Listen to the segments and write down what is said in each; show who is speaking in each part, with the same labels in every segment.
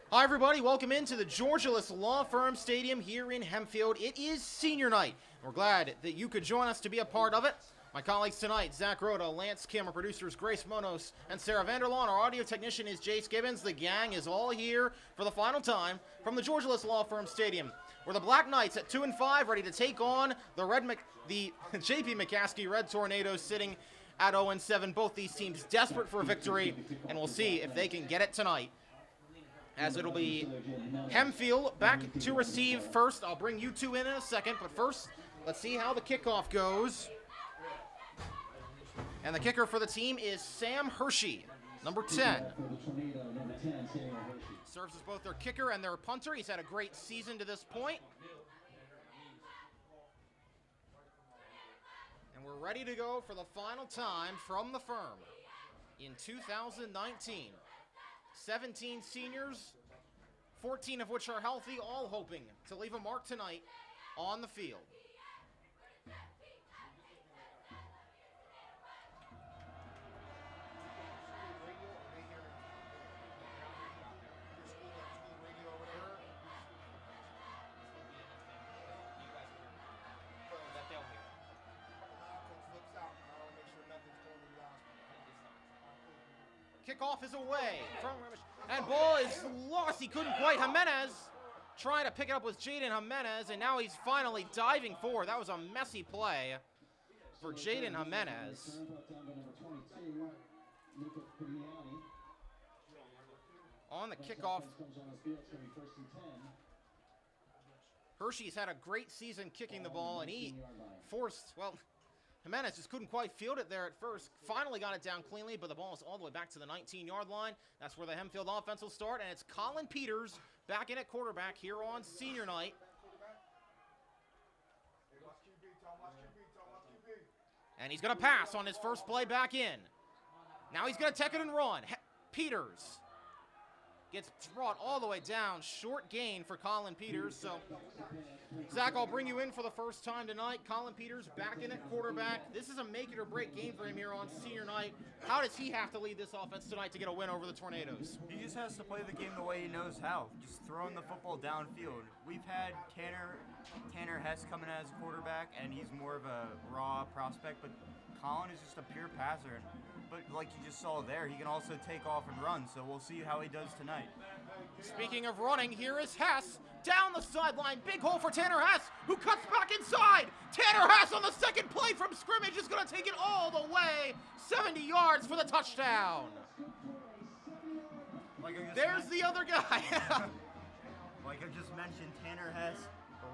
Speaker 1: Hi everybody, welcome into the Georgialist Law Firm Stadium here in Hempfield. It is senior night. We're glad that you could join us to be a part of it. My colleagues tonight, Zach Roda, Lanc Kim, our producers Grace Monos, and Sarah Vanderlaan. Our audio technician is Jace Gibbons. The gang is all here for the final time from the Georgialist Law Firm Stadium, where the Black Knights at 2-5 ready to take on the JP McCaskey Red Tornadoes sitting at 0-7. Both these teams desperate for a victory, and we'll see if they can get it tonight, as it'll be Hempfield back to receive first. I'll bring you two in a second, but first, let's see how the kickoff goes. And the kicker for the team is Sam Hershey, number 10. Serves as both their kicker and their punter. He's had a great season to this point. And we're ready to go for the final time from the firm in 2019. 17 seniors, 14 of which are healthy, all hoping to leave a mark tonight on the field. Kickoff is away from and ball is lost. He couldn't quite. Jimenez trying to pick it up with Jaden Jimenez, and now he's finally diving forward. That was a messy play for Jaden Jimenez. On the kickoff, Hershey's had a great season kicking the ball, and he forced, well, Jimenez just couldn't quite field it there at first. Finally got it down cleanly, but the ball is all the way back to the 19-yard line. That's where the Hempfield offense will start, and it's Colin Peters back in at quarterback here on senior night. And he's going to pass on his first play back in. Now he's going to take it and run. Peters gets brought all the way down. Short gain for Colin Peters. So, Zach, I'll bring you in for the first time tonight. Colin Peters back in at quarterback. This is a make-it-or-break game for him here on senior night. How does he have to lead this offense tonight to get a win over the Tornadoes?
Speaker 2: He just has to play the game the way he knows how, just throwing the football downfield. We've had Tanner Hess coming as quarterback, and he's more of a raw prospect, but Colin is just a pure passer. But like you just saw there, he can also take off and run, so we'll see how he does tonight.
Speaker 1: Speaking of running, here is Hess down the sideline. Big hole for Tanner Hess, who cuts back inside. Tanner Hess on the second play from scrimmage is going to take it all the way 70 yards for the touchdown. There's the other guy.
Speaker 2: Like I just mentioned, Tanner Hess,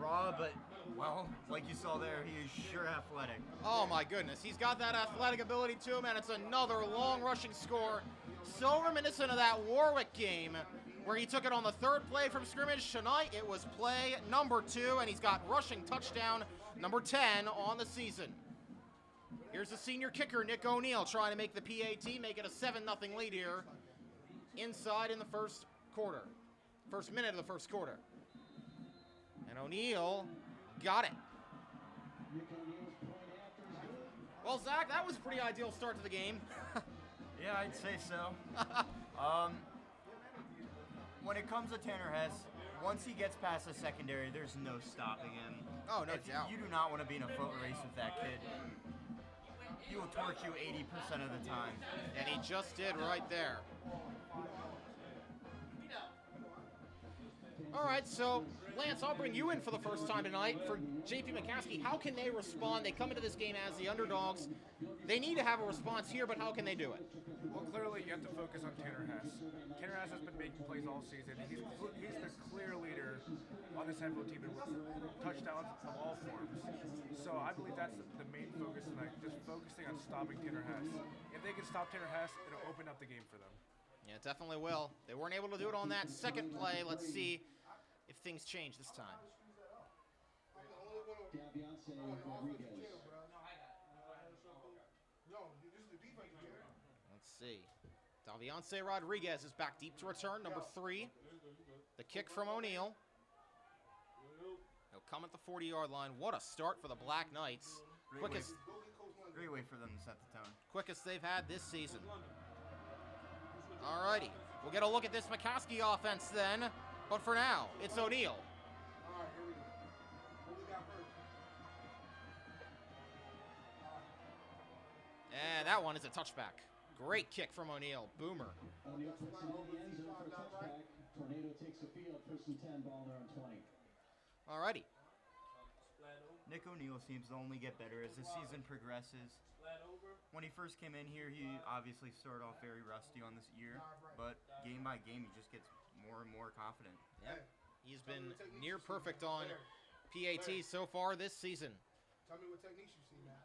Speaker 2: raw, but, well, like you saw there, he is sure athletic.
Speaker 1: Oh my goodness, he's got that athletic ability to him, and it's another long rushing score. So reminiscent of that Warwick game where he took it on the third play from scrimmage. Tonight it was play number 2, and he's got rushing touchdown number 10 on the season. Here's the senior kicker, Nick O'Neill, trying to make the PAT, make it a 7-0 lead here inside in the first minute of the first quarter. And O'Neill got it. Well, Zach, that was a pretty ideal start to the game.
Speaker 2: Yeah, I'd say so. When it comes to Tanner Hess, once he gets past the secondary, there's no stopping him.
Speaker 1: Oh, no doubt.
Speaker 2: You do not want to be in a foot race with that kid. He will torch you 80% of the time.
Speaker 1: And he just did right there. All right, so Lance, I'll bring you in for the first time tonight for JP McCaskey. How can they respond? They come into this game as the underdogs. They need to have a response here, but how can they do it?
Speaker 3: Well, clearly you have to focus on Tanner Hess. Tanner Hess has been making plays all season. He's the clear leader on this Hempfield team in touchdowns of all forms. So I believe that's the main focus tonight, just focusing on stopping Tanner Hess. If they can stop Tanner Hess, it'll open up the game for them.
Speaker 1: Yeah, it definitely will. They weren't able to do it on that second play. Let's see if things change this time. Let's see. Daviance Rodriguez is back deep to return, number 3. The kick from O'Neill. He'll come at the 40-yard line. What a start for the Black Knights.
Speaker 2: Great way for them to set the tone.
Speaker 1: Quickest they've had this season. Alrighty. We'll get a look at this McCaskey offense then. But for now, it's O'Neal.
Speaker 4: All right, here we go. What we got first?
Speaker 1: And that one is a touchback. Great kick from O'Neal. Boomer.
Speaker 5: O'Neal puts it in the end zone for a touchback. Tornado takes the field, first and 10, ball there on 20.
Speaker 1: Alrighty.
Speaker 2: Nick O'Neal seems to only get better as the season progresses. When he first came in here, he obviously started off very rusty on this year, but game by game, he just gets more and more confident.
Speaker 1: Yep. He's been near perfect on PAT so far this season.
Speaker 4: Tell me what techniques you see, man.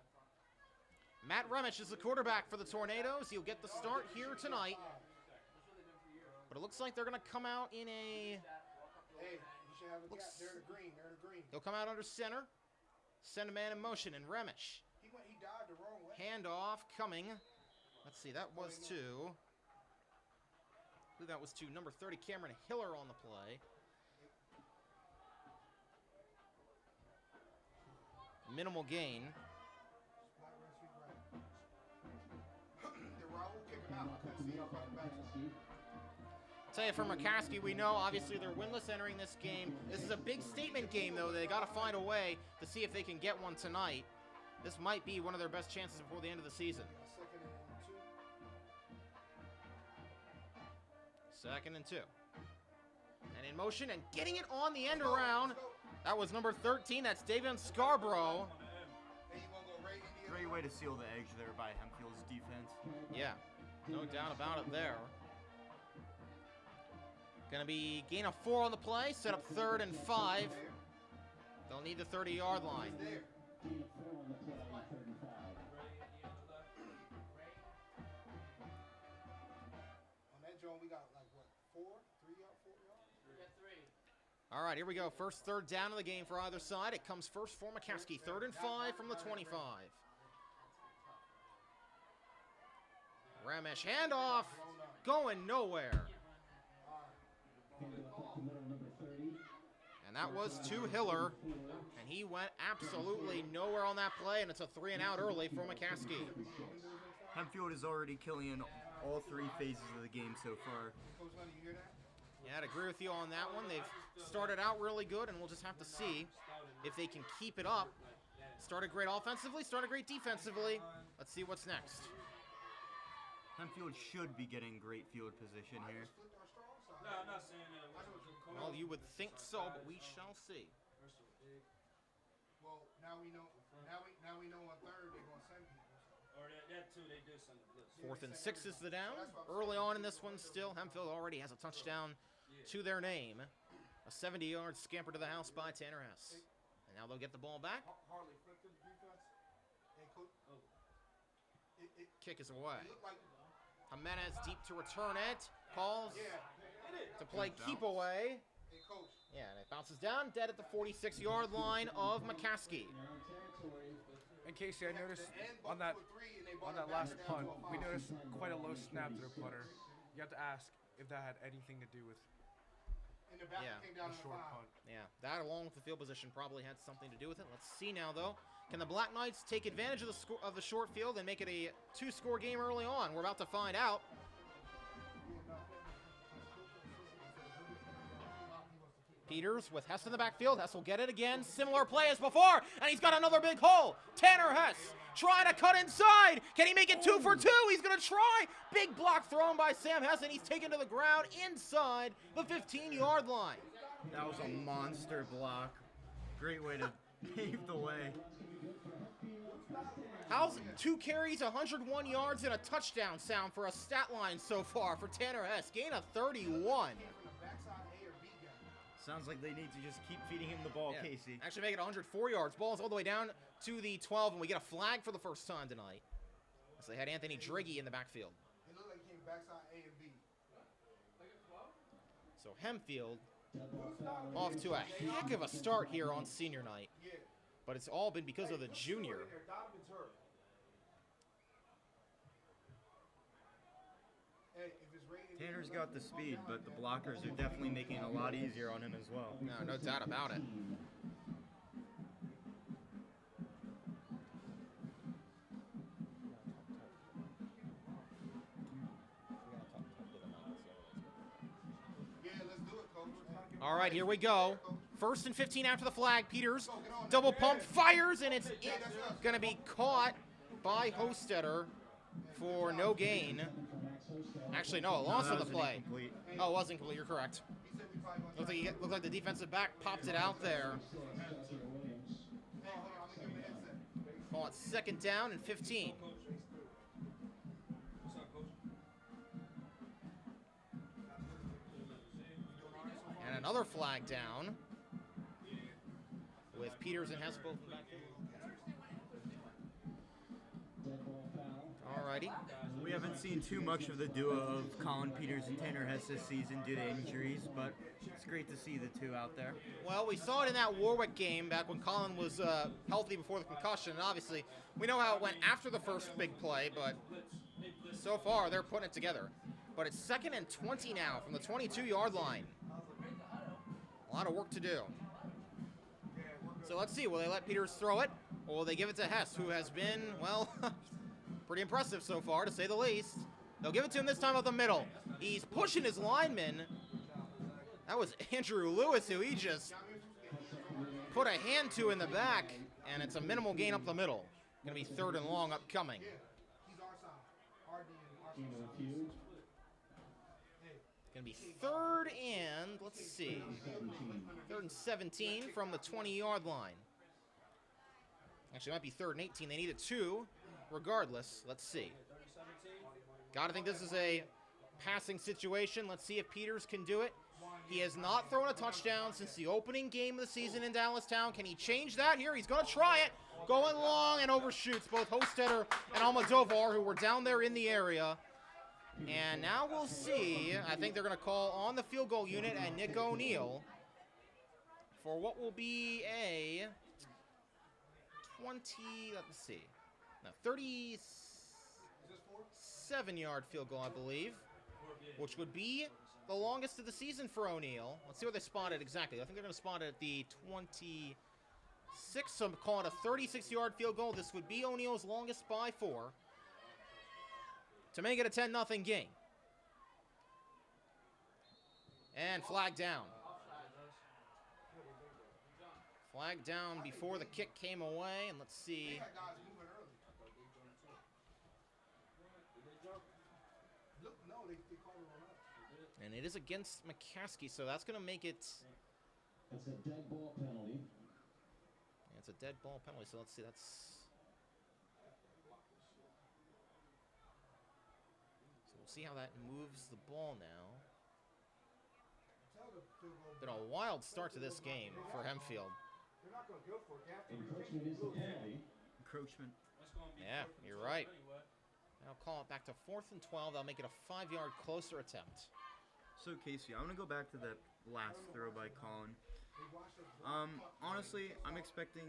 Speaker 1: Matt Remich is the quarterback for the Tornadoes. He'll get the start here tonight. But it looks like they're going to come out in a...
Speaker 4: Hey, you should have a gap. They're the green. They're the green.
Speaker 1: He'll come out under center. Send a man in motion, and Remich.
Speaker 4: He died the wrong way.
Speaker 1: Handoff coming. Let's see, that was to... I believe that was to number 30, Cameron Hiller on the play. Minimal gain. Tell you, for McCaskey, we know obviously they're winless entering this game. This is a big statement game, though. They got to find a way to see if they can get one tonight. This might be one of their best chances before the end of the season. Second and 2. And in motion and getting it on the end around. That was number 13. That's Davion Scarborough.
Speaker 2: Great way to seal the edge there by Hempfield's defense.
Speaker 1: Yeah, no doubt about it there. Going to be gain of 4 on the play. Set up 3rd and 5. They'll need the 30-yard line.
Speaker 5: Gain of 4 on the play, 3rd and 5.
Speaker 4: On that joint, we got like what, 4 yards?
Speaker 1: All right, here we go. First third down of the game for either side. It comes first for McCaskey. 3rd and 5 from the 25. Ramesh handoff, going nowhere.
Speaker 5: Handoff up the middle, number 30.
Speaker 1: And that was to Hiller. And he went absolutely nowhere on that play, and it's a 3 and out early for McCaskey.
Speaker 2: Hempfield is already killing all 3 phases of the game so far.
Speaker 4: Coach Lenny, you hear that?
Speaker 1: Yeah, I'd agree with you on that one. They've started out really good, and we'll just have to see if they can keep it up. Started great offensively, started great defensively. Let's see what's next.
Speaker 2: Hempfield should be getting great field position here.
Speaker 6: No, I'm not saying that.
Speaker 1: Well, you would think so, but we shall see.
Speaker 4: Well, now we know. Now we know on 3rd they're gonna send people.
Speaker 6: Or that too, they did send the blitz.
Speaker 1: 4th and 6 is the down. Early on in this one still, Hempfield already has a touchdown to their name. A 70-yard scamper to the house by Tanner Hess. And now they'll get the ball back.
Speaker 4: Harley flipped to the defense. Hey, coach.
Speaker 1: Kick is away.
Speaker 4: It looked like
Speaker 1: Jimenez deep to return it. Calls to play keep away.
Speaker 4: hey, coach.
Speaker 1: Yeah, and it bounces down dead at the 46-yard line of McCaskey.
Speaker 3: And Kasey, I noticed on that last punt, we noticed quite a low snap to the punter. You have to ask if that had anything to do with
Speaker 4: In the back
Speaker 1: Yeah.
Speaker 4: came down
Speaker 3: the
Speaker 4: to
Speaker 3: short
Speaker 4: 5.
Speaker 3: punt.
Speaker 1: Yeah, that along with the field position probably had something to do with it. Let's see now, though. Can the Black Knights take advantage of the short field and make it a 2-score game early on? We're about to find out. Peters with Hess in the backfield. Hess will get it again. Similar play as before, and he's got another big hole. Tanner Hess trying to cut inside. Can he make it 2 for 2? He's going to try. Big block thrown by Sam Hess, and he's taken to the ground inside the 15-yard line.
Speaker 2: That was a monster block. Great way to pave the way.
Speaker 1: How's 2 carries, 101 yards, and a touchdown sound for a stat line so far for Tanner Hess? Gain of 31.
Speaker 2: Sounds like they need to just keep feeding him the ball,
Speaker 1: Yeah.
Speaker 2: Kasey.
Speaker 1: Actually make it 104 yards. Ball's all the way down to the 12, and we get a flag for the first time tonight. So they had Anthony Driggy in the backfield.
Speaker 4: It looked like he came backside A and B.
Speaker 1: So Hempfield off to a heck of a start here on senior night.
Speaker 4: Yeah.
Speaker 1: But it's all been because of the junior.
Speaker 4: Donovan's hurt. Hey, if it's raining,
Speaker 2: Tanner's got the speed, but the blockers are definitely making it a lot easier on him as well.
Speaker 1: No doubt about it. All right, here we go. 1st and 15 after the flag. Peters, double pump, fires, and it's going to be caught by Hostetter for no gain. Actually, no, a loss on the play.
Speaker 2: Incomplete.
Speaker 1: Oh, it was incomplete. You're correct. Looked like the defensive back popped it out there. Call it 2nd down and 15. And another flag down with Peters and Hess both back there. Alrighty.
Speaker 2: We haven't seen too much of the duo of Colin Peters and Tanner Hess this season due to injuries, but it's great to see the two out there.
Speaker 1: Well, we saw it in that Warwick game back when Colin was healthy before the concussion, and obviously we know how it went after the first big play, but so far they're putting it together. But it's 2nd and 20 now from the 22-yard line. A lot of work to do. So let's see, will they let Peters throw it, or will they give it to Hess, who has been, well, pretty impressive so far, to say the least. They'll give it to him this time up the middle. He's pushing his lineman. That was Andrew Lewis, who he just put a hand to in the back, and it's a minimal gain up the middle. Going to be 3rd and long upcoming. Going to be 3rd and, let's see, 3rd and 17 from the 20-yard line. Actually, it might be 3rd and 18. They needed 2. Regardless, let's see. Gotta think this is a passing situation. Let's see if Peters can do it. He has not thrown a touchdown since the opening game of the season in Dallastown. Can he change that here? He's going to try it. Going long and overshoots both Hostetter and Almodovar, who were down there in the area. And now we'll see. I think they're going to call on the field goal unit and Nick O'Neill for what will be a 37-yard field goal, I believe, which would be the longest of the season for O'Neill. Let's see where they spot it exactly. I think they're going to spot it at the 26, so I'm calling it a 36-yard field goal. This would be O'Neill's longest by 4 to make it a 10-0 game. And flag down. Flag down before the kick came away, and let's see. And it is against McCaskey, so that's going to make it.
Speaker 5: That's a dead ball penalty.
Speaker 1: Yeah, it's a dead ball penalty, so let's see. So we'll see how that moves the ball now. Been a wild start to this game for Hempfield.
Speaker 5: Encroachment is the penalty.
Speaker 2: Encroachment.
Speaker 1: Yeah, you're right. I'll call it back to 4th and 12. They'll make it a 5-yard closer attempt.
Speaker 2: So, Kasey, I'm going to go back to that last throw by Colin. Honestly, I'm expecting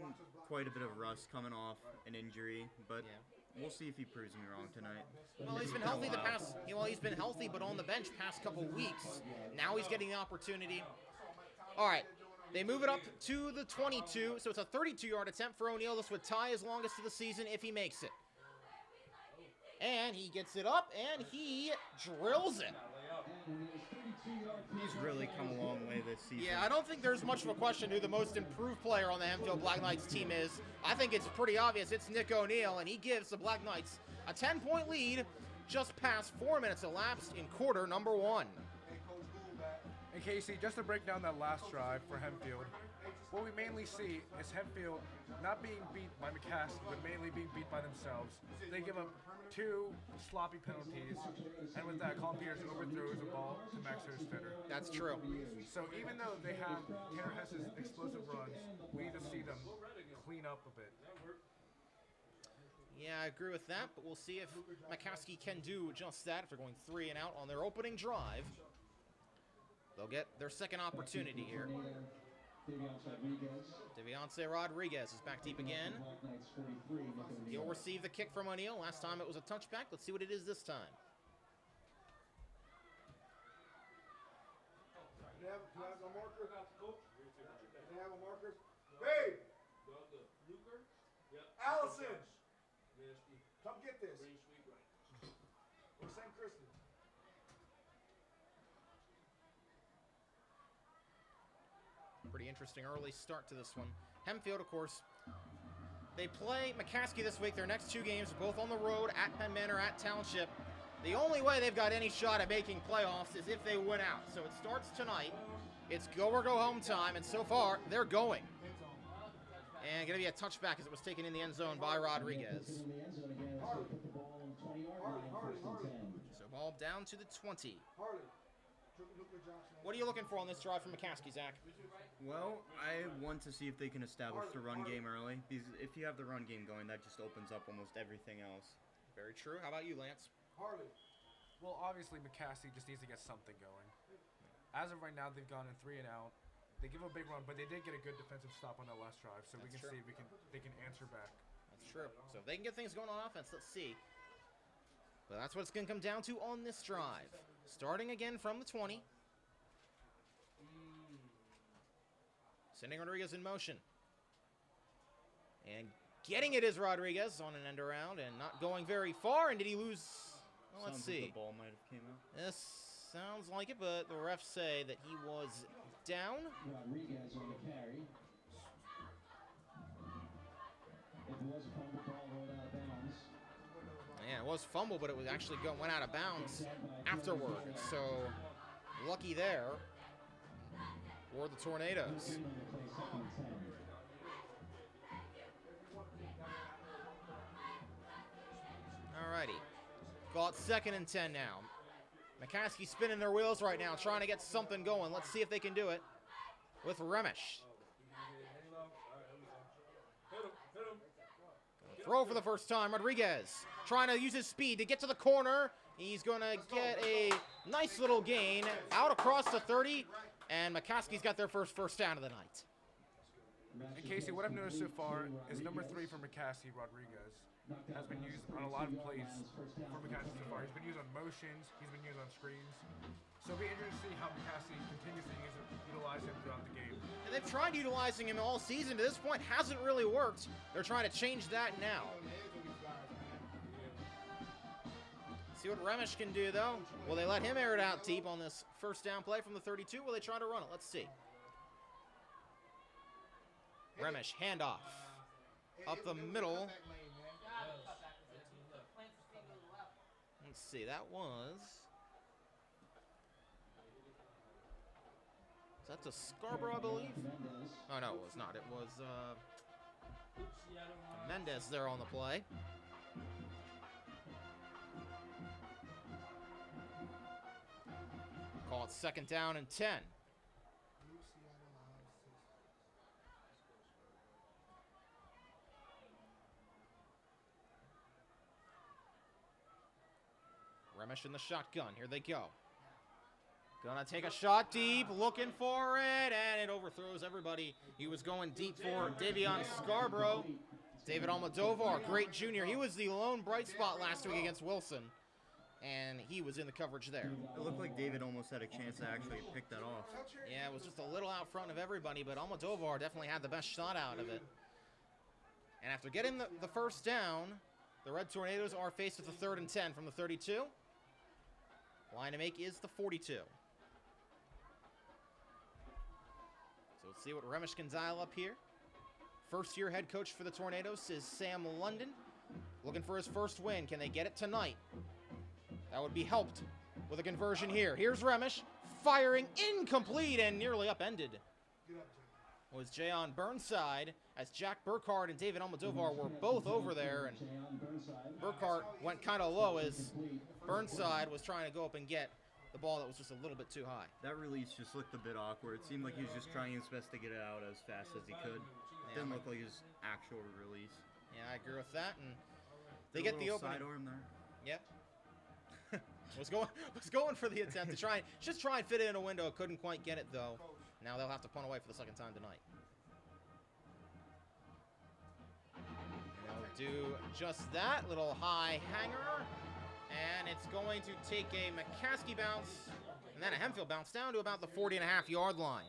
Speaker 2: quite a bit of rust coming off an injury, but we'll see if he proves me wrong tonight.
Speaker 1: Well, he's been healthy he's been healthy, but on the bench past couple weeks. Now he's getting the opportunity. All right, they move it up to the 22, so it's a 32-yard attempt for O'Neill. This would tie his longest of the season if he makes it. And he gets it up, and he drills it.
Speaker 2: He's really come a long way this season.
Speaker 1: Yeah, I don't think there's much of a question who the most improved player on the Hempfield Black Knights team is. I think it's pretty obvious. It's Nick O'Neill, and he gives the Black Knights a 10-point lead just past 4 minutes elapsed in quarter number 1.
Speaker 3: And Kasey, just to break down that last drive for Hempfield, what we mainly see is Hempfield not being beat by McCaskey, but mainly being beat by themselves. They give up 2 sloppy penalties, and with that, Colin Peters overthrows the ball to Max Hostetter.
Speaker 1: That's true.
Speaker 3: So even though they have Tanner Hess's explosive runs, we need to see them clean up a bit.
Speaker 1: Yeah, I agree with that, but we'll see if McCaskey can do just that. If they're going 3 and out on their opening drive, they'll get their second opportunity here. Devionce Rodriguez is back deep again. He'll receive the kick from O'Neill. Last time it was a touchback. Let's see what it is this time.
Speaker 4: Do you have a marker? Do you have a marker? Babe! Allison! Come get this. Or St. Christmas.
Speaker 1: interesting early start to this one. Hempfield, of course, they play McCaskey this week. Their next 2 games are both on the road, at Penn Manor, at Township. The only way they've got any shot at making playoffs is if they win out. So it starts tonight. It's go or go home time, and so far, they're going. And going to be a touchback as it was taken in the end zone by Rodriguez. So ball down to the 20. What are you looking for on this drive from McCaskey, Zach?
Speaker 2: Well, I want to see if they can establish the run game early. Because if you have the run game going, that just opens up almost everything else.
Speaker 1: Very true. How about you, Lance?
Speaker 3: Well, obviously, McCaskey just needs to get something going. As of right now, they've gone in 3 and out. They give a big run, but they did get a good defensive stop on that last drive, so we can see if they can answer back.
Speaker 1: That's true. So if they can get things going on offense, let's see. But that's what it's going to come down to on this drive. Starting again from the 20. Sending Rodriguez in motion. And getting it is Rodriguez on an end around and not going very far. And did he lose? Well, let's see.
Speaker 2: The ball might have came out.
Speaker 1: This sounds like it, but the refs say that he was down.
Speaker 5: Rodriguez on the carry. It was a fumble, ball rolled out of bounds.
Speaker 1: Yeah, it was fumble, but it was actually went out of bounds afterward. So lucky there for the Tornadoes. Alrighty. Call it 2nd and 10 now. McCaskey spinning their wheels right now, trying to get something going. Let's see if they can do it with Remish. Throw for the first time. Rodriguez trying to use his speed to get to the corner. He's going to get a nice little gain out across the 30, and McCaskey's got their first down of the night.
Speaker 3: And Kasey, what I've noticed so far is number 3 for McCaskey, Rodriguez, has been used on a lot of plays for McCaskey so far. He's been used on motions, he's been used on screens. So it'll be interesting to see how McCaskey continues to utilize him throughout the game.
Speaker 1: And they've tried utilizing him all season. To this point, hasn't really worked. They're trying to change that now. See what Remish can do, though. Will they let him air it out deep on this first down play from the 32? Will they try to run it? Let's see. Remish, handoff. Up the middle. Let's see, that was... Is that to Scarborough, I believe? Oh, no, it was not. It was Mendez there on the play. Call it 2nd down and 10. Remish in the shotgun. Here they go. Gonna take a shot deep, looking for it, and it overthrows everybody. He was going deep for Davion Scarborough. David Almodovar, great junior. He was the lone bright spot last week against Wilson, and he was in the coverage there.
Speaker 2: It looked like David almost had a chance to actually pick that off.
Speaker 1: Yeah, it was just a little out front of everybody, but Almodovar definitely had the best shot out of it. And after getting the first down, the Red Tornadoes are faced with the 3rd and 10 from the 32. Line to make is the 42. So let's see what Remish can dial up here. First-year head coach for the Tornadoes is Sam London. Looking for his first win. Can they get it tonight? That would be helped with a conversion here. Here's Remish, firing incomplete and nearly upended. Was Jayon Burnside, as Jack Burkhardt and David Almodovar were both over there, and Burkhardt went kind of low as Burnside was trying to go up and get the ball that was just a little bit too high.
Speaker 2: That release just looked a bit awkward. It seemed like he was just trying his best to get it out as fast as he could. Didn't look like his actual release.
Speaker 1: Yeah, I agree with that. And they get the opening.
Speaker 2: Sidearm there.
Speaker 1: Yep. was going for the attempt to try and fit it in a window. Couldn't quite get it though. Now they'll have to punt away for the 2nd time tonight. They'll do just that. Little high hanger. And it's going to take a McCaskey bounce and then a Hempfield bounce down to about the 40.5-yard line.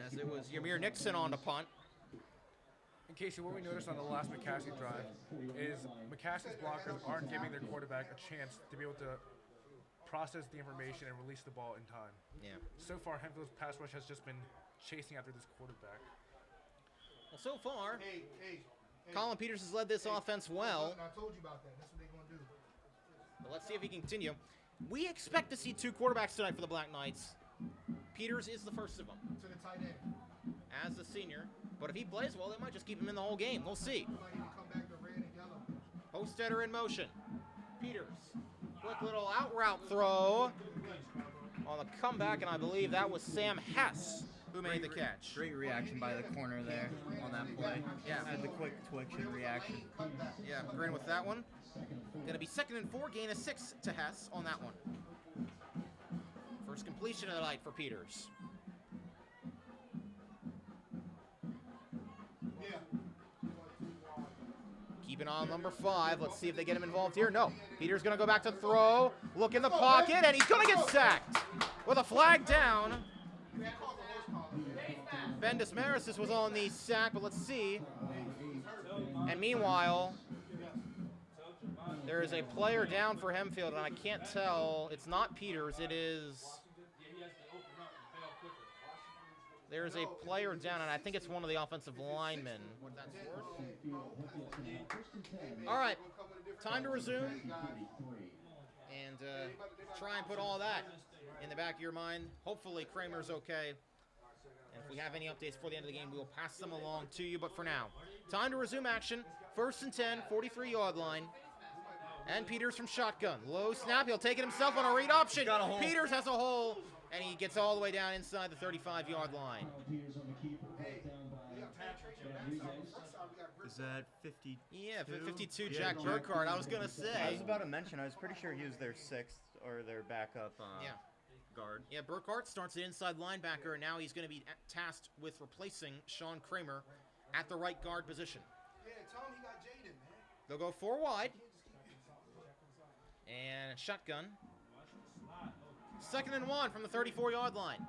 Speaker 1: As it was Ymir Nixon on the punt.
Speaker 3: In case what we noticed on the last McCaskey drive is McCaskey's blockers aren't giving their quarterback a chance to be able to process the information and release the ball in time.
Speaker 1: Yeah.
Speaker 3: So far, Hempfield's pass rush has just been chasing after this quarterback.
Speaker 1: Well, so far,
Speaker 4: Hey.
Speaker 1: Colin Peters has led this offense well.
Speaker 4: I told you about that. That's what they're going to do.
Speaker 1: But let's see if he can continue. We expect to see 2 quarterbacks tonight for the Black Knights. Peters is the first of them
Speaker 4: To the tight end.
Speaker 1: as a senior. But if he plays well, they might just keep him in the whole game. We'll see.
Speaker 4: He might even come back to red and yellow.
Speaker 1: Hostetter in motion. Peters. Quick little out route throw on the comeback, and I believe that was Sam Hess who made the catch.
Speaker 2: Great reaction by the corner there on that play.
Speaker 1: Yeah.
Speaker 2: Had the quick twitch and reaction.
Speaker 1: Yeah, agreeing with that one. Going to be 2nd and 4, gain of 6 to Hess on that one. First completion of the night for Peters. Keep an eye on number 5. Let's see if they get him involved here. No. Peters going to go back to throw. Look in the pocket, and he's going to get sacked with a flag down. Ben Desmaris was on the sack, but let's see. And meanwhile, there is a player down for Hempfield, and I can't tell. It's not Peters. It is. There is a player down, and I think it's one of the offensive linemen. What that's worth. All right, time to resume. And try and put all that in the back of your mind. Hopefully Kramer's okay. And if we have any updates before the end of the game, we will pass them along to you. But for now, time to resume action. 1st and 10, 43-yard line. And Peters from shotgun. Low snap. He'll take it himself on a read option. Peters has a hole, and he gets all the way down inside the 35-yard line.
Speaker 2: Is that 52?
Speaker 1: Yeah, 52, Jack Burkhardt. I was going to say.
Speaker 2: I was about to mention, I was pretty sure he was their 6th or their backup guard.
Speaker 1: Yeah, Burkhardt starts the inside linebacker, and now he's going to be tasked with replacing Sean Kramer at the right guard position.
Speaker 4: Yeah, tell him he got Jaden, man.
Speaker 1: They'll go 4 wide. And shotgun. 2nd and 1 from the 34-yard line.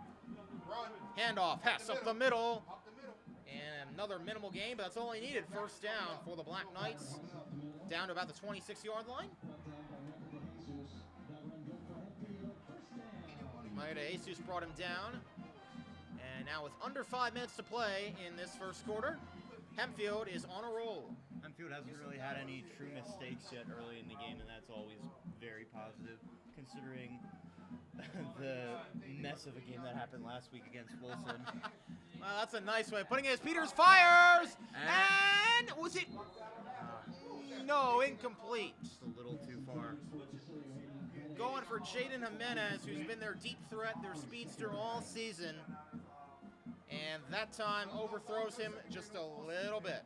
Speaker 4: Run.
Speaker 1: Handoff. Hess up the middle.
Speaker 4: Up the middle.
Speaker 1: And another minimal gain, but that's all he needed. 1st down for the Black Knights. Down to about the 26-yard line. Maeda Jesus brought him down. And now with under 5 minutes to play in this first quarter, Hempfield is on a roll.
Speaker 2: Hempfield hasn't really had any true mistakes yet early in the game, and that's always very positive, considering the mess of a game that happened last week against Wilson.
Speaker 1: Well, that's a nice way of putting it. As Peters fires, and was it? No, incomplete.
Speaker 2: Just a little too far.
Speaker 1: Going for Jaden Jimenez, who's been their deep threat, their speedster all season. And that time overthrows him just a little bit.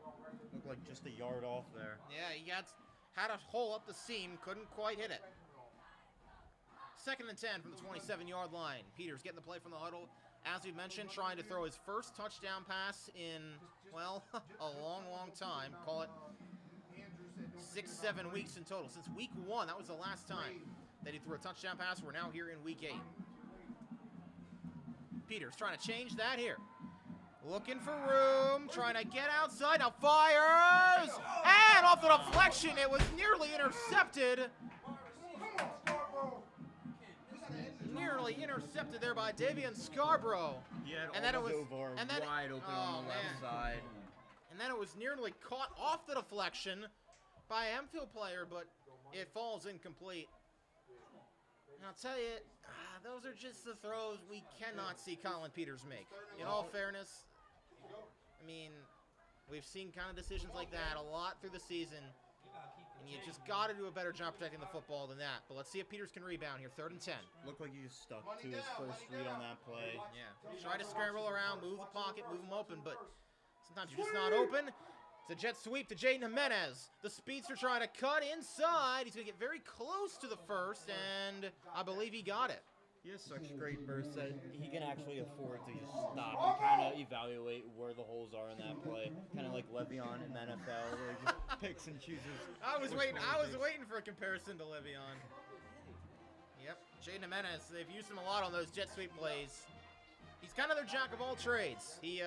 Speaker 2: Looked like just a yard off there.
Speaker 1: Yeah, he had a hole up the seam, couldn't quite hit it. 2nd and 10 from the 27-yard line. Peters getting the play from the huddle. As we mentioned, trying to throw his first touchdown pass in, well, a long, long time. Call it 6-7 weeks in total. Since week 1, that was the last time that he threw a touchdown pass. We're now here in week 8. Peters trying to change that here. Looking for room, trying to get outside, now fires! And off the deflection, it was nearly intercepted. Nearly intercepted there by Davian Scarborough.
Speaker 2: He had
Speaker 1: And then it was
Speaker 2: wide open on the left side.
Speaker 1: And then it was nearly caught off the deflection by a Hempfield player, but it falls incomplete. And I'll tell you, those are just the throws we cannot see Colin Peters make. In all fairness, I mean, we've seen kind of decisions like that a lot through the season, and you just got to do a better job protecting the football than that. But let's see if Peters can rebound here. 3rd and 10.
Speaker 2: Looked like he just stuck to his first read on that play.
Speaker 1: Yeah, try to scramble around, move the pocket, move them open, but sometimes you're just not open. It's a jet sweep to Jaden Jimenez. The speedster trying to cut inside. He's going to get very close to the first, and I believe he got it.
Speaker 2: He has such great bursts that he can actually afford to just stop and kind of evaluate where the holes are in that play. Kind of like Le'Veon in the NFL, where he just picks and chooses.
Speaker 1: I was waiting for a comparison to Le'Veon. Yep, Jaden Jimenez. They've used him a lot on those jet sweep plays. He's kind of their jack of all trades. He,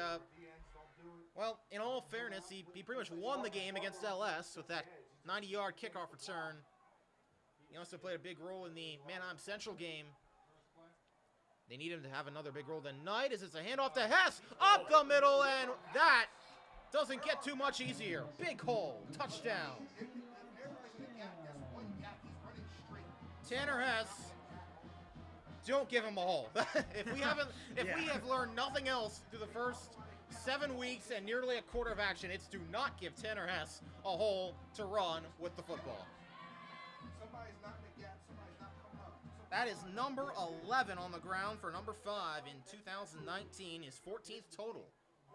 Speaker 1: well, in all fairness, he pretty much won the game against LS with that 90-yard kickoff return He also played a big role in the Manheim Central game. They need him to have another big role tonight as it's a handoff to Hess. Up the middle, and that doesn't get too much easier. Big hole. Touchdown. Tanner Hess. Don't give him a hole. if we have learned nothing else through the first 7 weeks and nearly a quarter of action, it's do not give Tanner Hess a hole to run with the football. That is number 11 on the ground for number 5 in 2019, his 14th total.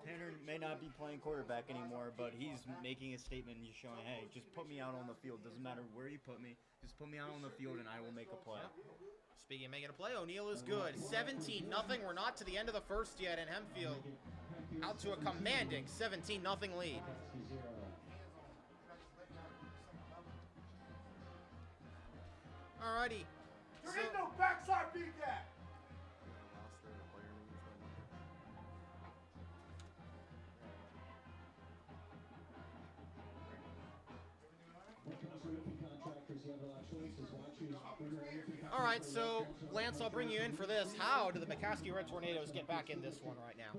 Speaker 2: Tanner may not be playing quarterback anymore, but he's making a statement and he's showing, hey, just put me out on the field. Doesn't matter where you put me. Just put me out on the field and I will make a play.
Speaker 1: Speaking of making a play, O'Neal is good. 17-0. We're not to the end of the first yet in Hempfield. Out to a commanding 17-0 lead. Alrighty.
Speaker 4: There ain't no backside beat that.
Speaker 1: All right, so Lance, I'll bring you in for this. How do the McCaskey Red Tornadoes get back in this one right now?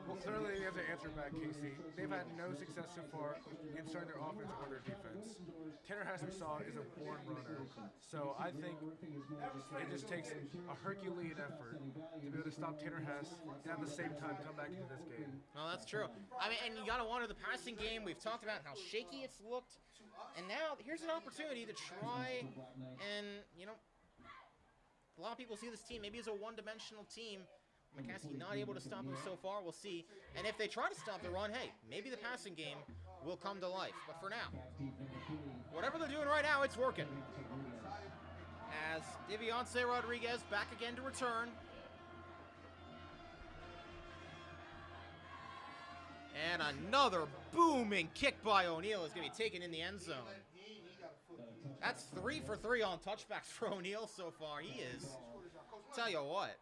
Speaker 3: Well, clearly they have to answer back, Kasey. They've had no success so far in starting their offense or their defense. Tanner Hess, we saw, is a born runner. So I think it just takes a Herculean effort to be able to stop Tanner Hess and at the same time come back into this game.
Speaker 1: Well, that's true. I mean, and you got to wonder the passing game. We've talked about how shaky it's looked. And now here's an opportunity to try and, you know, a lot of people see this team maybe as a one-dimensional team. McCaskey not able to stop them so far. We'll see. And if they try to stop the run, hey, maybe the passing game will come to life. But for now, whatever they're doing right now, it's working. As Divionce Rodriguez back again to return. And another booming kick by O'Neal is going to be taken in the end zone. That's 3 for 3 on touchbacks for O'Neal so far. He is, tell you what,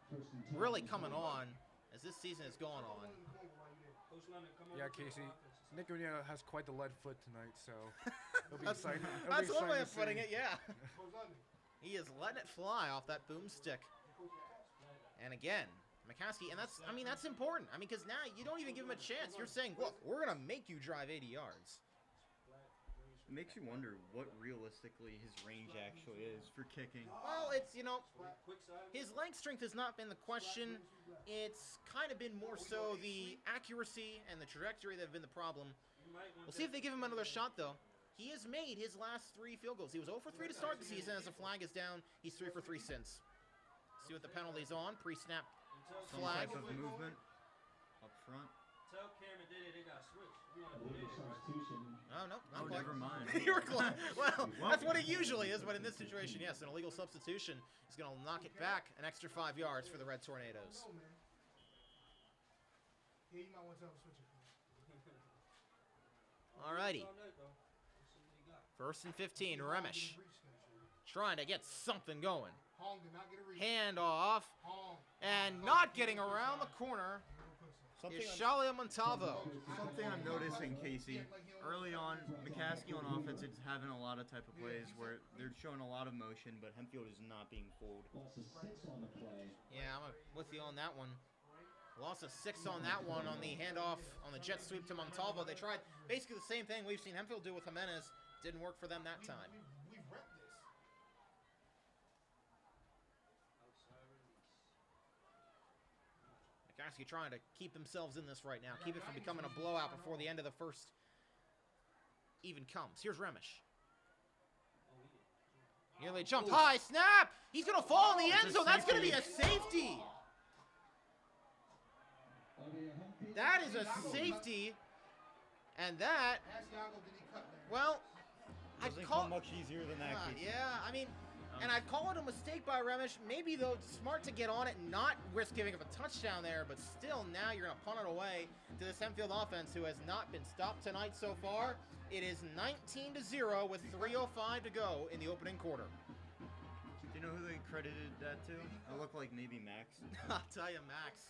Speaker 1: really coming on as this season is going on.
Speaker 3: Yeah, Kasey. Nick O'Neal has quite the lead foot tonight, so it'll be exciting.
Speaker 1: That's one way of putting it, yeah. He is letting it fly off that boomstick. And again, McCaskey, and that's important. I mean, because now you don't even give him a chance. You're saying, look, we're going to make you drive 80 yards.
Speaker 2: It makes you wonder what realistically his range actually is for kicking.
Speaker 1: Well, it's, you know, his leg strength has not been the question. It's kind of been more so the accuracy and the trajectory that have been the problem. We'll see if they give him another shot, though. He has made his last 3 field goals. He was 0 for 3 to start the season. As the flag is down, he's 3 for 3 since. See what the penalty's on. Pre-snap
Speaker 2: Some
Speaker 1: flag.
Speaker 2: type of movement up front.
Speaker 6: Tell Cameron they got switched. You want to do this.
Speaker 1: Oh, no, not
Speaker 2: Oh,
Speaker 1: quite.
Speaker 2: never mind.
Speaker 1: You were close. Well, that's what it usually is, but in this situation, yes, an illegal substitution is going to knock it back an extra 5 yards for the Red Tornadoes.
Speaker 4: Yeah, you might want to switch it.
Speaker 1: Alrighty.
Speaker 6: All night, though. Let's see what he got.
Speaker 1: First and 15, Remish trying to get something going.
Speaker 4: Hong did not get a read.
Speaker 1: Hand off,
Speaker 4: Hong.
Speaker 1: and not getting around the corner is Shalia Montalvo.
Speaker 2: Something I'm noticing, Kasey, early on, McCaskey on offense is having a lot of type of plays where they're showing a lot of motion, but Hempfield is not being fooled.
Speaker 1: Yeah, I'm with you on that one. Loss of 6 on that one on the handoff on the jet sweep to Montalvo. They tried basically the same thing we've seen Hempfield do with Jimenez. Didn't work for them that time.
Speaker 4: We've read this.
Speaker 1: McCaskey trying to keep themselves in this right now. Keep it from becoming a blowout before the end of the first even comes. Here's Remish. Nearly jumped high. Snap! He's going to fall in the end zone. That's going to be a safety. That is a safety. And that,
Speaker 4: Ask Yago, did he cut there?
Speaker 1: well, I'd
Speaker 2: Doesn't
Speaker 1: call
Speaker 2: come much easier than that, Kasey.
Speaker 1: yeah, I mean, and I'd call it a mistake by Remish. Maybe, though, smart to get on it and not risk giving up a touchdown there, but still now you're going to punt it away to this Hempfield offense who has not been stopped tonight so far. It is 19-0 with 3:05 to go in the opening quarter.
Speaker 2: Do you know who they credited that to? It looked like maybe Max.
Speaker 1: I'll tell you, Max.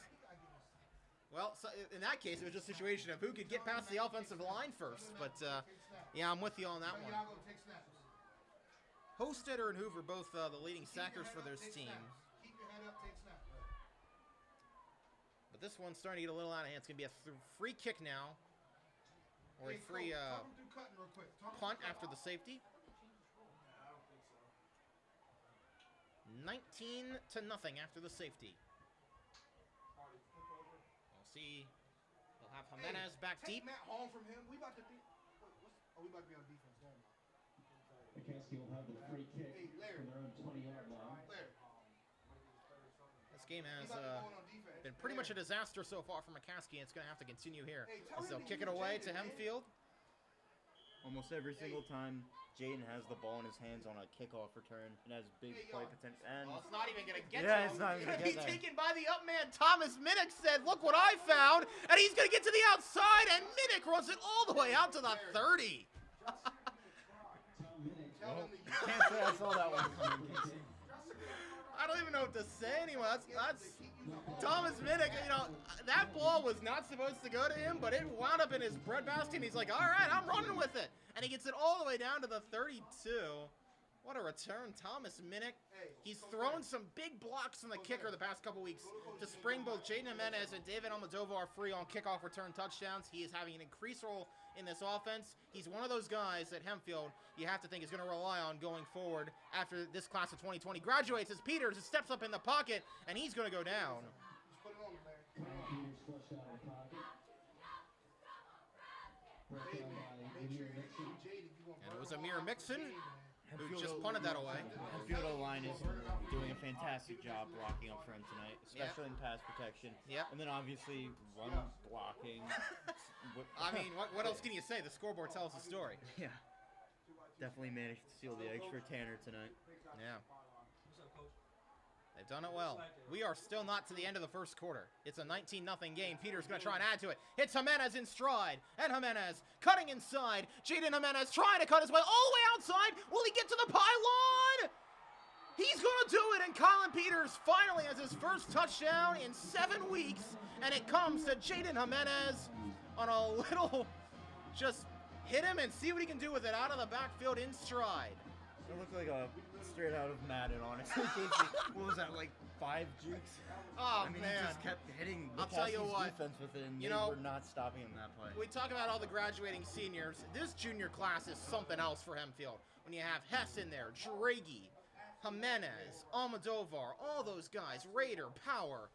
Speaker 1: Well, so in that case, it was just a situation of who could get past the offensive line first. But, yeah, I'm with you on that one.
Speaker 4: Yago, take snaps.
Speaker 1: Hostetter and Hoover, both the leading sackers for this team.
Speaker 4: Keep your head up, take snap.
Speaker 1: But this one's starting to get a little out of hand. It's going to be a free kick now. Or a free punt after the safety. 19-0 after the safety. We'll see. They'll have Jimenez back deep.
Speaker 4: Matt home from him. We about to be. We about to be on defense. There,
Speaker 5: McCaskey will have the free kick from their own 20-yard line.
Speaker 1: This game has been pretty much a disaster so far for McCaskey. It's going to have to continue here as they'll kick it away to Hempfield.
Speaker 2: Almost every single time Jaden has the ball in his hands on a kickoff return, it has big play potential. And
Speaker 1: Well, it's not even going to get to him.
Speaker 2: it's not even going to
Speaker 1: He's
Speaker 2: get there.
Speaker 1: taken by the up man. Thomas Minnick said, look what I found. And he's going to get to the outside, and Minnick runs it all the way out to the 30.
Speaker 2: Well, can't say I saw that one coming.
Speaker 1: I don't even know what to say anymore. That's Thomas Minnick. You know, that ball was not supposed to go to him, but it wound up in his breadbasket, and he's like, all right, I'm running with it. And he gets it all the way down to the 32. What a return, Thomas Minnick. He's thrown some big blocks from the kicker the past couple weeks to spring both Jaden Jimenez and David Almodovar free on kickoff return touchdowns. He is having an increased role in this offense. He's one of those guys at Hempfield you have to think is going to rely on going forward after this class of 2020 graduates as Peters steps up in the pocket, and he's going to go down.
Speaker 5: Peters flushed out of the pocket. Brought down by Amir Nixon.
Speaker 1: And it was Amir Mixon who just punted that away.
Speaker 2: Hempfield O-line is doing a fantastic job blocking up front tonight, especially in pass protection.
Speaker 1: Yep.
Speaker 2: And then obviously run blocking.
Speaker 1: I mean, what else can you say? The scoreboard tells the story.
Speaker 2: Yeah. Definitely managed to steal the extra Tanner tonight.
Speaker 1: Yeah. They've done it well. We are still not to the end of the first quarter. It's a 19-0 game. Peter's going to try and add to it. It's Jimenez in stride. And Jimenez cutting inside. Jaden Jimenez trying to cut his way all the way outside. Will he get to the pylon? He's going to do it. And Colin Peters finally has his first touchdown in 7 weeks. And it comes to Jaden Jimenez on a little just hit him and see what he can do with it out of the backfield in stride.
Speaker 2: It looked like a straight out of Madden, honestly. Kasey, what was that, like 5 jukes?
Speaker 1: Oh,
Speaker 2: I mean,
Speaker 1: man.
Speaker 2: he just kept hitting
Speaker 1: I'll tell you
Speaker 2: McCaskey's
Speaker 1: what,
Speaker 2: defense with it, and
Speaker 1: you
Speaker 2: they
Speaker 1: know,
Speaker 2: were not stopping him that play.
Speaker 1: We talk about all the graduating seniors. This junior class is something else for Hempfield. When you have Hess in there, Draghi, Jimenez, Almodovar, all those guys, Raider, Power,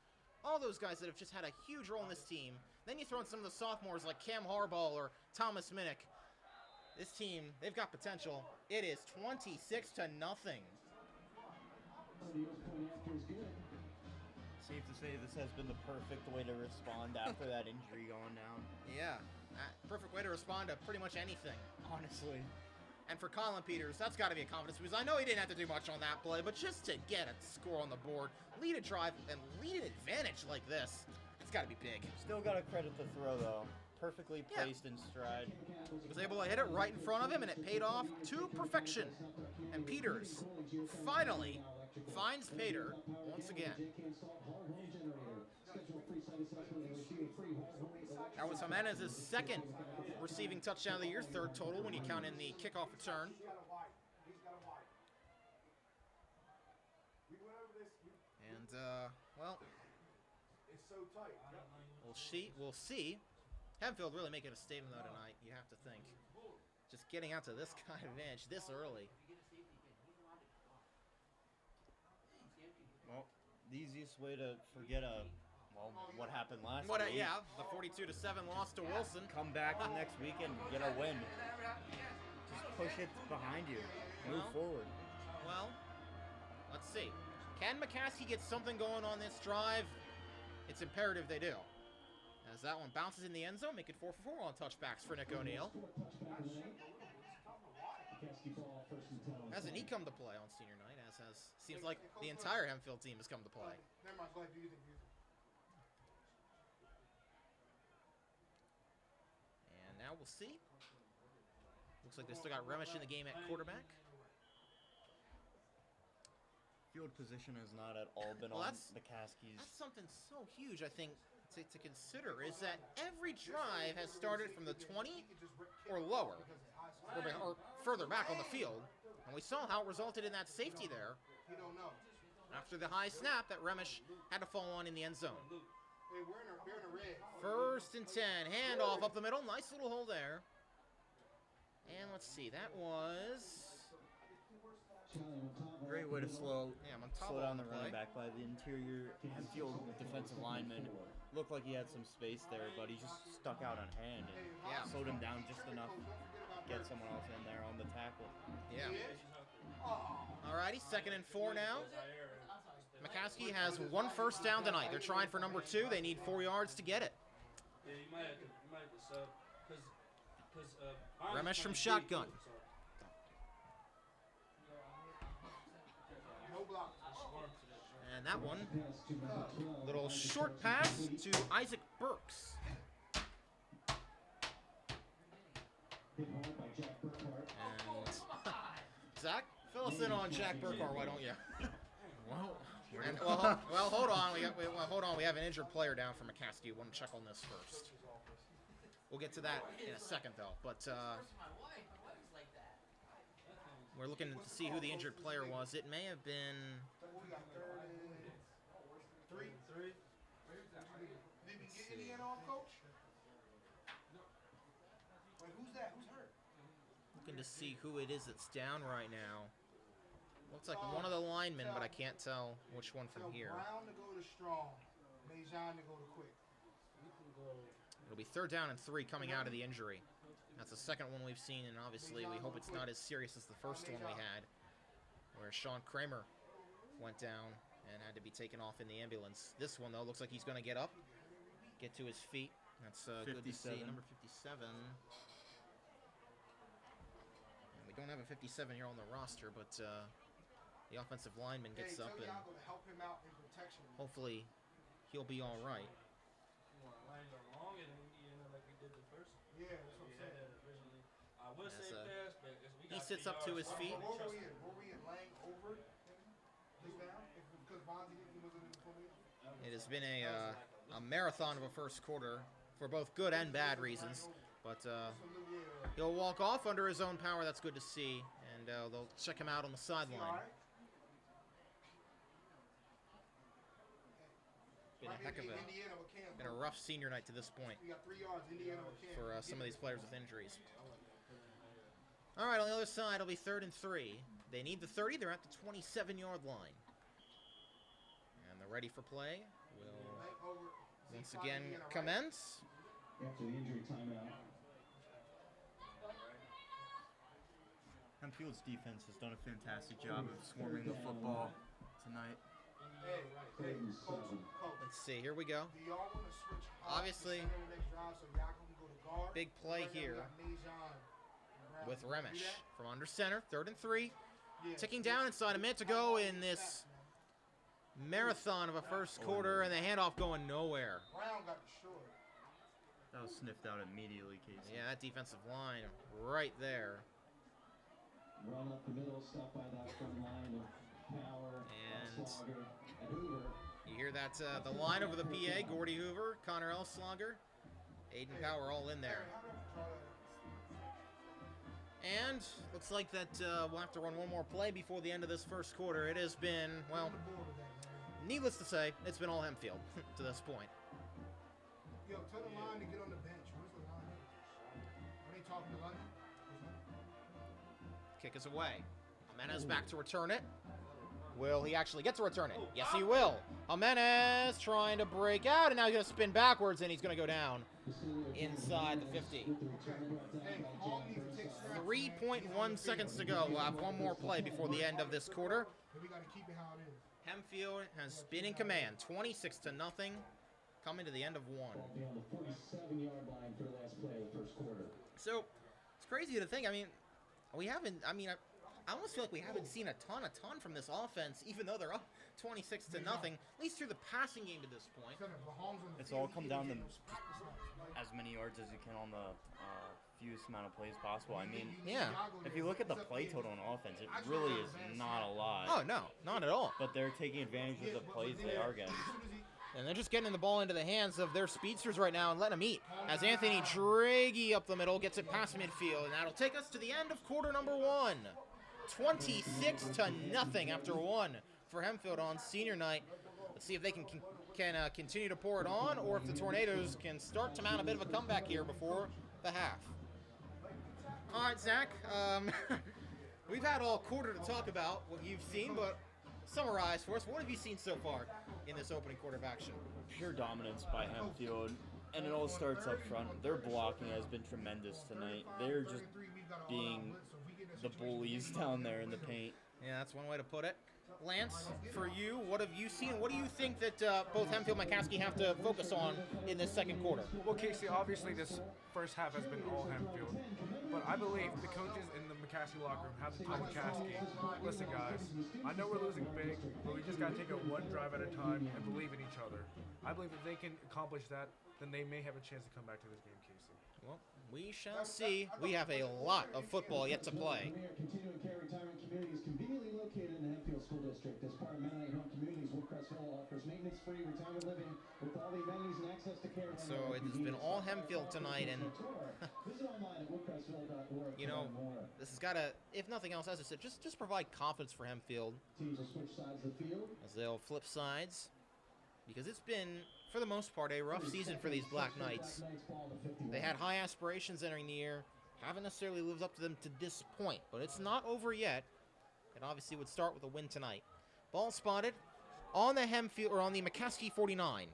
Speaker 1: all those guys that have just had a huge role in this team. Then you throw in some of the sophomores like Cam Harbaugh or Thomas Minnick. This team, they've got potential. It is 26-0.
Speaker 2: Safe to say this has been the perfect way to respond after that injury going down.
Speaker 1: Yeah, perfect way to respond to pretty much anything.
Speaker 2: Honestly.
Speaker 1: And for Colin Peters, that's got to be a confidence boost. I know he didn't have to do much on that play, but just to get a score on the board, lead a drive, and lead an advantage like this, it's got to be big.
Speaker 2: Still got to credit the throw, though. Perfectly placed in stride.
Speaker 1: He was able to hit it right in front of him, and it paid off to perfection. And Peters finally finds Pater once again. That was Jimenez's second receiving touchdown of the year, third total when you count in the kickoff return. And, well, we'll see. Hempfield really making a statement, though, tonight, you have to think. Just getting out to this kind of advantage this early.
Speaker 2: Well, the easiest way to forget what happened last week.
Speaker 1: Yeah, the 42-7 loss to Wilson.
Speaker 2: Come back the next week and get a win. Just push it behind you. Move forward.
Speaker 1: Well, let's see. Can McCaskey get something going on this drive? It's imperative they do. As that one bounces in the end zone, make it 4 for 4 on touchbacks for Nick O'Neal. Hasn't he come to play on senior night, seems like the entire Hempfield team has come to play. And now we'll see. Looks like they still got Remish in the game at quarterback.
Speaker 2: Field position has not at all been on McCaskey's.
Speaker 1: That's something so huge, I think, to consider, is that every drive has started from the 20 or lower, or further back on the field. And we saw how it resulted in that safety there
Speaker 4: He don't know.
Speaker 1: after the high snap that Remish had to fall on in the end zone.
Speaker 4: Hey, they're in a red.
Speaker 1: First and 10, handoff up the middle, nice little hole there. And let's see, that was...
Speaker 2: Great way to slow
Speaker 1: Montavo
Speaker 2: down
Speaker 1: on
Speaker 2: the
Speaker 1: the
Speaker 2: running
Speaker 1: play.
Speaker 2: back by the interior Hempfield defensive lineman. Looked like he had some space there, but he just stuck out on hand and
Speaker 1: Yeah.
Speaker 2: slowed him down just enough to get someone else in there on the tackle.
Speaker 1: Yeah. Alrighty, 2nd and 4 now. McCaskey has 1 first down tonight. They're trying for number 2. They need 4 yards to get it.
Speaker 6: Yeah, you might have to sub. Because
Speaker 1: Remish from shotgun.
Speaker 4: No block.
Speaker 1: And that one, little short pass to Isaac Burks.
Speaker 5: Hit hard by Jack Burkhart.
Speaker 1: And Zach, fill us in on Jack Burkhart, why don't you?
Speaker 2: Well,
Speaker 1: Hold on. Hold on. We have an injured player down for McCaskey. Want to check on this first. We'll get to that in a second, though. But we're looking to see who the injured player was. It may have been.
Speaker 4: We got 3rd and 3. Did we get Indiana off, coach? Wait, who's that? Who's hurt?
Speaker 1: Looking to see who it is that's down right now. Looks like one of the linemen, but I can't tell which one from
Speaker 4: Tell
Speaker 1: here.
Speaker 4: Brown to go to strong. Majon to go to quick.
Speaker 1: It'll be 3rd down and 3 coming out of the injury. That's the second one we've seen, and obviously we hope it's not as serious as the first one we had, where Sean Kramer went down and had to be taken off in the ambulance. This one, though, looks like he's going to get up, get to his feet. That's good to see.
Speaker 2: 57.
Speaker 1: Number 57. And we don't have a 57 here on the roster, but the offensive lineman gets
Speaker 4: Hey,
Speaker 1: up,
Speaker 4: tell
Speaker 1: and
Speaker 4: Iago to help him out in protection.
Speaker 1: hopefully he'll be all right.
Speaker 6: you want to line it long and like we did the first.
Speaker 4: Yeah, that's what I'm
Speaker 6: We had
Speaker 4: saying.
Speaker 6: that originally. I would
Speaker 1: That's,
Speaker 6: say fast, but as we
Speaker 1: he
Speaker 6: got
Speaker 1: sits up
Speaker 6: 3
Speaker 1: to his
Speaker 6: yards,
Speaker 1: feet.
Speaker 4: What were we in? Were we in Lang over this down? Because Bonzi wasn't in the formation?
Speaker 1: It has been a marathon of a first quarter for both good and bad reasons. But he'll walk off under his own power. That's good to see. And they'll check him out on the sideline. Been a heck of been a rough senior night to this point
Speaker 4: We got 3 yards. Indiana with Cam.
Speaker 1: for some of these players with injuries. All right, on the other side, it'll be 3rd and 3. They need the 30. They're at the 27-yard line. And they're ready for play. Will once again commence.
Speaker 5: After the injury timeout.
Speaker 2: Hempfield's defense has done a fantastic job of swarming the football tonight.
Speaker 4: Hey, coach.
Speaker 1: Let's see. Here we go.
Speaker 4: Do y'all want to switch?
Speaker 1: Obviously,
Speaker 4: center the next drive so Iago can go to guard?
Speaker 1: big play
Speaker 4: Right now we
Speaker 1: here
Speaker 4: got Majon and Brown.
Speaker 1: with
Speaker 4: Do
Speaker 1: Remish
Speaker 4: that?
Speaker 1: from under center. 3rd and 3.
Speaker 4: Yeah.
Speaker 1: Ticking down inside a minute to go in this marathon of a first quarter, and the handoff going nowhere.
Speaker 4: Brown got destroyed.
Speaker 2: That was sniffed out immediately, Kasey.
Speaker 1: Yeah, that defensive line right there.
Speaker 5: Run up the middle, stop by that front line of Power,
Speaker 1: And
Speaker 5: Slogger, and Hoover.
Speaker 1: you hear that, the line over the PA, Gordy Hoover, Connor Elslogger, Aiden Power all in there. And looks like that we'll have to run one more play before the end of this first quarter. It has been, well, needless to say, it's been all Hempfield to this point.
Speaker 4: Yo, tell the line to get on the bench. Where's the line? Are they talking to London?
Speaker 1: Kick is away. Jimenez back to return it. Will he actually get to return it? Yes, he will. Jimenez trying to break out, and now he's going to spin backwards, and he's going to go down inside the 50. 3.1 seconds to go. We'll have one more play before the end of this quarter.
Speaker 4: We got to keep it how it is.
Speaker 1: Hempfield has been in command, 26-0, coming to the end of one.
Speaker 5: Be on the 47-yard line for the last play of the first quarter.
Speaker 1: So it's crazy to think. I mean, we haven't. I mean, I almost feel like we haven't seen a ton from this offense, even though they're up 26-0, at least through the passing game to this point.
Speaker 2: It's all come down to as many yards as you can on the fewest amount of plays possible. I mean,
Speaker 1: Yeah.
Speaker 2: if you look at the play total on offense, it really is not a lot.
Speaker 1: Oh no, not at all.
Speaker 2: But they're taking advantage of the plays they are getting.
Speaker 1: And they're just getting the ball into the hands of their speedsters right now and letting them eat. As Anthony Draghi up the middle gets it past midfield, and that'll take us to the end of quarter number one. 26-0 after one for Hempfield on senior night. Let's see if they can continue to pour it on, or if the Tornadoes can start to mount a bit of a comeback here before the half. All right, Zach. We've had all quarter to talk about what you've seen, but summarize for us. What have you seen so far in this opening quarter of action?
Speaker 7: Pure dominance by Hempfield, and it all starts up front. Their blocking has been tremendous tonight. They're just being the bullies down there in the paint.
Speaker 1: Yeah, that's one way to put it. Lance, for you, what have you seen? What do you think that both Hempfield and McCaskey have to focus on in this second quarter?
Speaker 3: Well, Kasey, obviously this first half has been all Hempfield, but I believe the coaches in the McCaskey locker room have to tell McCaskey, listen guys, I know we're losing big, but we just got to take it one drive at a time and believe in each other. I believe if they can accomplish that, then they may have a chance to come back to this game, Kasey.
Speaker 1: Well, we shall see. We have a lot of football yet to play.
Speaker 5: We are continuing care retirement communities conveniently located in the Hempfield School District. As part of Mennonite Home Communities, Woodcrest offers maintenance-free retirement living with all the amenities and access to care.
Speaker 1: So it has been all Hempfield tonight, and
Speaker 5: visit online at woodcrestville.org.
Speaker 1: you know, this has got to, if nothing else, as I said, just provide confidence for Hempfield.
Speaker 5: Teams will switch sides of the field
Speaker 1: as they'll flip sides, because it's been, for the most part, a rough season for these Black Knights. They had high aspirations entering the year, haven't necessarily lived up to them to this point, but it's not over yet. It obviously would start with a win tonight. Ball spotted on the Hempfield, or on the McCaskey 49.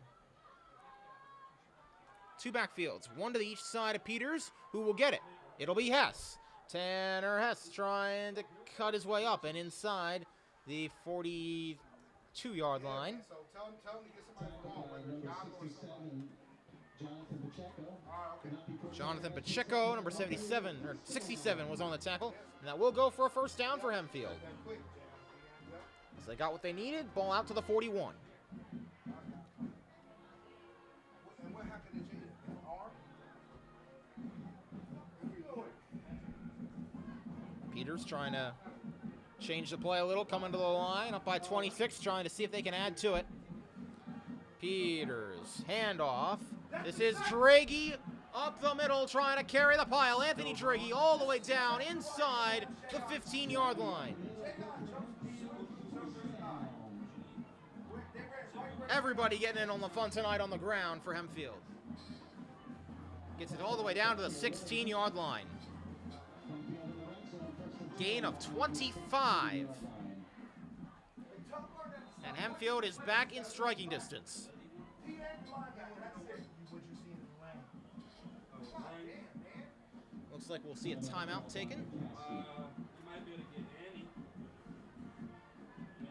Speaker 1: Two backfields, one to each side of Peters, who will get it. It'll be Hess. Tanner Hess trying to cut his way up and inside the 42-yard line.
Speaker 4: So tell him to get somebody the ball, whether John or someone.
Speaker 5: Jonathan Pacheco.
Speaker 1: Jonathan Pacheco, number 77, or 67, was on the tackle. And that will go for a first down for Hempfield. As they got what they needed, ball out to the 41.
Speaker 4: And what happened to Jada? Arm?
Speaker 1: Peters trying to change the play a little, coming to the line, up by 26, trying to see if they can add to it. Peters, handoff. This is Draghi up the middle, trying to carry the pile. Anthony Draghi all the way down inside the 15-yard line. Everybody getting in on the fun tonight on the ground for Hempfield. Gets it all the way down to the 16-yard line. Gain of 25. And Hempfield is back in striking distance. Looks like we'll see a timeout taken.
Speaker 6: You might be able to get Annie.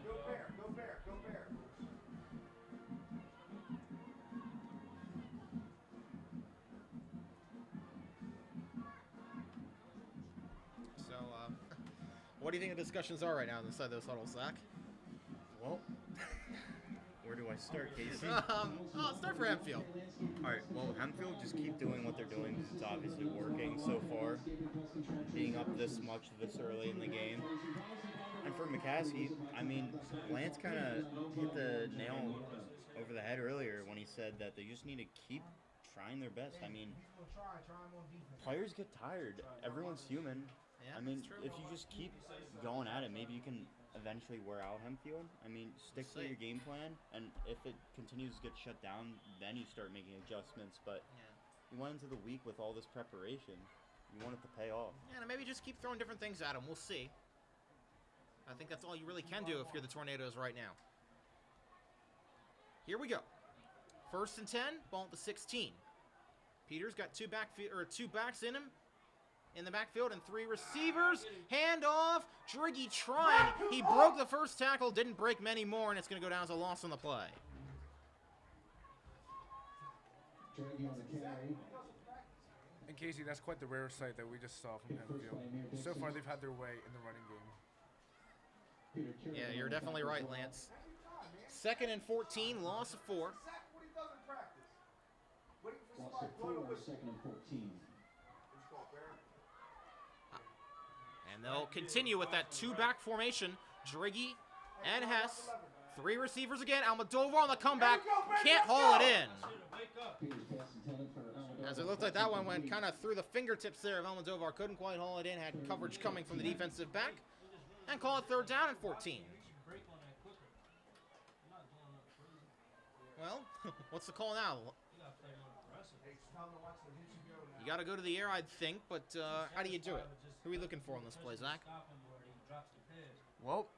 Speaker 4: Go Bear, go Bear, go Bear.
Speaker 1: So, what do you think the discussions are right now inside those huddles, Zach?
Speaker 7: Well, where do I start, Kasey?
Speaker 1: I'll start for Hempfield.
Speaker 7: All right, well, Hempfield just keep doing what they're doing because it's obviously working so far, being up this much this early in the game. And for McCaskey, I mean, Lance kind of hit the nail over the head earlier when he said that they just need to keep trying their best. I mean, players get tired. Everyone's human.
Speaker 1: Yeah,
Speaker 7: I mean,
Speaker 1: that's true.
Speaker 7: if you just keep going at it, maybe you can eventually wear out Hempfield. I mean, stick to your game plan, and if it continues to get shut down, then you start making adjustments. But you went into the week with all this preparation. You want it to pay off.
Speaker 1: Yeah, and maybe just keep throwing different things at them. We'll see. I think that's all you really can do if you're the Tornadoes right now. Here we go. 1st and 10, ball at the 16. Peters got two backs in him. In the backfield and 3 receivers. Handoff. Driggy trying. He broke the first tackle, didn't break many more, and it's going to go down as a loss on the play.
Speaker 5: Draghi on the carry.
Speaker 3: And Kasey, that's quite the rare sight that we just saw from Hempfield. So far, they've had their way in the running game.
Speaker 1: Yeah, you're definitely right, Lance. 2nd and 14, loss of 4.
Speaker 4: What he does in practice. Waiting for
Speaker 5: Loss
Speaker 4: somebody
Speaker 5: of
Speaker 4: to
Speaker 5: 4, 2nd and 14.
Speaker 1: And they'll continue with that 2-back formation. Driggy and Hess. 3 receivers again. Almodovar on the comeback. Can't haul it in.
Speaker 5: Peters pass intended for Almodovar.
Speaker 1: As it looked like that one went kind of through the fingertips there of Almodovar. Couldn't quite haul it in. Had coverage coming from the defensive back. and call it 3rd down and 14. Well, what's the call now? You got to go to the air, I'd think, but how do you do it? Who are we looking for on this play, Zach?
Speaker 7: Well,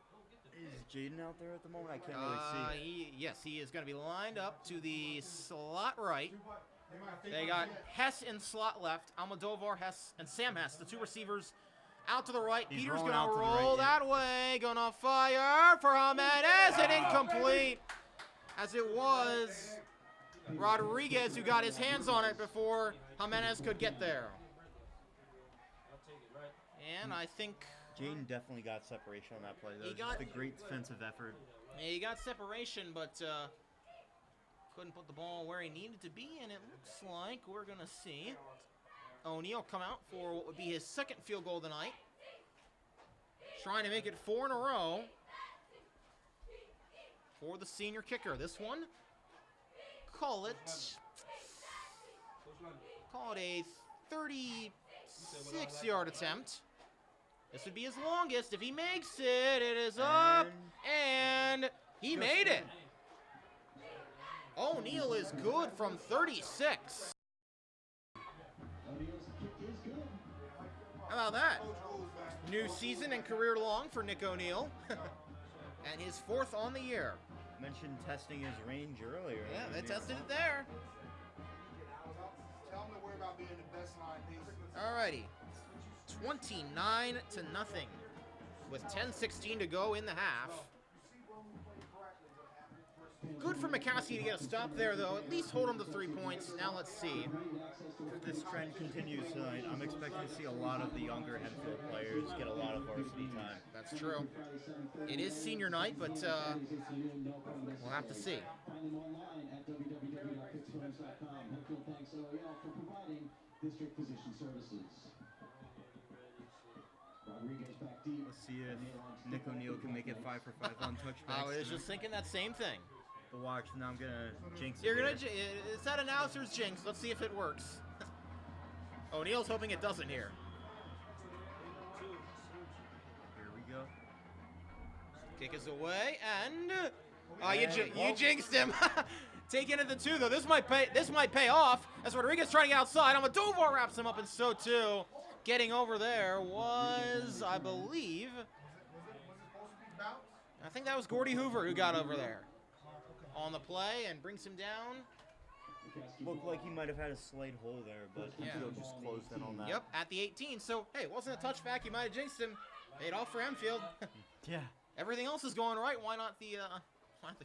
Speaker 7: is Jaden out there at the moment? I can't really see.
Speaker 1: Yes, he is going to be lined up to the slot right. They got Hess in slot left, Almodovar, Hess, and Sam Hess, the 2 receivers out to the right.
Speaker 7: He's
Speaker 1: Peter's
Speaker 7: rolling
Speaker 1: going
Speaker 7: out
Speaker 1: to
Speaker 7: to the
Speaker 1: roll
Speaker 7: right,
Speaker 1: that way. Going to fire for Jimenez, and incomplete. As it was Rodriguez who got his hands on it before Jimenez could get there. And I think
Speaker 7: Jaden definitely got separation on that play. That
Speaker 1: He
Speaker 7: was
Speaker 1: got-
Speaker 7: just a great defensive effort.
Speaker 1: he got separation, but couldn't put the ball where he needed to be, and it looks like we're going to see O'Neal come out for what would be his 2nd field goal tonight. Trying to make it 4 in a row for the senior kicker. This one, call it a 36-yard attempt. This would be his longest. If he makes it, it is up, and he made it. O'Neal is good from 36. How about that? New season and career long for Nick O'Neal. And his 4th on the year.
Speaker 7: Mentioned testing his range earlier.
Speaker 1: Yeah, they tested it there.
Speaker 4: Tell them to worry about being the best line piece.
Speaker 1: Alrighty. 29-0 with 10:16 to go in the half. Good for McCaskey to get a stop there, though. At least hold him to 3 points. Now let's see.
Speaker 7: If this trend continues tonight, I'm expecting to see a lot of the younger Hempfield players get a lot of varsity time.
Speaker 1: That's true. It is senior night, but we'll have to see.
Speaker 5: Find them online at www.fixfirms.com. Hempfield thanks OEL for providing district physician services. Rodriguez back deep.
Speaker 7: Let's see if Nick O'Neal can make it 5 for 5 on touchbacks.
Speaker 1: I was just thinking that same thing.
Speaker 7: But watch, now I'm gonna jinx it.
Speaker 1: You're gonna.
Speaker 7: here.
Speaker 1: It's that announcer's jinx. Let's see if it works. O'Neal's hoping it doesn't here.
Speaker 7: Here we go.
Speaker 1: Kick is away, and you jinxed him. Taking it to 2 though. This might pay off. As Rodriguez trying to get outside, Almodovar wraps him up, and so too. Getting over there was, I believe, I think that was Gordy Hoover who got over there on the play and brings him down.
Speaker 7: Looked like he might have had a slight hole there, but Hempfield just closed in on that.
Speaker 1: Yep, at the 18. So, hey, it wasn't a touchback. You might have jinxed him. Paid off for Hempfield.
Speaker 7: Yeah.
Speaker 1: Everything else is going right. Why not the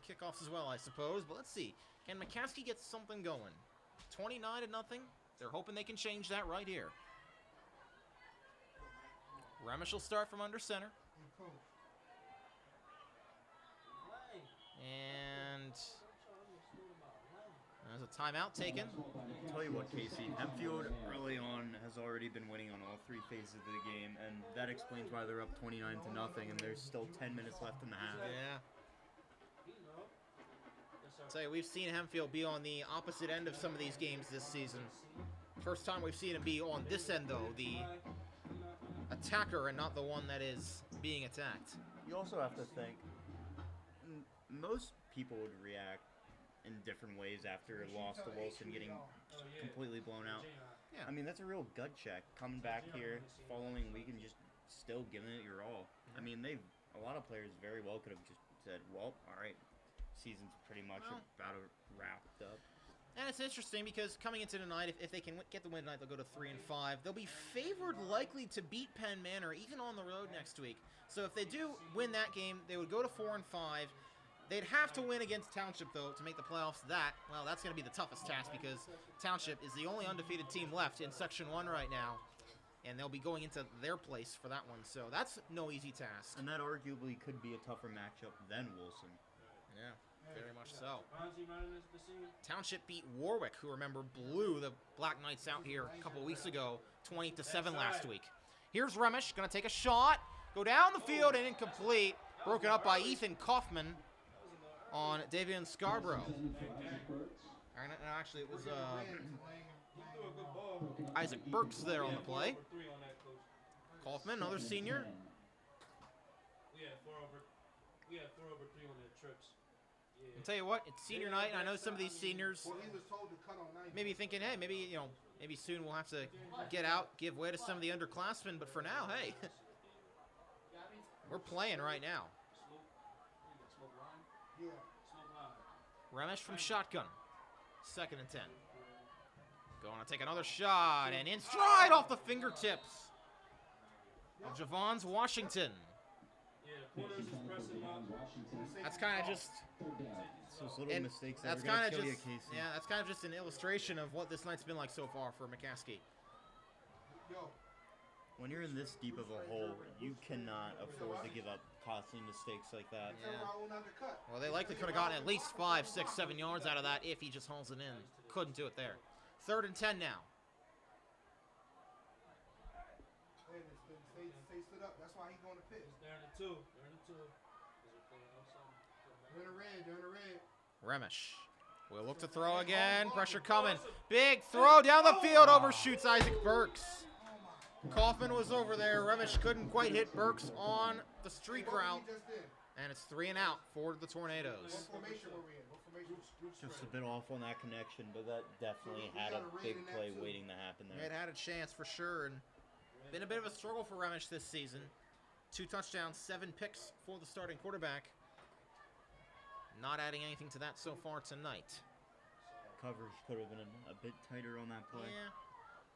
Speaker 1: kickoffs as well, I suppose. But let's see. Can McCaskey get something going? 29-0. They're hoping they can change that right here. Remish will start from under center. And there's a timeout taken.
Speaker 7: Tell you what, Kasey, Hempfield early on has already been winning on all 3 phases of the game, and that explains why they're up 29-0, and there's still 10 minutes left in the half.
Speaker 1: Yeah. I'll tell you, we've seen Hempfield be on the opposite end of some of these games this season. First time we've seen him be on this end, though, the attacker and not the one that is being attacked.
Speaker 7: You also have to think, most people would react in different ways after a loss to Wilson getting completely blown out.
Speaker 1: Yeah.
Speaker 7: I mean, that's a real gut check. Coming back here following week and just still giving it your all. I mean, a lot of players very well could have just said, well, all right, season's pretty much about wrapped up.
Speaker 1: And it's interesting because coming into tonight, if they can get the win tonight, they'll go to 3-5. They'll be favored likely to beat Penn Manor even on the road next week. So if they do win that game, they would go to 4-5. They'd have to win against Township, though, to make the playoffs. That's going to be the toughest task because Township is the only undefeated team left in Section 1 right now, and they'll be going into their place for that one. So that's no easy task.
Speaker 7: And that arguably could be a tougher matchup than Wilson.
Speaker 1: Yeah, very much so. Township beat Warwick, who, remember, blew the Black Knights out here a couple weeks ago, 20-7 last week. Here's Remish, going to take a shot, go down the field, and incomplete. Broken up by Ethan Kaufman on Davian Scarborough. Actually, it was Isaac Burks there on the play. Kaufman, another senior.
Speaker 6: We had 4/3 on their trips. Yeah.
Speaker 1: I'll tell you what, it's senior night, and I know some of these seniors
Speaker 4: Well, he was told to cut on 90.
Speaker 1: maybe thinking, hey, maybe maybe soon we'll have to get out, give way to some of the underclassmen. But for now, hey, we're playing right now.
Speaker 4: Yeah.
Speaker 1: Remish from shotgun, 2nd and 10. Going to take another shot, and in stride off the fingertips of Javon's Washington.
Speaker 6: Yeah, the corners is pressing up.
Speaker 1: That's kind of just,
Speaker 7: Those little
Speaker 1: and
Speaker 7: mistakes that
Speaker 1: that's
Speaker 7: are gonna
Speaker 1: kind of
Speaker 7: kill you,
Speaker 1: just,
Speaker 7: Kasey.
Speaker 1: yeah, that's kind of just an illustration of what this night's been like so far for McCaskey.
Speaker 4: Yo.
Speaker 7: When you're in this deep of a hole, you cannot afford to give up costly mistakes like that.
Speaker 1: Yeah.
Speaker 4: Raul not to cut.
Speaker 1: Well, they likely could have gotten at least 5, 6, 7 yards out of that if he just hauls it in. Couldn't do it there. 3rd and 10 now.
Speaker 4: Hey, stay stood up. That's why he's going to pitch.
Speaker 6: They're in the 2.
Speaker 4: They're in the red. They're in the red.
Speaker 1: Remish will look to throw again. Pressure coming. Big throw down the field. Overshoots Isaac Burks. Kaufman was over there. Remish couldn't quite hit Burks on the streak route.
Speaker 4: He just did.
Speaker 1: And it's 3 and out for the
Speaker 4: What
Speaker 1: Tornadoes.
Speaker 4: formation were we in? What formation?
Speaker 7: Just a bit off on that connection, but that definitely had a big play waiting to happen
Speaker 1: It
Speaker 7: there.
Speaker 1: had a chance for sure, and been a bit of a struggle for Remish this season. 2 touchdowns, 7 picks for the starting quarterback. Not adding anything to that so far tonight.
Speaker 7: Coverage could have been a bit tighter on that play.
Speaker 1: Yeah,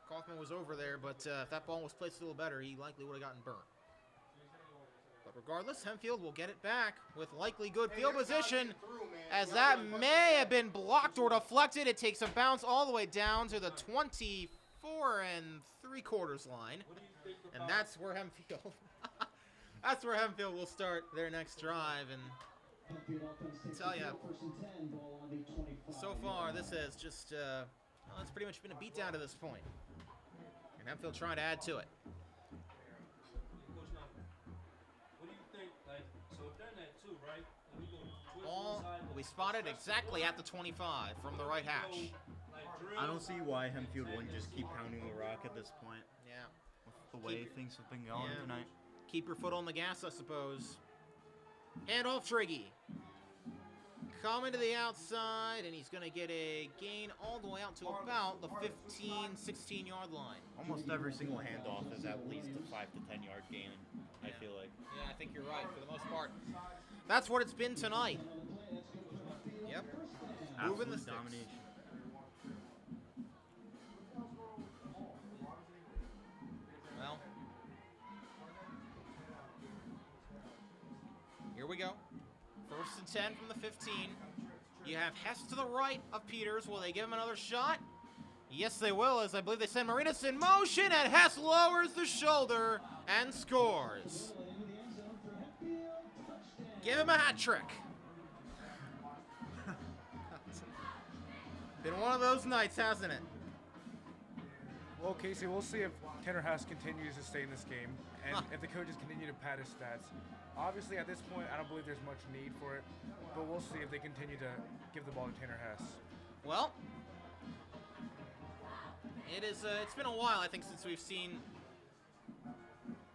Speaker 1: Kaufman was over there, but if that ball was placed a little better, he likely would have gotten burnt. But regardless, Hempfield will get it back with likely good field position, as that may have been blocked or deflected. It takes a bounce all the way down to the 24 3/4 line, and that's where Hempfield, that's where Hempfield will start their next drive. And tell you, so far this has just, well, it's pretty much been a beatdown to this point. And Hempfield trying to add to it.
Speaker 6: Coach, now, what do you think? Like, so if they're in that 2, right? And we go twist
Speaker 1: All
Speaker 6: one side,
Speaker 1: will be spotted exactly at the 25 from the right hash.
Speaker 6: like drill.
Speaker 7: I don't see why Hempfield wouldn't just keep pounding the rock at this point.
Speaker 1: Yeah.
Speaker 7: With the way things have been going
Speaker 1: Yeah.
Speaker 7: tonight.
Speaker 1: Keep your foot on the gas, I suppose. Hand off Triggy. Coming to the outside, and he's going to get a gain all the way out to about the 15, 16-yard line.
Speaker 7: Almost every single handoff is at least a 5 to 10 yard gain, I feel like.
Speaker 1: Yeah, I think you're right for the most part. That's what it's been tonight. Yep. Moving the
Speaker 7: Absolute
Speaker 1: sticks.
Speaker 7: domination.
Speaker 1: Well, here we go. 1st and 10 from the 15. You have Hess to the right of Peters. Will they give him another shot? Yes, they will, as I believe they send Marinas in motion, and Hess lowers the shoulder and scores. Give him a hat trick. Been one of those nights, hasn't it?
Speaker 3: Well, Kasey, we'll see if Tanner Hess continues to stay in this game and if the coaches continue to pad his stats. Obviously, at this point, I don't believe there's much need for it, but we'll see if they continue to give the ball to Tanner Hess.
Speaker 1: Well, it's been a while, I think, since we've seen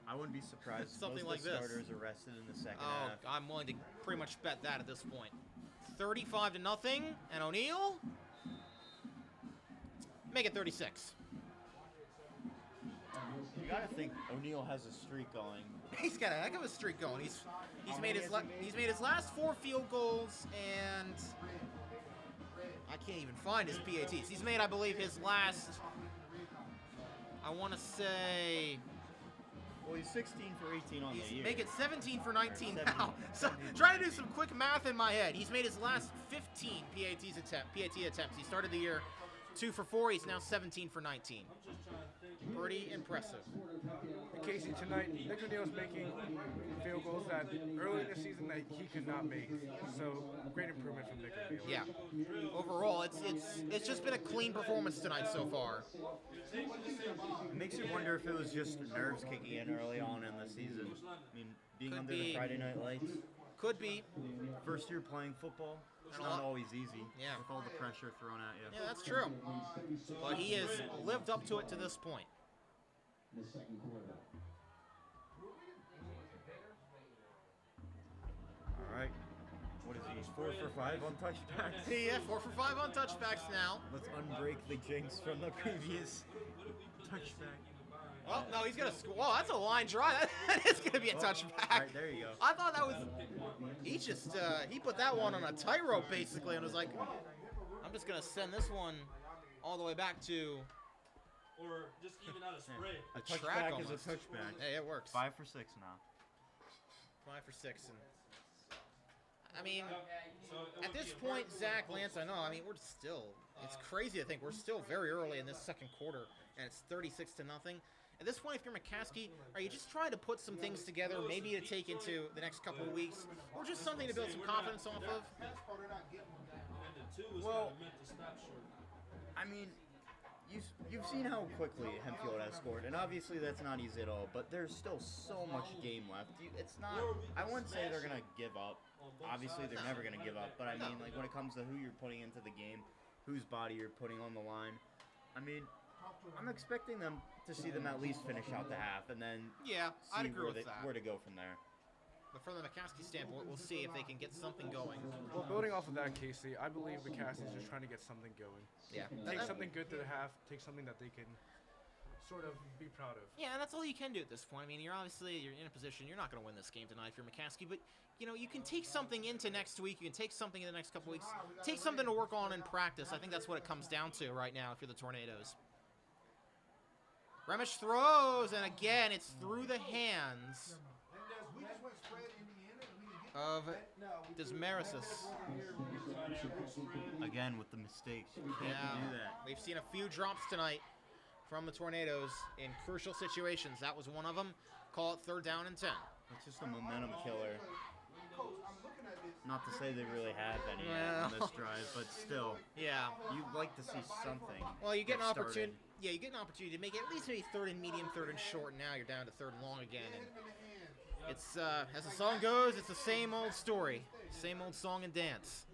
Speaker 7: I wouldn't be surprised if
Speaker 1: Something
Speaker 7: most
Speaker 1: like
Speaker 7: of the
Speaker 1: this.
Speaker 7: starters are rested in the second
Speaker 1: Oh,
Speaker 7: half.
Speaker 1: I'm willing to pretty much bet that at this point. 35 to nothing, and O'Neal make it 36.
Speaker 7: You gotta think O'Neal has a streak going.
Speaker 1: He's got a heck of a streak going. He's
Speaker 7: How
Speaker 1: made
Speaker 7: many
Speaker 1: his
Speaker 7: has he made?
Speaker 1: he's made his last 4 field goals, and I can't even find his PATs. He's made, I believe, his last. I want to say.
Speaker 7: Well, he's 16 for 18 on the year.
Speaker 1: Make it 17 for 19
Speaker 7: Or
Speaker 1: now.
Speaker 7: 17.
Speaker 1: So trying to do some quick math in my head. He's made his last 15 PAT attempts. He started the year 2 for 4. He's now 17 for 19. Pretty impressive.
Speaker 3: And Kasey, tonight, Nick O'Neal's making field goals that early in the season that he could not make. So great improvement from Nick O'Neal.
Speaker 1: Yeah. Overall, it's just been a clean performance tonight so far.
Speaker 7: It makes you wonder if it was just nerves kicking in early on in the season. I mean, being
Speaker 1: Could
Speaker 7: under
Speaker 1: be.
Speaker 7: the Friday night lights,
Speaker 1: Could be.
Speaker 7: first year playing football, it's
Speaker 1: And a
Speaker 7: not
Speaker 1: lot-
Speaker 7: always easy.
Speaker 1: Yeah.
Speaker 7: With all the pressure thrown at you.
Speaker 1: Yeah, that's true. But he has lived up to it to this point.
Speaker 5: In the second quarter.
Speaker 7: What is he? 4 for 5 on touchbacks.
Speaker 1: Yeah, 4 for 5 on touchbacks now.
Speaker 7: Let's unbreak the jinx from the previous touchback.
Speaker 1: Well, no, he's gonna score. Well, that's a line drive. That is gonna be a touchback.
Speaker 7: All right, there you go.
Speaker 1: I thought that was. He just he put that one on a tightrope basically, and was like, I'm just gonna send this one all the way back to.
Speaker 6: Or just even out of spread.
Speaker 7: A
Speaker 1: track
Speaker 7: touchback is a
Speaker 1: almost.
Speaker 7: touchback.
Speaker 1: Hey, it works.
Speaker 7: 5 for 6 now.
Speaker 1: 5 for 6, and I mean,
Speaker 6: So it
Speaker 1: at
Speaker 6: would
Speaker 1: this
Speaker 6: be a
Speaker 1: point,
Speaker 6: vertical
Speaker 1: Zach,
Speaker 6: close.
Speaker 1: Lance, I know. I mean, we're still. It's crazy to think we're still very early in this second quarter, and it's 36-0. At this point, if you're McCaskey, are you just trying to put some things together, maybe to take into the next couple of weeks, or just something to build some confidence off of?
Speaker 6: And the 2 is
Speaker 7: Well-
Speaker 6: kind of meant to stop short.
Speaker 7: I mean, you've seen how quickly Hempfield has scored, and obviously that's not easy at all, but there's still so much game left. It's not, I wouldn't say they're going to give up. Obviously, they're never going to give up, but I mean, like, when it comes to who you're putting into the game, whose body you're putting on the line, I mean, I'm expecting them to see them at least finish out the half, and then
Speaker 1: Yeah, I'd
Speaker 7: see
Speaker 1: agree
Speaker 7: where,
Speaker 1: with that.
Speaker 7: where to go from there.
Speaker 1: But from the McCaskey standpoint, we'll see if they can get something going.
Speaker 3: Well, building off of that, Kasey, I believe McCaskey's just trying to get something going.
Speaker 1: Yeah.
Speaker 3: Take something good to the half, take something that they can sort of be proud of.
Speaker 1: Yeah, and that's all you can do at this point. I mean, you're in a position, you're not going to win this game tonight if you're McCaskey, but you know, you can take something into next week, you can take something in the next couple weeks, take something to work on in practice. I think that's what it comes down to right now if you're the Tornadoes. Remish throws, and again, it's through the hands of Desmarisis.
Speaker 7: Again, with the mistakes. You can't
Speaker 1: Yeah,
Speaker 7: do that.
Speaker 1: we've seen a few drops tonight from the Tornadoes in crucial situations. That was one of them. Call it 3rd down and 10.
Speaker 7: It's just a momentum killer. Not to say they really have any
Speaker 1: Well.
Speaker 7: on this drive, but still,
Speaker 1: Yeah.
Speaker 7: you'd like to see something.
Speaker 1: Well, you get an
Speaker 7: get started.
Speaker 1: opportunity. Yeah, you get an opportunity to make it at least maybe 3rd and medium, 3rd and short. And now you're down to 3rd and long again. And it's as the song goes, it's the same old story, same old song and dance.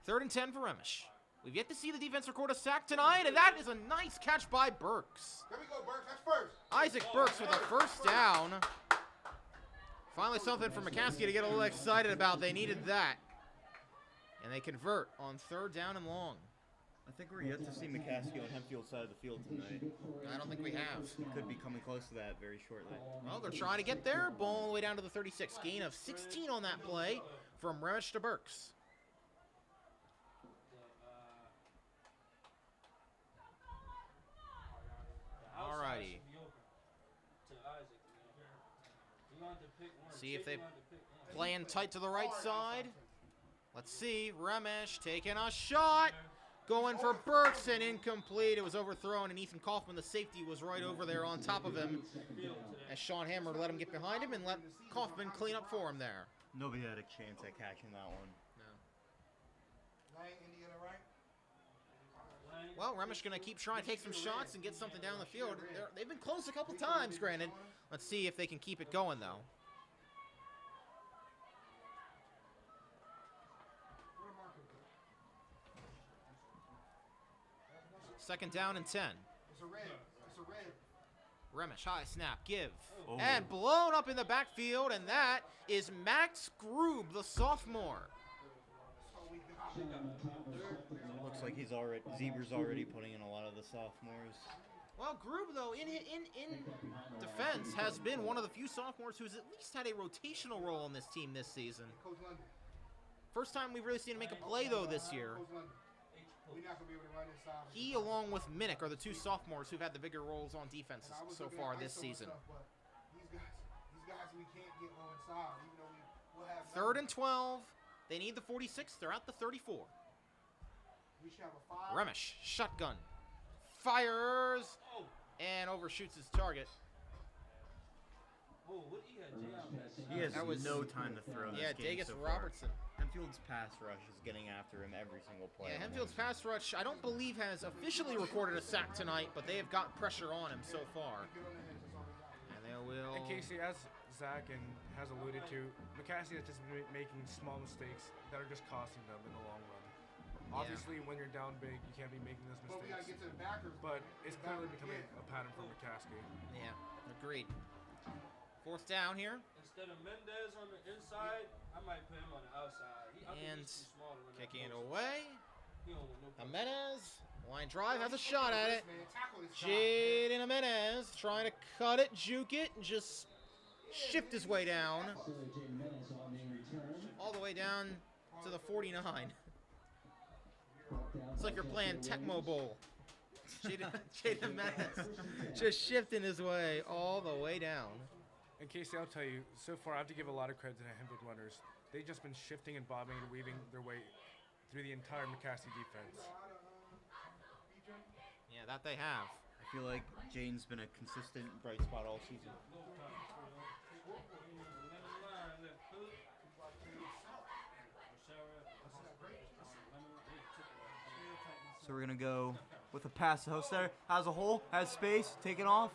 Speaker 1: 3rd and 10 for Remish. We've yet to see the defense record a sack tonight, and that is a nice catch by Burks.
Speaker 4: There we go, Burks. That's first.
Speaker 1: Isaac Burks with a 1st down. Finally something for McCaskey to get a little excited about. They needed that. And they convert on 3rd down and long.
Speaker 7: I think we're yet to see McCaskey on Hempfield's side of the field tonight.
Speaker 1: I don't think we have.
Speaker 7: Could be coming close to that very shortly.
Speaker 1: Well, they're trying to get there. Ball all the way down to the 36. Gain of 16 on that play from Remish to Burks. Alrighty. See if they playing tight to the right side. Let's see. Remish taking a shot. Going for Burks and incomplete. It was overthrown, and Ethan Kaufman, the safety, was right over there on top of him. As Sean Hammer let him get behind him and let Kaufman clean up for him there.
Speaker 7: Nobody had a chance at catching that one.
Speaker 4: Lanc, Indiana, right?
Speaker 1: Well, Remish going to keep trying to take some shots and get something down the field. They've been close a couple times, granted. Let's see if they can keep it going, though. Second down and 10.
Speaker 4: It's a red. It's a red.
Speaker 1: Remish, high snap, give.
Speaker 7: Oh.
Speaker 1: And blown up in the backfield, and that is Max Groob, the sophomore.
Speaker 7: Looks like Zebra's already putting in a lot of the sophomores.
Speaker 1: Well, Groob, though, in defense, has been one of the few sophomores who's at least had a rotational role on this team this season.
Speaker 4: Coach London.
Speaker 1: First time we've really seen him make a play, though, this year.
Speaker 4: Coach London. We're not gonna be able to run inside.
Speaker 1: He, along with Minnick, are the 2 sophomores who've had the bigger roles on defenses
Speaker 4: I was
Speaker 1: so
Speaker 4: looking
Speaker 1: far
Speaker 4: at
Speaker 1: this
Speaker 4: ISO and
Speaker 1: season.
Speaker 4: stuff, but these guys, we can't get low inside, even though we'll have.
Speaker 1: 3rd and 12. They need the 46. They're at the 34.
Speaker 4: We should have a 5.
Speaker 1: Remish, shotgun, fires, and overshoots his target.
Speaker 6: Oh, what he had jammed that.
Speaker 7: He has
Speaker 1: That was-
Speaker 7: no time to throw this
Speaker 1: Yeah,
Speaker 7: game
Speaker 1: Dagus
Speaker 7: so far.
Speaker 1: Robertson.
Speaker 7: Hempfield's pass rush is getting after him every single play.
Speaker 1: Yeah, Hempfield's pass rush, I don't believe has officially recorded a sack tonight, but they have got pressure on him so far. And they will.
Speaker 3: And Kasey, as Zach has alluded to, McCaskey has just been making small mistakes that are just costing them in the long run. Obviously, when you're down big, you can't be making those
Speaker 4: But we gotta
Speaker 3: mistakes.
Speaker 4: get to the backers.
Speaker 3: But it's clearly becoming a pattern for McCaskey.
Speaker 1: Yeah, agreed. 4th down here.
Speaker 6: Instead of Mendez on the inside, I might put him on the outside. I think
Speaker 1: And
Speaker 6: he's too small to run that
Speaker 1: kicking it
Speaker 6: post.
Speaker 1: away.
Speaker 6: He don't want no post.
Speaker 1: Jimenez, line drive, has a shot at it.
Speaker 4: Man, tackle this guy.
Speaker 1: Jaden Jimenez trying to cut it, juke it, and just shift his way down.
Speaker 5: So Jaden Menace on the return.
Speaker 1: All the way down to the 49.
Speaker 5: Brought down
Speaker 1: It's like
Speaker 5: by
Speaker 1: you're playing
Speaker 5: Kasey
Speaker 1: Tecmo Bowl. Jaden Jimenez just shifting his way all the way down.
Speaker 3: And Kasey, I'll tell you, so far I have to give a lot of credit to the Hempfield runners. They've just been shifting and bobbing and weaving their way through the entire McCaskey defense.
Speaker 1: Yeah, that they have.
Speaker 7: I feel like Jane's been a consistent bright spot all season. So we're gonna go with a pass to Hostetter. Has a hole, has space, taken off,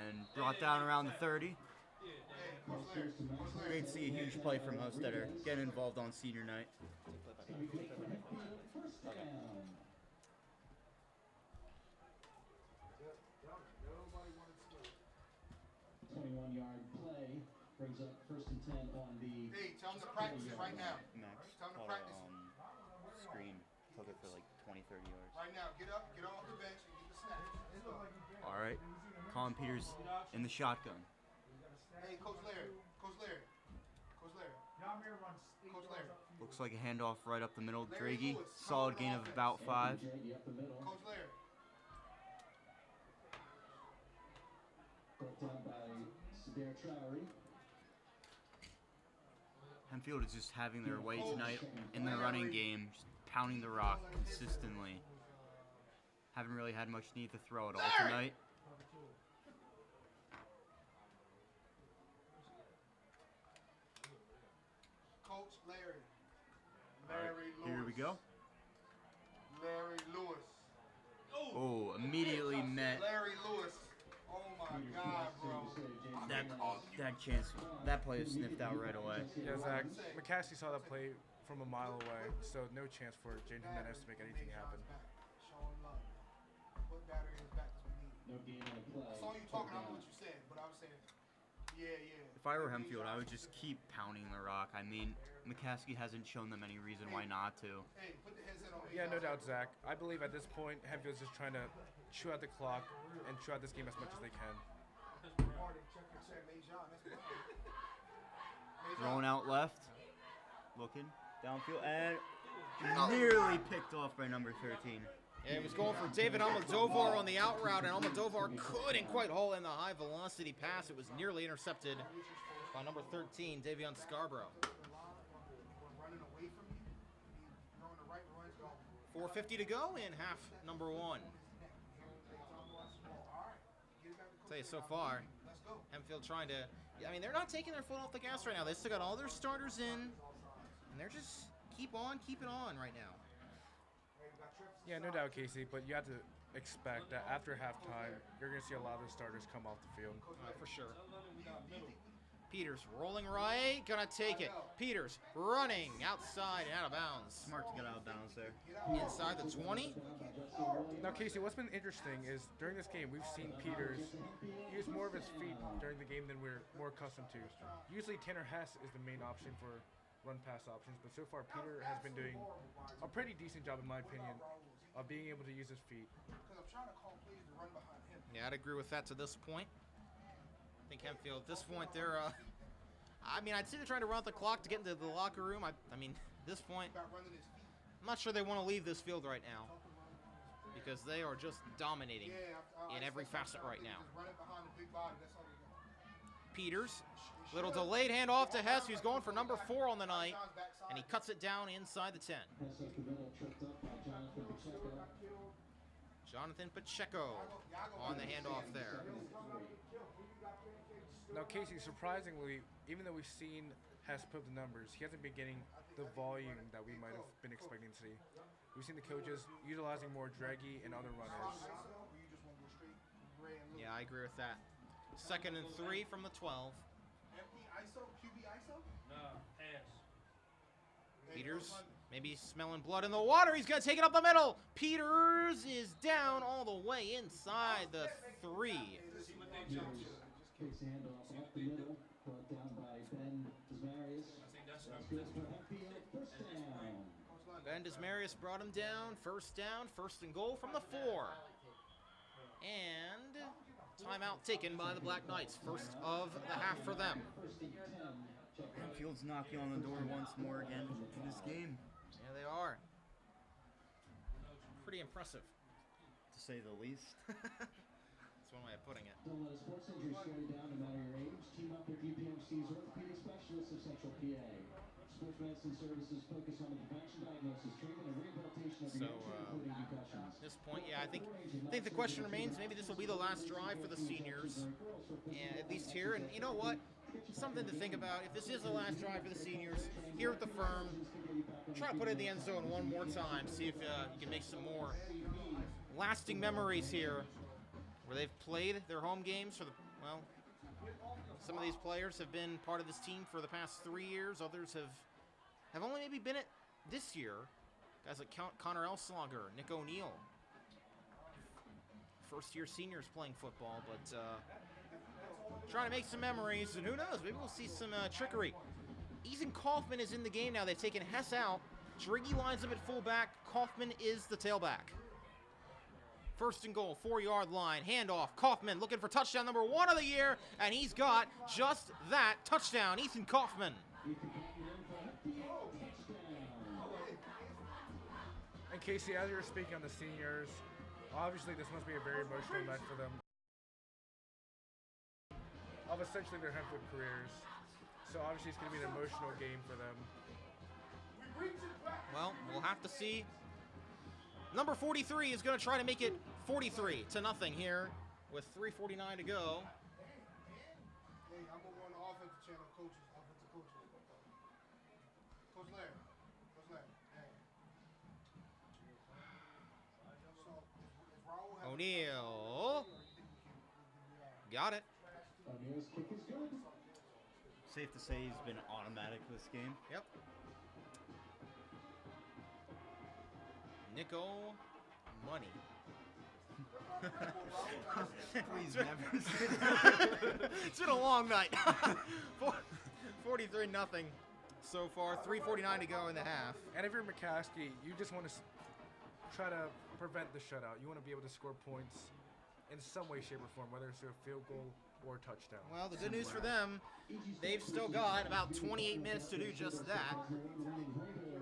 Speaker 7: and brought down around the 30. Great to see a huge play from Hostetter getting involved on senior night.
Speaker 5: First down. 21-yard play brings up 1st and 10 on the.
Speaker 4: Hey, tell him to practice it right now.
Speaker 7: Max
Speaker 4: Tell him to
Speaker 7: caught
Speaker 4: practice
Speaker 7: a
Speaker 4: it.
Speaker 7: screen, took it for like 20, 30 yards.
Speaker 4: Right now, get up, get off the bench, and get the snap. Let's go.
Speaker 7: All right, Colin Peters in the shotgun.
Speaker 4: Hey, Coach Laird. Coach Laird. Coach Laird. Coach Laird.
Speaker 7: Looks like a handoff right up the middle.
Speaker 4: Larry
Speaker 7: Draghi,
Speaker 4: Lewis,
Speaker 7: solid
Speaker 4: coming
Speaker 7: gain
Speaker 4: off
Speaker 7: of
Speaker 4: it.
Speaker 7: about 5.
Speaker 5: Draghi up the middle.
Speaker 4: Coach Laird.
Speaker 5: Brought down by Sadair Trowery.
Speaker 7: Hempfield is just having their way tonight in the running game, just pounding the rock consistently. Haven't really had much need to throw at all tonight.
Speaker 4: Coach Larry.
Speaker 7: All right,
Speaker 4: Larry Lewis.
Speaker 7: here we go.
Speaker 4: Larry Lewis.
Speaker 7: Oh, immediately met
Speaker 4: Larry Lewis. Oh my God, bro.
Speaker 7: that chance. That play was sniffed out right away.
Speaker 3: Yeah, Zach, McCaskey saw that play from a mile away, so no chance for Jaden Jimenez to make anything happen.
Speaker 4: Show him love. Put battery in his back as we need.
Speaker 5: No gain on the play.
Speaker 4: I saw you talking, I don't know what you said, but I was saying, yeah.
Speaker 7: If I were Hempfield, I would just keep pounding the rock. I mean, McCaskey hasn't shown them any reason why not to.
Speaker 4: Hey, put the headset on.
Speaker 3: Yeah, no doubt, Zach. I believe at this point, Hempfield's just trying to chew out the clock and chew out this game as much as they can.
Speaker 4: Marty, check your check, Majon. That's what
Speaker 7: Throwing out left, looking downfield, and nearly picked off by number 13.
Speaker 1: Yeah, he was going for David Almodovar on the out route, and Almodovar couldn't quite hold in the high velocity pass. It was nearly intercepted by number 13, Davion Scarborough.
Speaker 4: running away from you. He's throwing the right runs. Go.
Speaker 1: 4:50 to go in half number 1. Tell you so far,
Speaker 4: Let's go.
Speaker 1: Hempfield trying to. I mean, they're not taking their foot off the gas right now. They still got all their starters in, and they're just keep on keeping on right now.
Speaker 3: Yeah, no doubt, Kasey, but you have to expect that after halftime, you're going to see a lot of the starters come off the field.
Speaker 1: For sure. Peters rolling right, gonna take it. Peters running outside and out of bounds.
Speaker 7: Smart to get out of bounds there.
Speaker 1: Inside the 20.
Speaker 3: Now, Kasey, what's been interesting is during this game, we've seen Peters use more of his feet during the game than we're more accustomed to. Usually, Tanner Hess is the main option for run-pass options, but so far, Peter has been doing a pretty decent job, in my opinion, of being able to use his feet.
Speaker 4: Because I'm trying to call plays to run behind him.
Speaker 1: Yeah, I'd agree with that to this point. I think Hempfield, at this point, they're, I mean, I'd say they're trying to run out the clock to get into the locker room. I mean, at this point,
Speaker 4: About running his feet.
Speaker 1: I'm not sure they want to leave this field right now because they are just dominating in every facet right now.
Speaker 4: Just run it behind the big body. That's all they got.
Speaker 1: Peters, little delayed handoff to Hess, who's going for number 4 on the night, and he cuts it down inside the 10.
Speaker 5: Hess up the middle, tripped up by Jonathan Pacheco.
Speaker 1: Jonathan Pacheco on the handoff there.
Speaker 3: Now, Kasey, surprisingly, even though we've seen Hess put up the numbers, he hasn't been getting the volume that we might have been expecting to see. We've seen the coaches utilizing more Draghi and other runners.
Speaker 1: Yeah, I agree with that. 2nd and 3 from the 12.
Speaker 4: Empty ISO, QB ISO.
Speaker 6: Nah, pass.
Speaker 1: Peters, maybe smelling blood in the water. He's going to take it up the middle. Peters is down all the way inside the 3.
Speaker 5: Peters takes the handoff off the the middle, brought down by Ben Desmarius.
Speaker 6: I think that's
Speaker 5: That's good for Hempfield. First down.
Speaker 1: Ben Desmarius brought him down. First down, first and goal from the 4. And timeout taken by the Black Knights. First of the half for them.
Speaker 5: First and 10. Check
Speaker 7: Hempfield's knocking on the door once more again in this game,
Speaker 1: There they are. Pretty impressive.
Speaker 7: to say the least.
Speaker 1: That's one way of putting it.
Speaker 5: Don't let a sports injury slow you down no matter your age. Team up with UPMC's orthopedic specialists of Central PA. Sports medicine services focus on the prevention, diagnosis, treatment, and rehabilitation of your injury, including concussions.
Speaker 1: At this point, yeah, I think the question remains, maybe this will be the last drive for the seniors, and at least here. And you know what? Something to think about. If this is the last drive for the seniors here at the firm, try to put it in the end zone one more time. See if you can make some more lasting memories here, where they've played their home games for the, well, some of these players have been part of this team for the past 3 years. Others have only maybe been it this year. Guys like Connor Elslager, Nick O'Neill. First-year seniors playing football, but trying to make some memories. And who knows, maybe we'll see some trickery. Ethan Kaufman is in the game now. They've taken Hess out. Driggy lines up at fullback. Kaufman is the tailback. First and goal, 4-yard line, handoff. Kaufman looking for touchdown number 1 of the year, and he's got just that touchdown. Ethan Kaufman.
Speaker 3: And Kasey, as you were speaking on the seniors, obviously this must be a very emotional night for them. Of essentially their Hempfield careers. So obviously it's going to be an emotional game for them.
Speaker 1: Well, we'll have to see. Number 43 is going to try to make it 43-0 here with 3:49 to go.
Speaker 4: Hey, I'm over on the offensive channel, offensive coaches. Coach Larry. Hey. So, if Raul has
Speaker 1: O'Neill. Got it.
Speaker 5: O'Neill's kick is good.
Speaker 7: Safe to say he's been automatic this game.
Speaker 1: Yep. Nico Money.
Speaker 7: Please never say that.
Speaker 1: It's been a long night. 43-0 so far. 3:49 to go in the half.
Speaker 3: And if you're McCaskey, you just want to try to prevent the shutout. You want to be able to score points in some way, shape, or form, whether it's through a field goal or a touchdown.
Speaker 1: Well, the good news for them, they've still got about 28 minutes to do just that.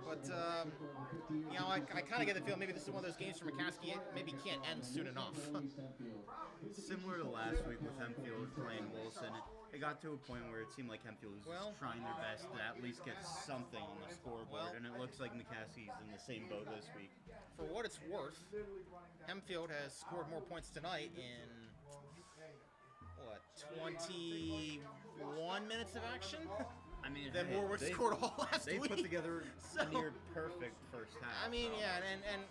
Speaker 1: But, you know, I kind of get the feel maybe this is one of those games for McCaskey maybe can't end soon enough.
Speaker 7: Similar to last week with Hempfield playing Wilson, it got to a point where it seemed like Hempfield was trying their best to at least get something on the scoreboard, and it looks like McCaskey's in the same boat this week.
Speaker 1: For what it's worth, Hempfield has scored more points tonight in, 21 minutes of action?
Speaker 7: I mean,
Speaker 1: Than Warwick scored all last
Speaker 7: they
Speaker 1: week.
Speaker 7: put together
Speaker 1: So-
Speaker 7: a near perfect first half.
Speaker 1: I mean, yeah, and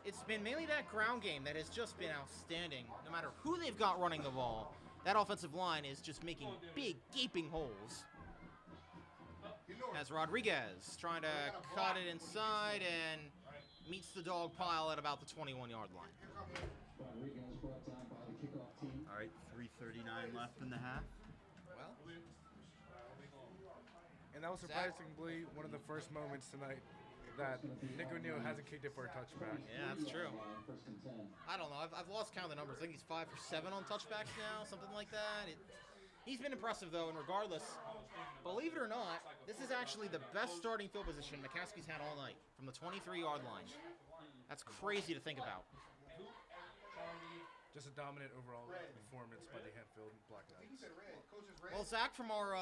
Speaker 1: it's been mainly that ground game that has just been outstanding. No matter who they've got running the ball, that offensive line is just making big, gaping holes. As Rodriguez trying to cut it inside and meets the dog pile at about the 21-yard line.
Speaker 5: Rodriguez brought down by the kickoff team.
Speaker 7: All right, 3:39 left in the half.
Speaker 1: Well,
Speaker 3: And that was surprisingly one of the first moments tonight that Nick O'Neill hasn't kicked it for a touchback.
Speaker 1: yeah, that's true.
Speaker 5: First and 10.
Speaker 1: I don't know. I've lost count of the numbers. I think he's 5 for 7 on touchbacks now, something like that. He's been impressive, though, and regardless, believe it or not, this is actually the best starting field position McCaskey's had all night from the 23-yard line. That's crazy to think about.
Speaker 3: Just a dominant overall performance by the Hempfield Black Knights.
Speaker 1: Well, Zach, from our,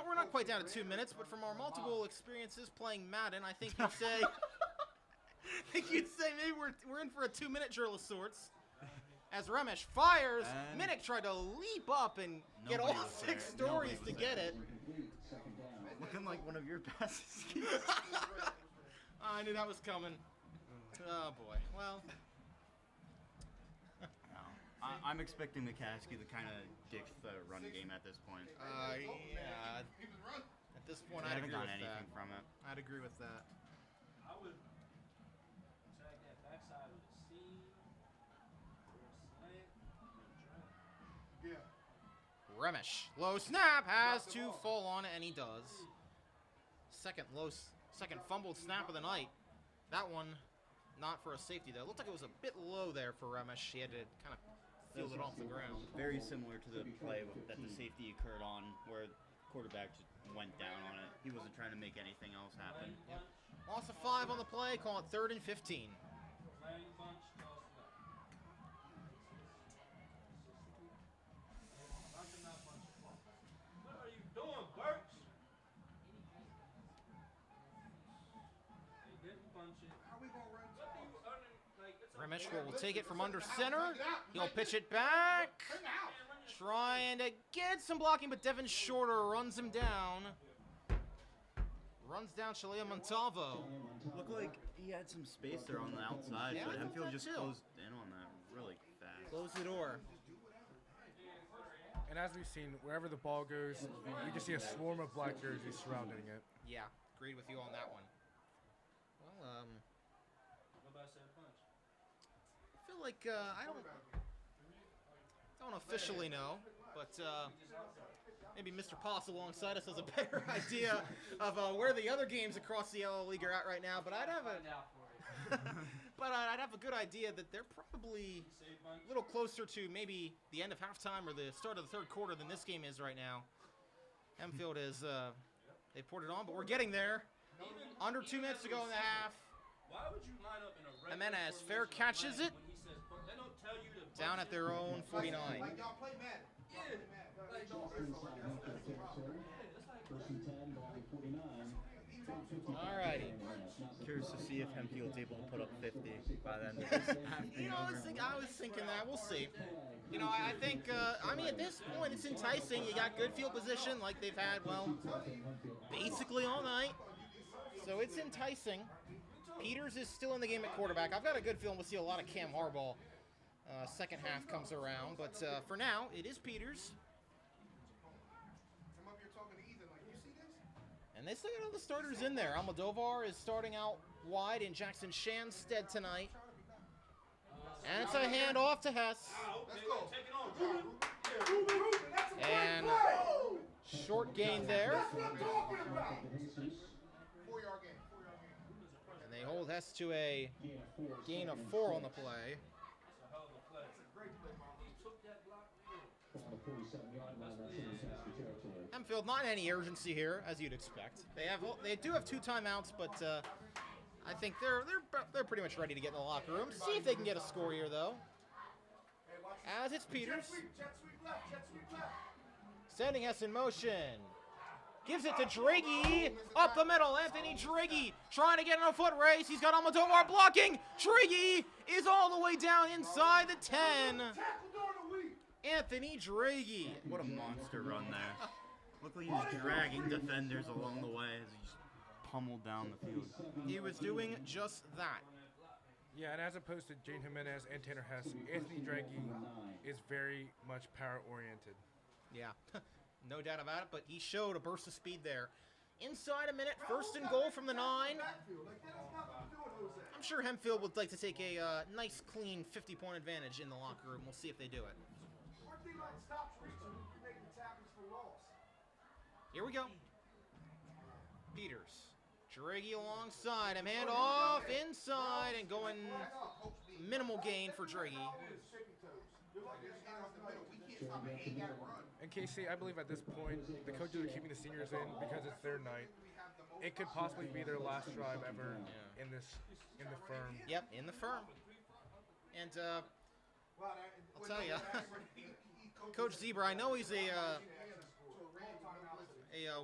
Speaker 1: we're not quite down to 2 minutes, but from our multiple experiences playing Madden, I think you'd say, maybe we're in for a 2-minute drill of sorts. As Ramesh fires,
Speaker 7: And
Speaker 1: Minnick tried to leap up and get all
Speaker 7: Nobody was
Speaker 1: 6
Speaker 7: there.
Speaker 1: stories
Speaker 7: Nobody
Speaker 1: to
Speaker 7: was
Speaker 1: get
Speaker 7: there.
Speaker 1: it.
Speaker 5: Second down.
Speaker 7: Looking like one of your passes.
Speaker 1: I knew that was coming. Oh, boy. Well,
Speaker 7: I'm expecting McCaskey to kind of ditch the run game at this point.
Speaker 1: yeah. At this point,
Speaker 7: I
Speaker 1: I'd
Speaker 7: haven't
Speaker 1: agree
Speaker 7: gotten
Speaker 1: with that.
Speaker 7: anything from it.
Speaker 1: I'd agree with that.
Speaker 6: I would attack that backside with a seam, or a slant, and a drag.
Speaker 4: Yeah.
Speaker 1: Remish, low snap, has to fall on it, and he does. Second fumbled snap of the night. That one, not for a safety though. Looked like it was a bit low there for Remish. He had to kind of field it off the ground.
Speaker 7: Very similar to the play that the safety occurred on, where the quarterback just went down on it. He wasn't trying to make anything else happen.
Speaker 1: Yep. Loss of 5 on the play, call it 3rd and 15.
Speaker 6: What are you doing, Burks? They didn't punch it.
Speaker 4: How we gonna run?
Speaker 6: What are you earning? Like, it's a
Speaker 1: Remish will take it from under center. He'll pitch it back. Trying to get some blocking, but Devin Shorter runs him down. Runs down Shalia Montalvo.
Speaker 7: Looked like he had some space there on the outside,
Speaker 1: Yeah,
Speaker 7: but
Speaker 1: I thought
Speaker 7: Hempfield
Speaker 1: that
Speaker 7: just
Speaker 1: too.
Speaker 7: closed in on that really fast.
Speaker 1: Close the door.
Speaker 3: And as we've seen, wherever the ball goes, you can see a swarm of black jerseys surrounding it.
Speaker 1: Yeah, agreed with you on that one. Well,
Speaker 6: Nobody said punch.
Speaker 1: I feel like I don't officially know, but maybe Mr. Poss alongside us has a better idea of where the other games across the LL League are at right now. But I'd have a good idea that they're probably a little closer to maybe the end of halftime or the start of the third quarter than this game is right now. Hempfield is they poured it on, but we're getting there. Under 2 minutes to go in the half.
Speaker 6: Why would you line up in a regular
Speaker 1: Jimenez
Speaker 6: formation
Speaker 1: fair catches
Speaker 6: when
Speaker 1: it.
Speaker 6: he says punch? They don't tell you to
Speaker 1: Down
Speaker 6: punch
Speaker 1: at their
Speaker 6: it.
Speaker 1: own 49.
Speaker 4: Like y'all play Madden.
Speaker 6: Yeah. Like,
Speaker 5: First and 10, ball at 49.
Speaker 1: Alrighty.
Speaker 7: Curious to see if Hempfield's able to put up 50 by the end of this half.
Speaker 1: I was thinking that. We'll see. I think, at this point, it's enticing. You got good field position like they've had, basically all night. So it's enticing. Peters is still in the game at quarterback. I've got a good feeling we'll see a lot of Cam Harbaugh second half comes around. But for now, it is Peters.
Speaker 4: I'm up here talking to Ethan like, you see this?
Speaker 1: And they still got all the starters in there. Almodovar is starting out wide in Jackson Shan's stead tonight. And it's a handoff to Hess.
Speaker 4: Let's go.
Speaker 6: Take it on,
Speaker 1: And short gain there.
Speaker 4: That's what I'm talking about. 4-yard game.
Speaker 1: And they hold Hess to a gain of 4 on the play.
Speaker 5: On the 47-yard line, that's in the Kasey territory.
Speaker 1: Hempfield, not any urgency here, as you'd expect. They do have 2 timeouts, but I think they're pretty much ready to get in the locker room. See if they can get a score here, though. As it's Peters,
Speaker 4: Jet sweep left, jet sweep left.
Speaker 1: sending Hess in motion. Gives it to Draghi, up the middle. Anthony Draghi trying to get in a foot race. He's got Almodovar blocking. Draghi is all the way down inside the 10.
Speaker 4: Tackle during the week.
Speaker 1: Anthony Draghi.
Speaker 7: What a monster run there. Looked like he was dragging defenders along the way as he just pummeled down the field.
Speaker 1: He was doing just that.
Speaker 3: Yeah, and as opposed to Jane Jimenez and Tanner Hess, Anthony Draghi is very much power-oriented.
Speaker 1: Yeah, no doubt about it, but he showed a burst of speed there. Inside a minute, 1st and goal from the 9.
Speaker 4: Backfield. Like, that has nothing to do with Jose.
Speaker 1: I'm sure Hempfield would like to take a nice, clean 50-point advantage in the locker room. We'll see if they do it.
Speaker 4: Our D-line stops reaching, you're making tackles for loss.
Speaker 1: Here we go. Peters. Draghi alongside him. Hand off inside and going minimal gain for Draghi.
Speaker 3: And Kasey, I believe at this point, the coaches are keeping the seniors in because it's their night. It could possibly be their last drive ever in the firm.
Speaker 1: Yep, in the firm. And I'll tell you, Coach Zebra, I know he's a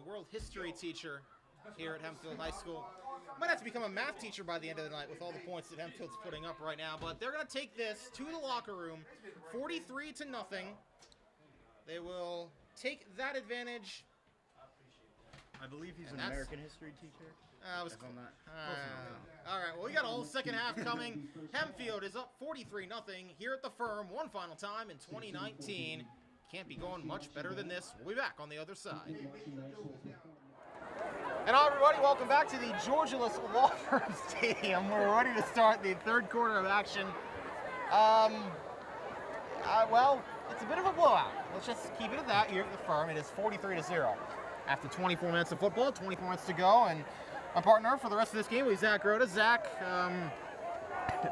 Speaker 1: world history teacher here at Hempfield High School. Might have to become a math teacher by the end of the night with all the points that Hempfield's putting up right now. But they're going to take this to the locker room, 43-0. They will take that advantage.
Speaker 7: I believe he's
Speaker 1: And
Speaker 7: an
Speaker 1: that's-
Speaker 7: American history teacher.
Speaker 1: Was
Speaker 7: If I'm not-
Speaker 1: all right, well, we got a whole second half coming. Hempfield is up 43-0 here at the firm one final time in 2019. Can't be going much better than this. We'll be back on the other side. And hello, everybody. Welcome back to the Georgialess Law Firm Stadium. We're ready to start the third quarter of action. Well, it's a bit of a blowout. Let's just keep it at that here at the Firm. It is 43-0 after 24 minutes of football, 24 minutes to go, and my partner for the rest of this game will be Zach Roda. Zach,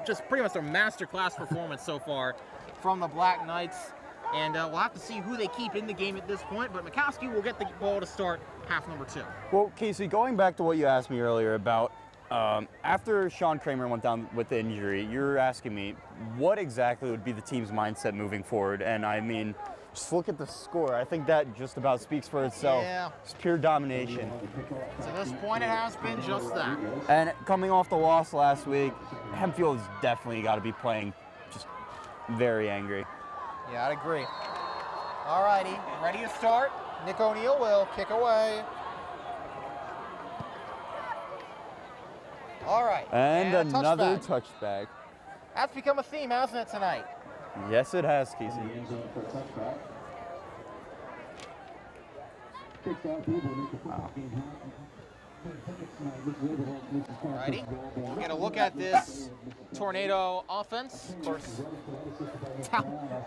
Speaker 1: just pretty much a masterclass performance so far from the Black Knights, and we'll have to see who they keep in the game at this point, but McCaskey will get the ball to start half number 2.
Speaker 7: Well, Kasey, going back to what you asked me earlier about after Sean Kramer went down with the injury, you're asking me what exactly would be the team's mindset moving forward, and I mean, just look at the score. I think that just about speaks for itself.
Speaker 1: Yeah.
Speaker 7: It's pure domination.
Speaker 1: To this point, it has been just that.
Speaker 7: And coming off the loss last week, Hempfield's definitely got to be playing just very angry.
Speaker 1: Yeah, I'd agree. All righty, ready to start. Nick O'Neill will kick away. All right.
Speaker 7: And
Speaker 1: a
Speaker 7: another
Speaker 1: touchback.
Speaker 7: touchback.
Speaker 1: That's become a theme, hasn't it, tonight?
Speaker 7: Yes, it has, Kasey.
Speaker 1: Alrighty. We're going to look at this Tornado offense. Of course,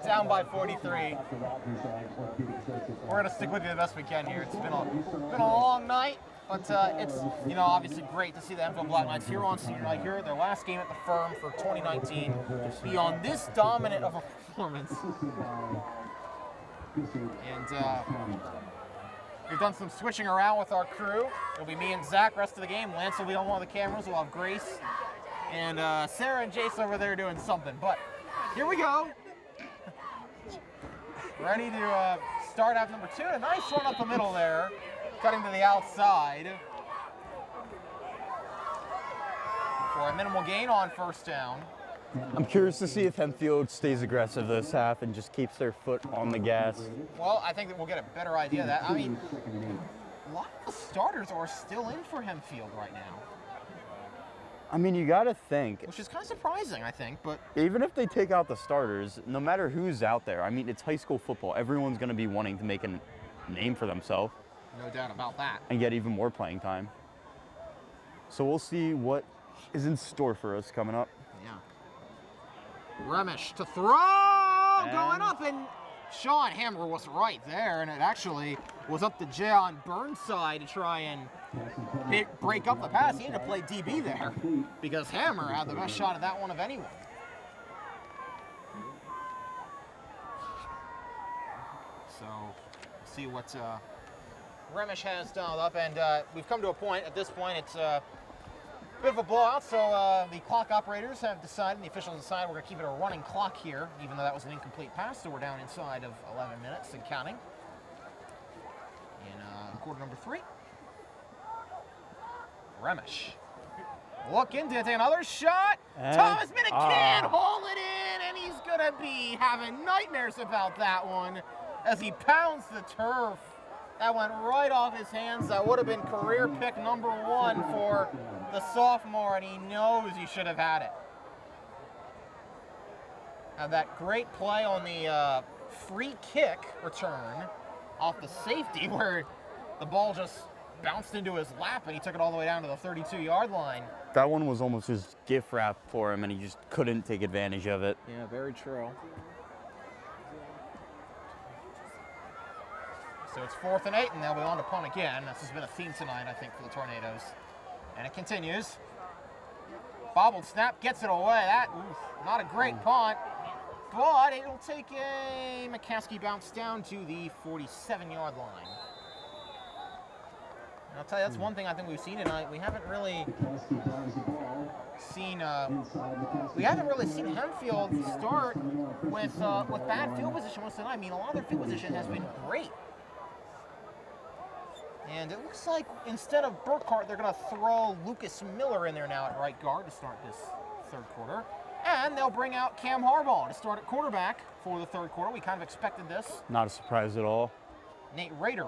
Speaker 1: down by 43. We're going to stick with you the best we can here. It's been a long night, but it's obviously great to see the Hempfield Black Knights here on senior night here. Their last game at the Firm for 2019 be on this dominant of a performance. And we've done some switching around with our crew. It'll be me and Zach rest of the game. Lance will be on one of the cameras. We'll have Grace and Sarah and Jace over there doing something. But here we go. Ready to start half number 2. A nice run up the middle there, cutting to the outside for a minimal gain on first down.
Speaker 7: I'm curious to see if Hempfield stays aggressive this half and just keeps their foot on the gas.
Speaker 1: Well, I think that we'll get a better idea of that. I mean, a lot of the starters are still in for Hempfield right now,
Speaker 7: I mean, you got to think,
Speaker 1: which is kind of surprising, I think, but
Speaker 7: even if they take out the starters, no matter who's out there, I mean, it's high school football. Everyone's going to be wanting to make a name for themselves
Speaker 1: no doubt about that.
Speaker 7: and get even more playing time. So we'll see what is in store for us coming up.
Speaker 1: Yeah. Remish to throw, going up, and Sean Hammer was right there, and it actually was up to Jayon Burnside to try and break up the pass. He had to play DB there because Hammer had the best shot at that one of anyone. So, see what Remish has dialed up, and we've come to a point, at this point, it's a bit of a blowout, so the clock operators have decided, the officials decided we're going to keep it a running clock here, even though that was an incomplete pass, so we're down inside of 11 minutes and counting. In quarter number 3. Remish. Looking to take another shot.
Speaker 7: And
Speaker 1: Thomas Minnick can't haul it in, and he's going to be having nightmares about that one as he pounds the turf. That went right off his hands. That would have been career pick number 1 for the sophomore, and he knows he should have had it. Now that great play on the free kick return off the safety where the ball just bounced into his lap and he took it all the way down to the 32-yard line.
Speaker 7: That one was almost just gift wrap for him, and he just couldn't take advantage of it.
Speaker 1: Yeah, very true. So it's 4th and 8, and they'll be on to punt again. This has been a theme tonight, I think, for the Tornadoes. And it continues. Bobbled snap, gets it away. That, not a great punt, but it'll take a McCaskey bounce down to the 47-yard line. And I'll tell you, that's one thing I think we've seen tonight. We haven't really seen Hempfield start with bad field position most of the time. I mean, a lot of their field position has been great. And it looks like instead of Burkhart, they're going to throw Lucas Miller in there now at right guard to start this third quarter. And they'll bring out Cam Harbaugh to start at quarterback for the third quarter. We kind of expected this.
Speaker 7: Not a surprise at all.
Speaker 1: Nate Rader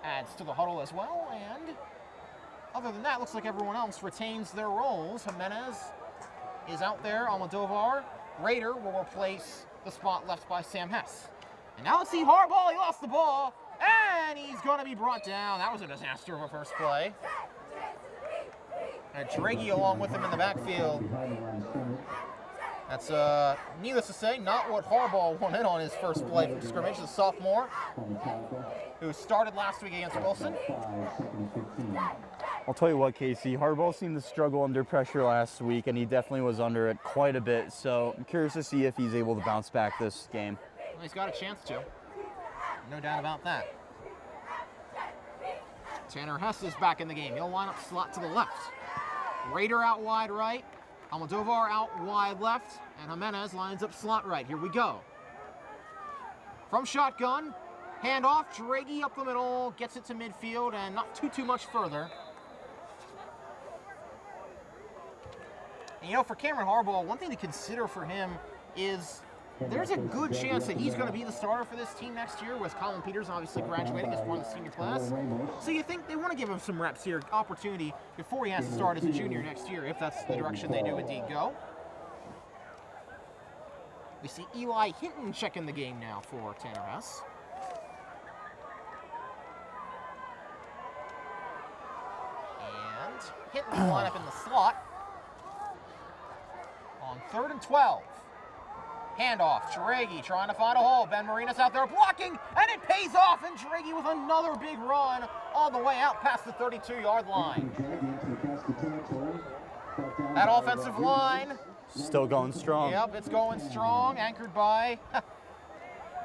Speaker 1: adds to the huddle as well. And other than that, looks like everyone else retains their roles. Jimenez is out there. Almodovar. Rader will replace the spot left by Sam Hess. And now let's see Harbaugh. He lost the ball. And he's going to be brought down. That was a disaster of a first play. And Draghi along with him in the backfield. That's, needless to say, not what Harbaugh wanted on his first play from scrimmage, the sophomore, who started last week against Wilson.
Speaker 7: I'll tell you what, Kasey, Harbaugh seemed to struggle under pressure last week, and he definitely was under it quite a bit, so I'm curious to see if he's able to bounce back this game.
Speaker 1: Well, he's got a chance to. No doubt about that. Tanner Hess is back in the game. He'll line up slot to the left. Raider out wide right. Almodovar out wide left. And Jimenez lines up slot right. Here we go. From shotgun. Handoff. Draghi up the middle. Gets it to midfield and not too much further. And, you know, for Cameron Harbaugh, one thing to consider for him is there's a good chance that he's going to be the starter for this team next year, with Colin Peters obviously graduating as part of the senior class. So you think they want to give him some reps here, opportunity, before he has to start as a junior next year, if that's the direction they do indeed go. We see Eli Hinton checking the game now for Tanner Hess. And Hinton will line up in the slot on 3rd and 12. Handoff, Draghi trying to find a hole. Ben Marinas out there blocking, and it pays off, and Draghi with another big run all the way out past the 32-yard line. That offensive line.
Speaker 7: Still going strong.
Speaker 1: Yep, it's going strong, anchored by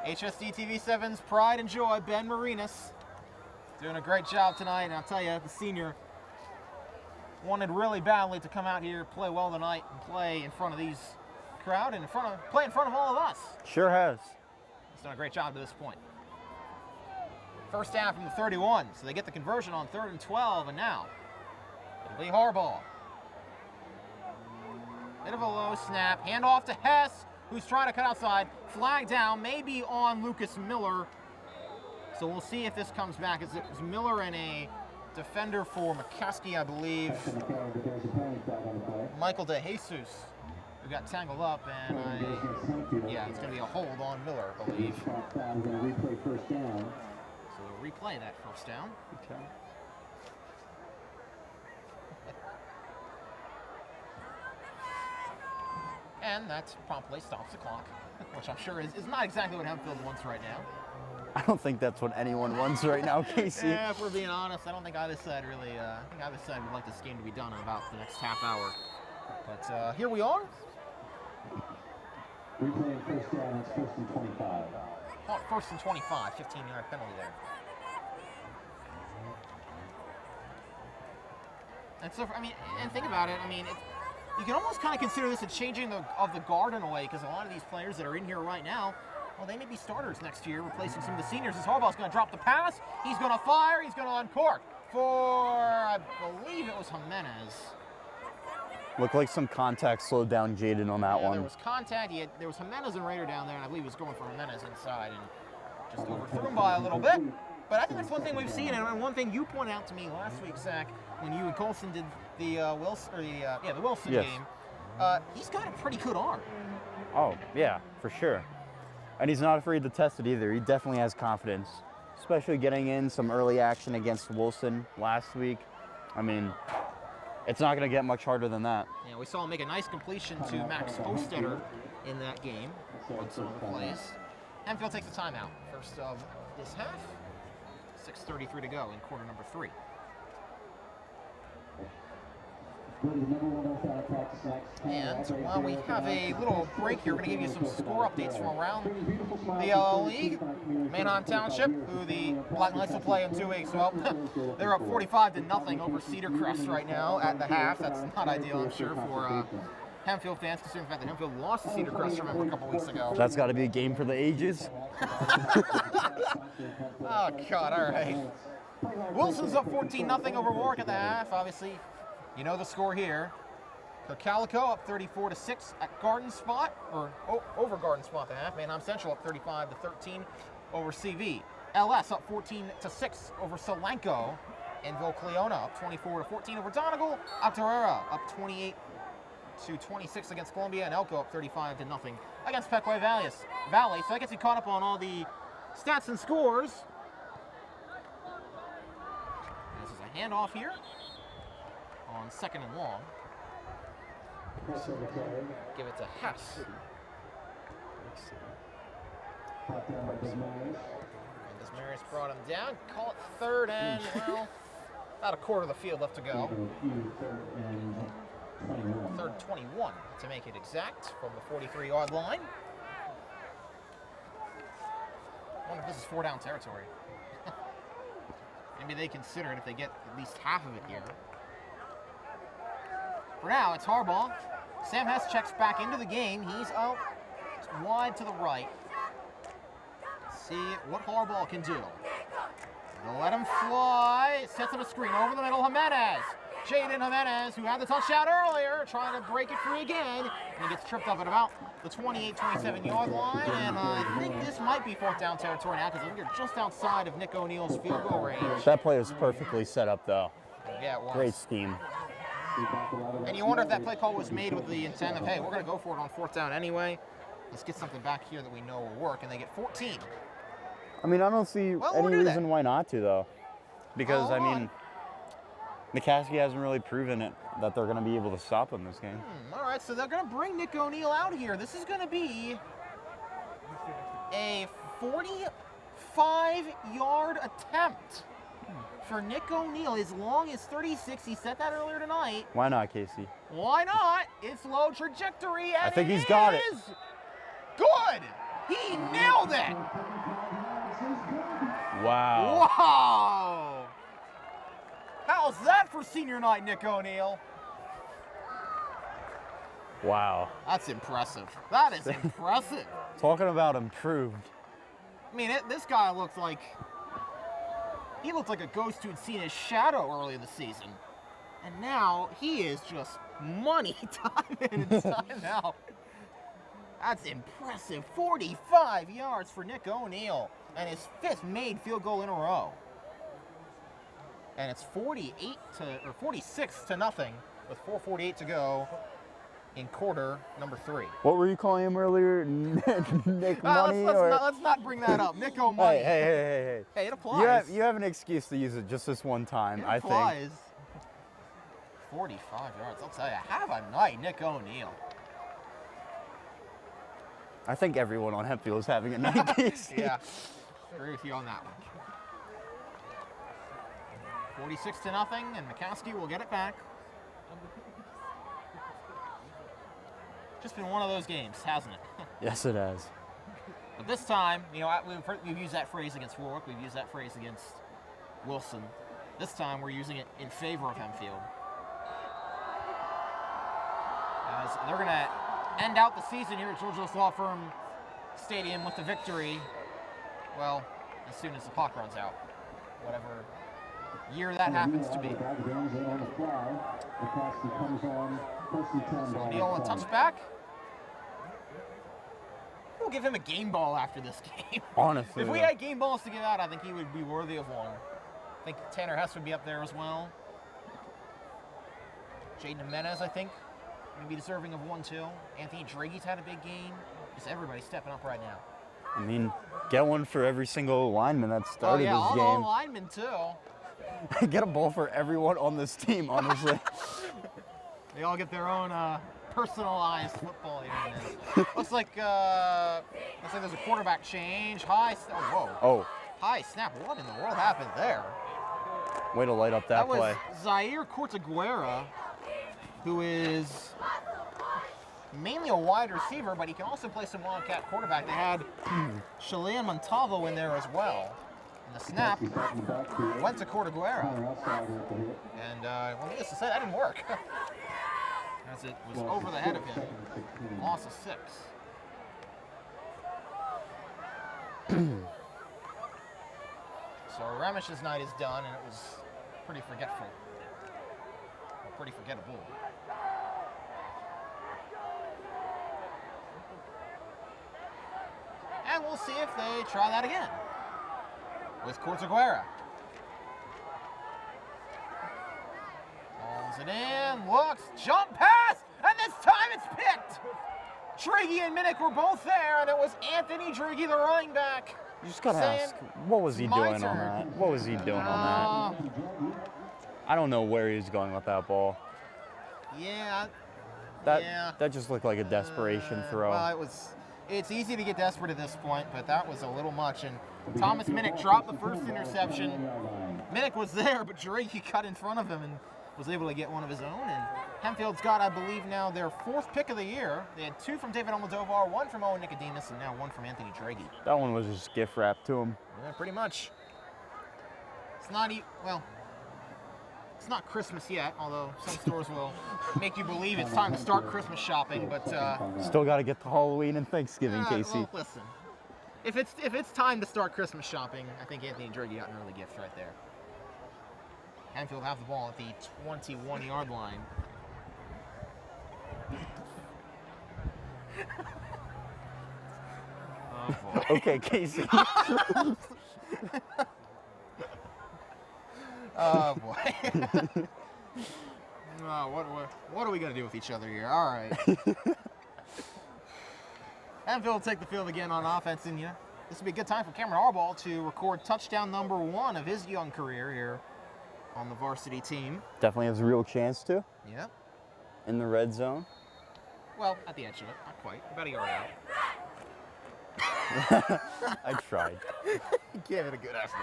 Speaker 1: HSD TV7's pride and joy, Ben Marinas. Doing a great job tonight, and I'll tell you, the senior wanted really badly to come out here, play well tonight, and play in front of these crowd and play in front of all of us.
Speaker 7: Sure has.
Speaker 1: He's done a great job to this point. First down from the 31, so they get the conversion on 3rd and 12, and now it'll be Harbaugh. Bit of a low snap, handoff to Hess, who's trying to cut outside. Flag down, maybe on Lucas Miller. So we'll see if this comes back. It was Miller and a defender for McCaskey, I believe. Michael DeJesus, who got tangled up, and yeah, it's going to be a hold on Miller, I believe. So we'll replay that first down.
Speaker 7: Okay.
Speaker 1: And that promptly stops the clock, which I'm sure is not exactly what Hempfield wants right now.
Speaker 7: I don't think that's what anyone wants right now, Kasey.
Speaker 1: Yeah, if we're being honest, I don't think either side really, I think either side would like this game to be done in about the next half hour. But here we are.
Speaker 5: Replaying first down, it's 1st and 25.
Speaker 1: Oh, 1st and 25, 15-yard penalty there. And so, I mean, and think about it, I mean, you can almost kind of consider this a changing of the guard in a way, because a lot of these players that are in here right now, well, they may be starters next year, replacing some of the seniors. As Harbaugh's going to drop the pass, he's going to fire, he's going to uncork for, I believe it was Jimenez.
Speaker 7: Looked like some contact slowed down Jaden on that one.
Speaker 1: There was contact. There was Jimenez and Raider down there, and I believe he was going for Jimenez inside and just overthrew him by a little bit. But I think that's one thing we've seen, and one thing you pointed out to me last week, Zach, when you and Colson did the Wilson
Speaker 7: Yes.
Speaker 1: game. He's got a pretty good arm.
Speaker 7: Oh, yeah, for sure. And he's not afraid to test it either. He definitely has confidence, especially getting in some early action against Wilson last week. I mean, it's not going to get much harder than that.
Speaker 1: Yeah, we saw him make a nice completion to Max Hostetter in that game on some of the plays. Hempfield takes the timeout. First of this half. 6:33 to go in quarter number 3. And while we have a little break here, we're going to give you some score updates from around the LL League. Manheim Township, who the Black Knights will play in 2 weeks. Well, they're up 45-0 over Cedar Crest right now at the half. That's not ideal, I'm sure, for Hempfield fans, considering the fact that Hempfield lost to Cedar Crest, remember, a couple weeks ago.
Speaker 7: That's got to be a game for the ages.
Speaker 1: Oh, God, all right. Wilson's up 14-0 over Warwick at the half. Obviously, you know the score here. Calico up 34-6 at Garden Spot, or over Garden Spot at the half. Manheim Central up 35-13 over CV. LS up 14-6 over Solanco. And Vilcleona up 24-14 over Donegal. Octorara up 28-26 against Columbia, and Elko up 35-0 against Pequea Valley. So that gets you caught up on all the stats and scores. This is a handoff here on 2nd and long. Give it to Hess. And Desmaris brought him down. Call it third and, well, about a quarter of the field left to go. Third 21 to make it exact from the 43-yard line. I wonder if this is 4-down territory. Maybe they consider it if they get at least half of it here. For now, it's Harbaugh. Sam Hess checks back into the game. He's out wide to the right. Let's see what Harbaugh can do. They'll let him fly. Sets up a screen over the middle. Jimenez. Jaden Jimenez, who had the touchdown earlier, trying to break it free again. And he gets tripped up at about the 28-27-yard line. And I think this might be 4th-down territory now because I think they're just outside of Nick O'Neill's field goal range.
Speaker 7: That play was perfectly set up, though.
Speaker 1: Yeah, it was.
Speaker 7: Great scheme.
Speaker 1: And you wonder if that play call was made with the intent of, hey, we're going to go for it on 4th down anyway. Let's get something back here that we know will work. And they get 14.
Speaker 7: I mean, I don't see any reason why not to, though. Because, I mean, McCaskey hasn't really proven it that they're going to be able to stop him this game.
Speaker 1: All right, so they're going to bring Nick O'Neill out here. This is going to be a 45-yard attempt for Nick O'Neill. As long as 36, he said that earlier tonight.
Speaker 7: Why not, Kasey?
Speaker 1: Why not? It's low trajectory, and
Speaker 7: I think he's got it.
Speaker 1: Good. He nailed it.
Speaker 7: Wow.
Speaker 1: Wow. How's that for senior night, Nick O'Neill?
Speaker 7: Wow.
Speaker 1: That's impressive. That is impressive.
Speaker 7: Talking about improved.
Speaker 1: I mean, this guy looked like a ghost who'd seen his shadow early in the season. And now he is just money time in and time out. That's impressive. 45 yards for Nick O'Neill and his 5th made field goal in a row. And it's 46-0 with 4:48 to go in quarter number 3.
Speaker 7: What were you calling him earlier? Nick Money?
Speaker 1: Let's not bring that up. Nick O'Money.
Speaker 7: Hey.
Speaker 1: Hey, it applies.
Speaker 7: You have an excuse to use it just this one time, I think.
Speaker 1: It applies. 45 yards. I'll tell you, have a night, Nick O'Neill.
Speaker 7: I think everyone on Hempfield is having a night, Kasey.
Speaker 1: Yeah, agree with you on that one. 46-0, and McCaskey will get it back. Just been one of those games, hasn't it?
Speaker 7: Yes, it has.
Speaker 1: But this time, you know, we've used that phrase against Warwick. We've used that phrase against Wilson. This time, we're using it in favor of Hempfield. As they're going to end out the season here at Georgia Law Firm Stadium with the victory. Well, as soon as the clock runs out, whatever year that happens to be. So O'Neill a touchback. We'll give him a game ball after this game.
Speaker 7: Honestly.
Speaker 1: If we had game balls to give out, I think he would be worthy of one. I think Tanner Hess would be up there as well. Jaden Jimenez, I think, would be deserving of one too. Anthony Dragy's had a big game. Just everybody stepping up right now.
Speaker 7: I mean, get one for every single lineman that started this
Speaker 1: all
Speaker 7: game.
Speaker 1: linemen too.
Speaker 7: Get a ball for everyone on this team, honestly.
Speaker 1: They all get their own personalized football here. Looks like there's a quarterback change.
Speaker 7: Oh.
Speaker 1: High snap. What in the world happened there?
Speaker 7: Way to light up that play.
Speaker 1: Was Zaire Cortaguera, who is mainly a wide receiver, but he can also play some Wildcat quarterback. They had Chilean Montalvo in there as well. And the snap went to Cortaguera. And needless to say, that didn't work. As it was over the head of him. Loss of 6. So Ramish's night is done, and it was pretty forgetful. Or pretty forgettable. And we'll see if they try that again. With Cortaguera. Pulls it in, looks, jump pass, and this time it's picked! Draghi and Minnick were both there, and it was Anthony Draghi, the running back.
Speaker 7: You just gotta ask, what was he doing on that? What was he doing on that? I don't know where he was going with that ball.
Speaker 1: Yeah,
Speaker 7: That just looked like a desperation throw.
Speaker 1: Well, it's easy to get desperate at this point, but that was a little much. And Thomas Minnick dropped the first interception. Minnick was there, but Drake cut in front of him and was able to get one of his own. And Hempfield's got, I believe, now their 4th pick of the year. They had 2 from David Almodovar, 1 from Owen Nicodemus, and now 1 from Anthony Draghi.
Speaker 7: That one was just gift wrapped to him.
Speaker 1: Yeah, pretty much. It's not well, it's not Christmas yet, although some stores will make you believe it's time to start Christmas shopping, but
Speaker 7: Still got to get to Halloween and Thanksgiving, Kasey.
Speaker 1: Well, listen, if it's time to start Christmas shopping, I think Anthony Draghi got an early gift right there. Hempfield have the ball at the 21-yard line. Oh boy.
Speaker 7: Okay, Kasey.
Speaker 1: Oh boy. Oh, what are we gonna do with each other here? All right. Hempfield will take the field again on offense, and this would be a good time for Cameron Harbaugh to record touchdown number 1 of his young career here on the varsity team.
Speaker 7: Definitely has a real chance to.
Speaker 1: Yeah.
Speaker 7: In the red zone.
Speaker 1: Well, at the edge of it, not quite. About a yard out.
Speaker 7: I tried.
Speaker 1: Give it a good effort.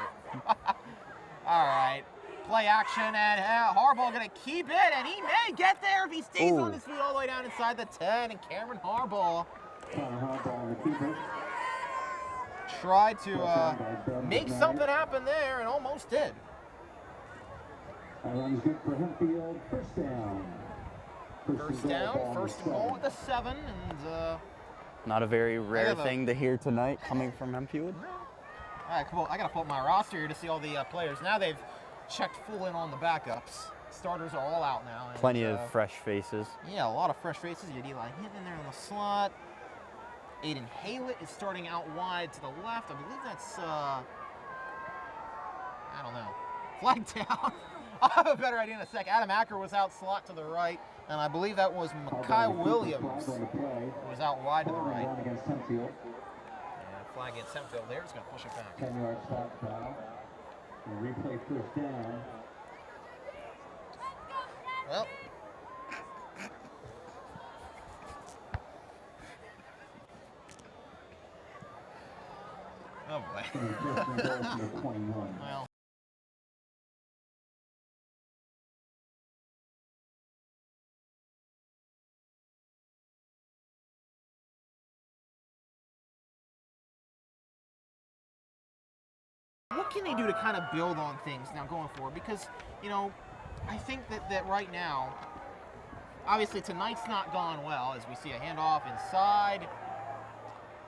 Speaker 1: All right. Play action, and Harbaugh going to keep it, and he may get there if he stays on his feet all the way down inside the 10. And Cameron Harbaugh tried to make something happen there and almost did.
Speaker 5: That runs good for Hempfield. First down.
Speaker 1: First and goal at the 7, and
Speaker 7: not a very rare thing to hear tonight coming from Hempfield.
Speaker 1: All right, cool. I got to pull up my roster here to see all the players. Now they've checked full in on the backups. Starters are all out now. And,
Speaker 7: plenty of fresh faces.
Speaker 1: Yeah, a lot of fresh faces. You had Eli Hinton there in the slot. Aiden Haylett is starting out wide to the left. I believe that's, I don't know. Flag down. I'll have a better idea in a sec. Adam Acker was out slot to the right, and I believe that was Makai Williams who was out wide to the right. And flag against Hempfield there. It's going to push it back.
Speaker 5: 10-yard stop foul. Replay first down.
Speaker 1: Well. Oh boy. Well. What can they do to kind of build on things now going forward? Because, I think that right now, obviously tonight's not gone well as we see a handoff inside.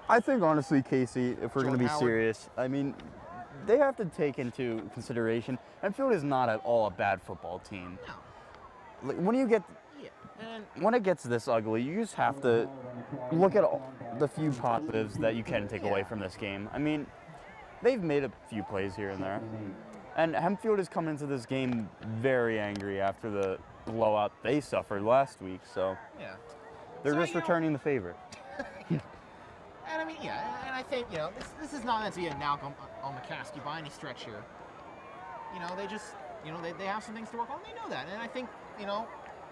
Speaker 7: I think honestly, Kasey, if we're going to be serious, I mean, they have to take into consideration, Hempfield is not at all a bad football team.
Speaker 1: No.
Speaker 7: Like, when it gets this ugly, you just have to look at the few positives that you can take away from this game. I mean, they've made a few plays here and there. And Hempfield has come into this game very angry after the blowout they suffered last week, so they're just returning the favor.
Speaker 1: And I mean, and I think, this is not meant to be a knock on McCaskey by any stretch here. They just, they have some things to work on. They know that. And I think,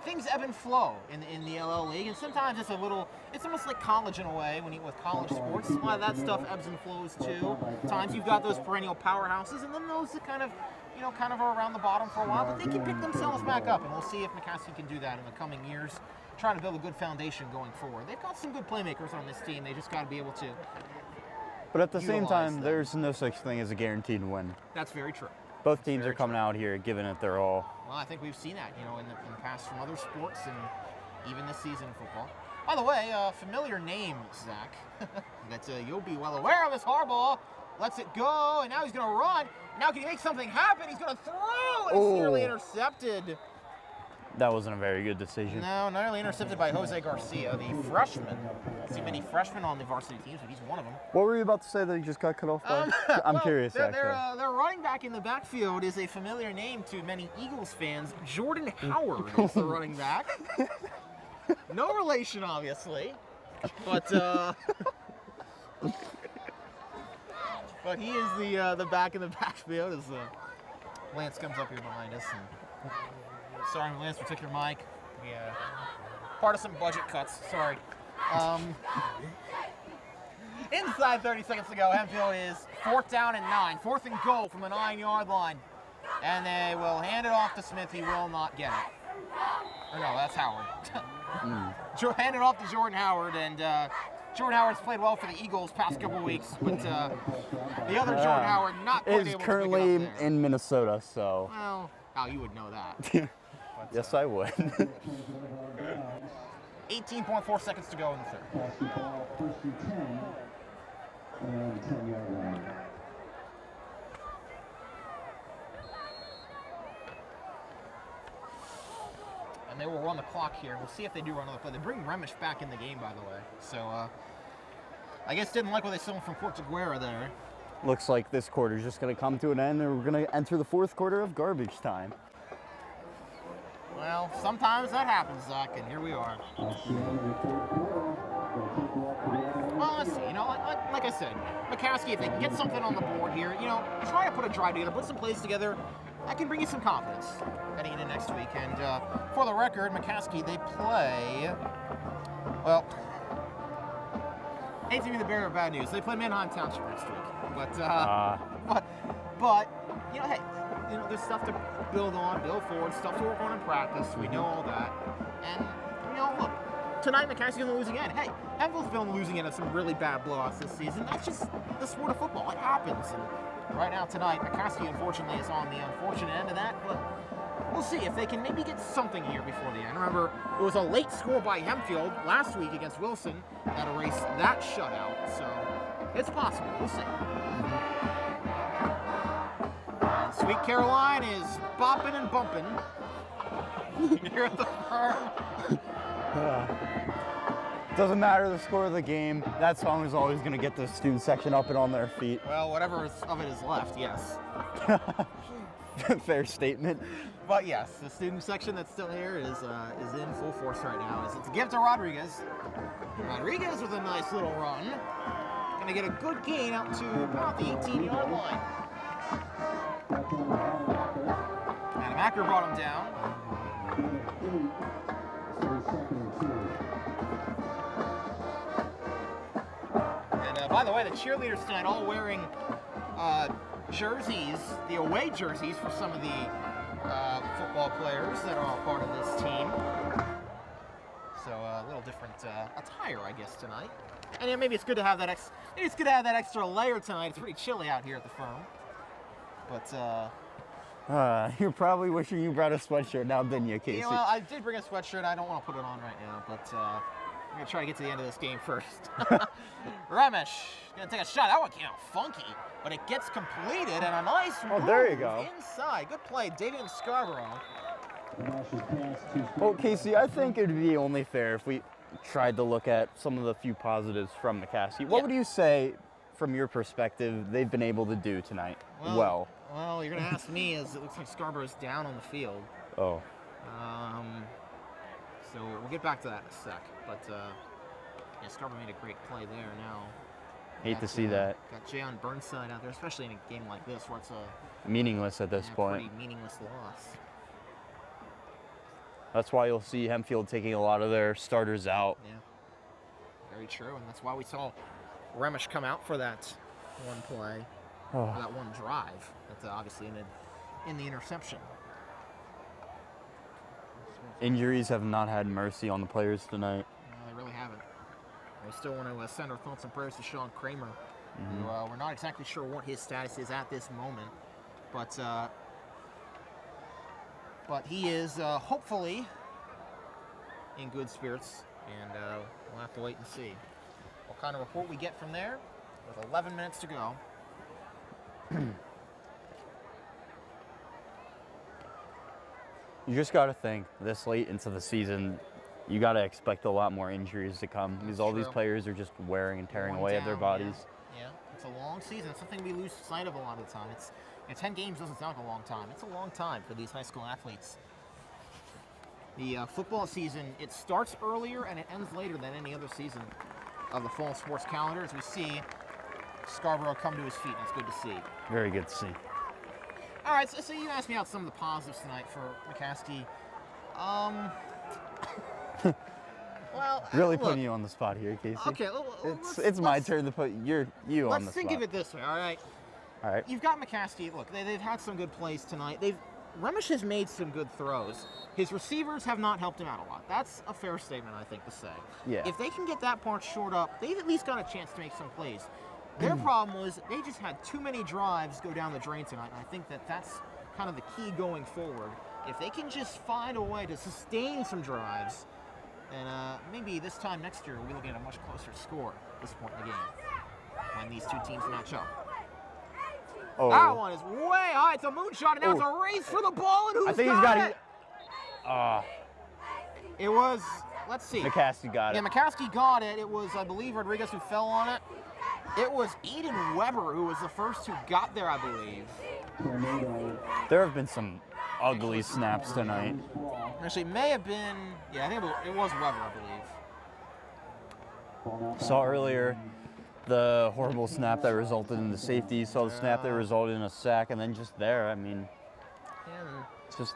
Speaker 1: things ebb and flow in the LL League. And sometimes it's almost like college in a way with college sports. A lot of that stuff ebbs and flows too. Times you've got those perennial powerhouses, and then those that kind of are around the bottom for a while. But they can pick themselves back up, and we'll see if McCaskey can do that in the coming years. Trying to build a good foundation going forward. They've got some good playmakers on this team. They just got to be able to.
Speaker 7: But at the same time, there's no such thing as a guaranteed win.
Speaker 1: That's very true.
Speaker 7: Both teams are coming out here giving it their all.
Speaker 1: Well, I think we've seen that, in the past from other sports and even this season in football. By the way, familiar name, Zach, that you'll be well aware of is Harbaugh. Lets it go, and now he's going to run. Now can he make something happen? He's going to throw, and it's nearly intercepted.
Speaker 7: That wasn't a very good decision.
Speaker 1: No, nearly intercepted by Jose Garcia, the freshman. I don't see many freshmen on the varsity teams, but he's one of them.
Speaker 7: What were you about to say that you just got cut off by? I'm curious, actually.
Speaker 1: Their running back in the backfield is a familiar name to many Eagles fans. Jordan Howard is the running back. No relation, obviously, but he is the back in the backfield as Lance comes up here behind us. And sorry, Lance, we took your mic. Partisan budget cuts, sorry. Inside 30 seconds to go, Hempfield is 4th down and 9. 4th and goal from the 9-yard line. And they will hand it off to Smith. He will not get it. Or no, that's Howard. Hand it off to Jordan Howard, and Jordan Howard's played well for the Eagles past couple weeks, but the other Jordan Howard not quite able to pick it up
Speaker 8: currently
Speaker 1: there.
Speaker 8: in Minnesota, so.
Speaker 1: Well, you would know that. But,
Speaker 8: Yes, I would.
Speaker 1: 18.4 seconds to go in the third.
Speaker 5: Basketball, 1st and 10, around the 10-yard line.
Speaker 1: And they will run the clock here. We'll see if they do run another play. They bring Remish back in the game, by the way. So, I guess didn't like what they saw from Portuguera there.
Speaker 8: Looks like this quarter is just going to come to an end, and we're going to enter the 4th quarter of garbage time.
Speaker 1: Well, sometimes that happens, Zach, and here we are. Well, let's see. Like I said, McCaskey, if they can get something on the board here, try to put a drive together, put some plays together, that can bring you some confidence heading into next week. And for the record, McCaskey, they play, well, hate to be the bearer of bad news. They play Manheim Township next week. But hey, there's stuff to build on, build forward, stuff to work on in practice. We know all that. And, look, tonight McCaskey's going to lose again. Hey, Hempfield's been losing in some really bad blowouts this season. That's just the sport of football. It happens. And right now tonight, McCaskey, unfortunately, is on the unfortunate end of that. But we'll see if they can maybe get something here before the end. Remember, it was a late score by Hempfield last week against Wilson that erased that shutout. So it's possible. We'll see. And Sweet Caroline is bopping and bumping here at the firm.
Speaker 8: Doesn't matter the score of the game. That song is always going to get the student section up and on their feet.
Speaker 1: Well, whatever of it is left, yes.
Speaker 8: Fair statement.
Speaker 1: But yes, the student section that's still here is in full force right now. It's a give to Rodriguez. Rodriguez with a nice little run. Gonna get a good gain out to about the 18-yard line. And Acker brought him down. And by the way, the cheerleaders tonight all wearing jerseys, the away jerseys for some of the football players that are all part of this team. So a little different attire, I guess, tonight. And maybe it's good to have that extra layer tonight. It's pretty chilly out here at the firm. But
Speaker 8: you're probably wishing you brought a sweatshirt now, didn't you, Kasey?
Speaker 1: well, I did bring a sweatshirt. I don't want to put it on right now, but I'm gonna try to get to the end of this game first. Remish gonna take a shot. That one came out funky, but it gets completed and a nice move
Speaker 8: there you go.
Speaker 1: inside. Good play, David Scarborough.
Speaker 8: Well, Kasey, I think it would be only fair if we tried to look at some of the few positives from McCaskey. What would you say, from your perspective, they've been able to do tonight?
Speaker 1: Well, you're going to ask me, as it looks like Scarborough's down on the field.
Speaker 8: Oh.
Speaker 1: So we'll get back to that in a sec. But, Scarborough made a great play there now.
Speaker 8: Hate to see that.
Speaker 1: Got Jay on Burnside out there, especially in a game like this where it's a
Speaker 8: meaningless at this point.
Speaker 1: Pretty meaningless loss.
Speaker 8: That's why you'll see Hempfield taking a lot of their starters out.
Speaker 1: Yeah, very true, and that's why we saw Remish come out for that one play, for that one drive. That's obviously in the interception.
Speaker 8: Injuries have not had mercy on the players tonight.
Speaker 1: No, they really haven't. We still want to send our thoughts and prayers to Sean Kramer, who we're not exactly sure what his status is at this moment, but he is hopefully in good spirits, and we'll have to wait and see what kind of report we get from there with 11 minutes to go.
Speaker 8: You just got to think, this late into the season, you got to expect a lot more injuries to come, because all these players are just wearing and tearing away at their bodies.
Speaker 1: Yeah, it's a long season. It's something we lose sight of a lot of the time. 10 games doesn't sound like a long time. It's a long time for these high school athletes. The football season, it starts earlier and it ends later than any other season of the fall sports calendar, as we see Scarborough come to his feet, and it's good to see.
Speaker 8: Very good to see.
Speaker 1: All right, so you asked me out some of the positives tonight for McCaskey. Well,
Speaker 8: Really
Speaker 1: look,
Speaker 8: putting you on the spot here, Kasey.
Speaker 1: Okay,
Speaker 8: It's my turn to put you on the
Speaker 1: Let's
Speaker 8: spot.
Speaker 1: think of it this way, all right?
Speaker 8: All right.
Speaker 1: You've got McCaskey. Look, they've had some good plays tonight. Remish has made some good throws. His receivers have not helped him out a lot. That's a fair statement, I think, to say.
Speaker 8: Yeah.
Speaker 1: If they can get that part shored up, they've at least got a chance to make some plays. Their problem was they just had too many drives go down the drain tonight, and I think that's kind of the key going forward. If they can just find a way to sustain some drives, then maybe this time next year we'll get a much closer score at this point in the game when these two teams match up.
Speaker 8: Oh.
Speaker 1: That one is way high. It's a moonshot, and now it's a race for the ball, and who's
Speaker 8: I think
Speaker 1: got
Speaker 8: he's got
Speaker 1: it? It was, let's see.
Speaker 8: McCaskey got it.
Speaker 1: Yeah, McCaskey got it. It was, I believe, Rodriguez who fell on it. It was Aiden Weber who was the first who got there, I believe.
Speaker 8: There have been some ugly snaps tonight.
Speaker 1: Actually, it may have been, yeah, I think it was Weber, I believe.
Speaker 8: Saw earlier the horrible snap that resulted in the safety. Saw the snap that resulted in a sack, and then just there, I mean, it's just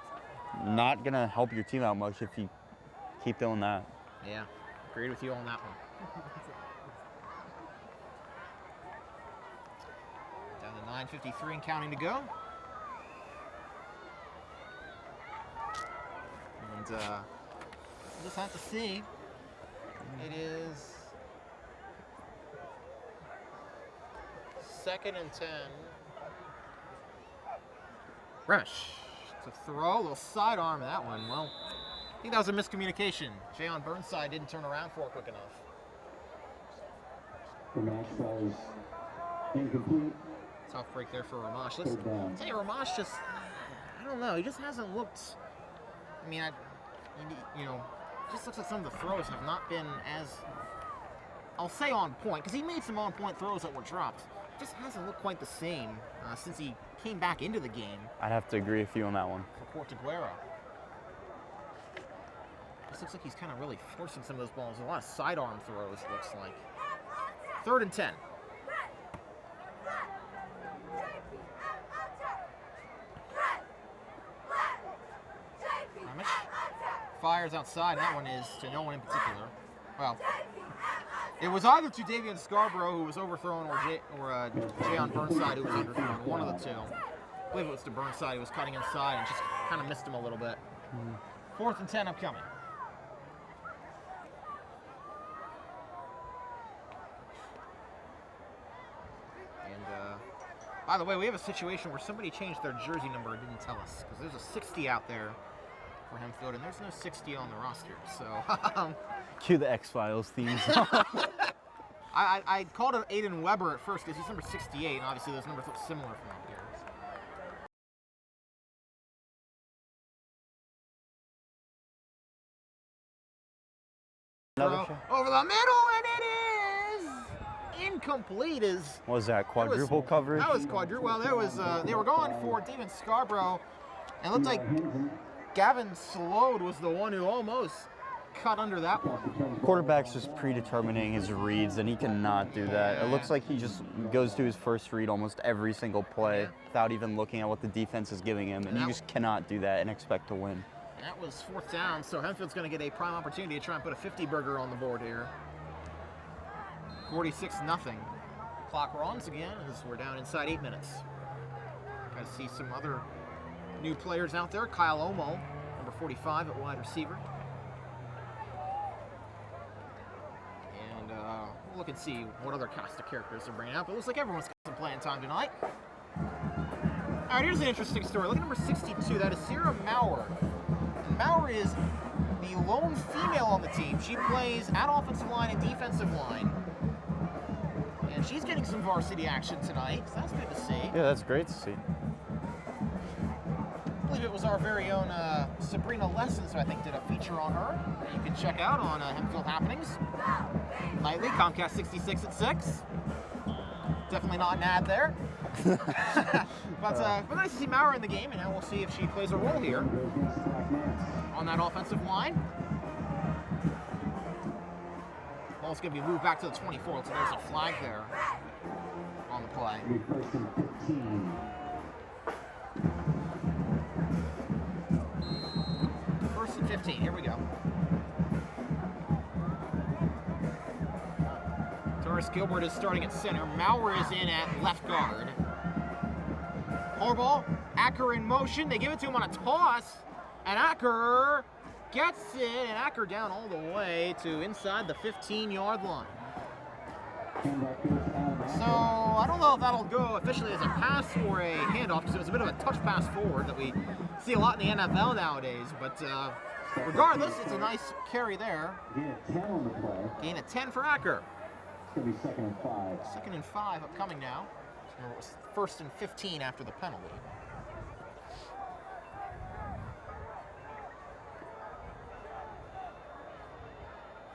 Speaker 8: not going to help your team out much if you keep doing that.
Speaker 1: Yeah, agreed with you on that one. Down to 9:53 and counting to go. And we'll just have to see. It is 2nd and 10. Remish to throw, a little sidearm that one. Well, I think that was a miscommunication. Jayon Burnside didn't turn around for it quick enough.
Speaker 5: The match was incomplete.
Speaker 1: Tough break there for Ramash. Listen, I'll tell you, Ramash just, I don't know, he just hasn't looked, I mean, just looks like some of the throws have not been as, I'll say on point, because he made some on-point throws that were dropped. Just hasn't looked quite the same since he came back into the game.
Speaker 8: I'd have to agree with you on that one.
Speaker 1: For Portuguera. Just looks like he's kind of really forcing some of those balls. A lot of sidearm throws, it looks like. 3rd and 10. Remish fires outside. That one is to no one in particular. Well, it was either to Davian Scarborough, who was overthrown, or Jayon Burnside, who was underthrown. One of the two. I believe it was to Burnside, who was cutting inside and just kind of missed him a little bit. 4th and 10 upcoming. And by the way, we have a situation where somebody changed their jersey number and didn't tell us, because there's a 60 out there for Hempfield, and there's no 60 on the roster. So
Speaker 8: Cue the X-Files theme song.
Speaker 1: I called it Aiden Weber at first because he's number 68, and obviously those numbers look similar from up here. Over the middle, and it is incomplete.
Speaker 8: What was that, quadruple coverage?
Speaker 1: That was quadruple. Well, there was. They were going for David Scarborough, and it looked like Gavin Slode was the one who almost cut under that one.
Speaker 8: Quarterback's just predetermining his reads, and he cannot do that. It looks like he just goes to his first read almost every single play without even looking at what the defense is giving him, and you just cannot do that and expect to win.
Speaker 1: That was 4th down, so Hempfield's going to get a prime opportunity to try and put a 50-burger on the board here. 46-0. Clock runs again as we're down inside 8 minutes. Got to see some other new players out there. Kyle Omo, number 45 at wide receiver. And we'll look and see what other cast of characters they're bringing out. But it looks like everyone's got some playing time tonight. All right, here's an interesting story. Look at number 62. That is Sarah Maurer. Maurer is the lone female on the team. She plays at offensive line and defensive line. And she's getting some varsity action tonight, so that's good to see.
Speaker 8: Yeah, that's great to see.
Speaker 1: I believe it was our very own Sabrina Lessons who I think did a feature on her that you can check out on Hempfield Happenings nightly, Comcast 66 at 6. Definitely not an ad there. but nice to see Maurer in the game, and now we'll see if she plays a role here on that offensive line. Ball's going to be moved back to the 24, so there's a flag there on the play. 1st and 15, here we go. Norris Gilbert is starting at center. Maurer is in at left guard. Harbaugh, Acker in motion. They give it to him on a toss, and Acker gets it, and Acker down all the way to inside the 15-yard line. So I don't know if that'll go officially as a pass or a handoff, because it was a bit of a touch pass forward that we see a lot in the NFL nowadays. But regardless, it's a nice carry there.
Speaker 5: Gain of 10 on the play.
Speaker 1: Gain of 10 for Acker.
Speaker 5: It's going to be 2nd and 5.
Speaker 1: 2nd and 5 upcoming now. It was 1st and 15 after the penalty.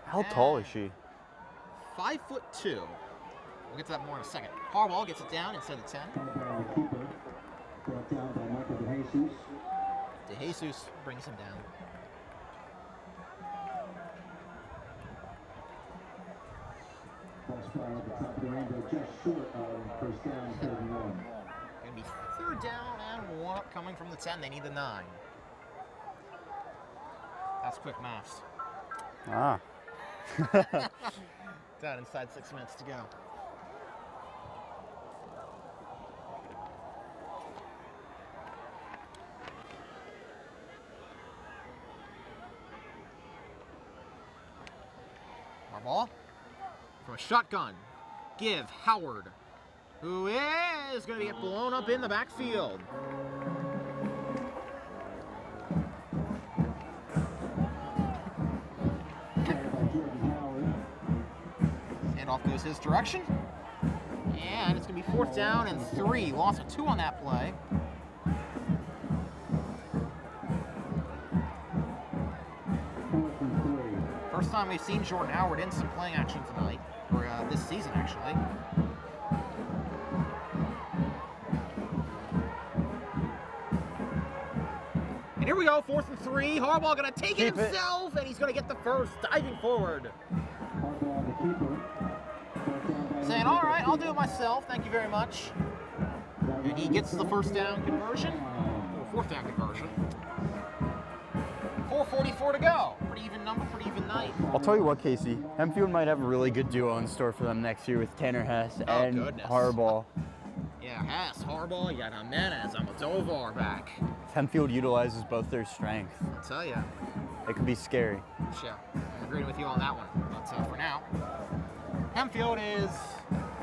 Speaker 8: How tall is she?
Speaker 1: 5'2". We'll get to that more in a second. Harbaugh gets it down inside the 10.
Speaker 5: The keeper brought down by Michael DeJesus.
Speaker 1: DeJesus brings him down.
Speaker 5: Ball spot at the top of the rainbow, just short of 1st down, 3rd and 1.
Speaker 1: Gonna be 3rd down and 1 coming from the 10. They need the 9. That's quick maths.
Speaker 8: Ah.
Speaker 1: Down inside 6 minutes to go. Harbaugh from a shotgun. Give Howard, who is going to get blown up in the backfield. Handoff goes his direction. And it's going to be 4th down and 3. Loss of 2 on that play. First time we've seen Jordan Howard in some playing action tonight, or this season actually. And here we go, 4th and 3. Harbaugh gonna take it himself, and he's gonna get the first, diving forward. Saying, all right, I'll do it myself, thank you very much. And he gets the 1st down conversion, or 4th down conversion. 4:44 to go. Pretty even number, pretty even night.
Speaker 8: I'll tell you what, Kasey. Hempfield might have a really good duo in store for them next year with Tanner Hess and Harbaugh.
Speaker 1: Yeah, Hess, Harbaugh, you got Jimenez, Almodovar back.
Speaker 8: If Hempfield utilizes both their strengths,
Speaker 1: I'll tell you.
Speaker 8: It could be scary.
Speaker 1: Yeah, I'm agreeing with you on that one. But for now, Hempfield is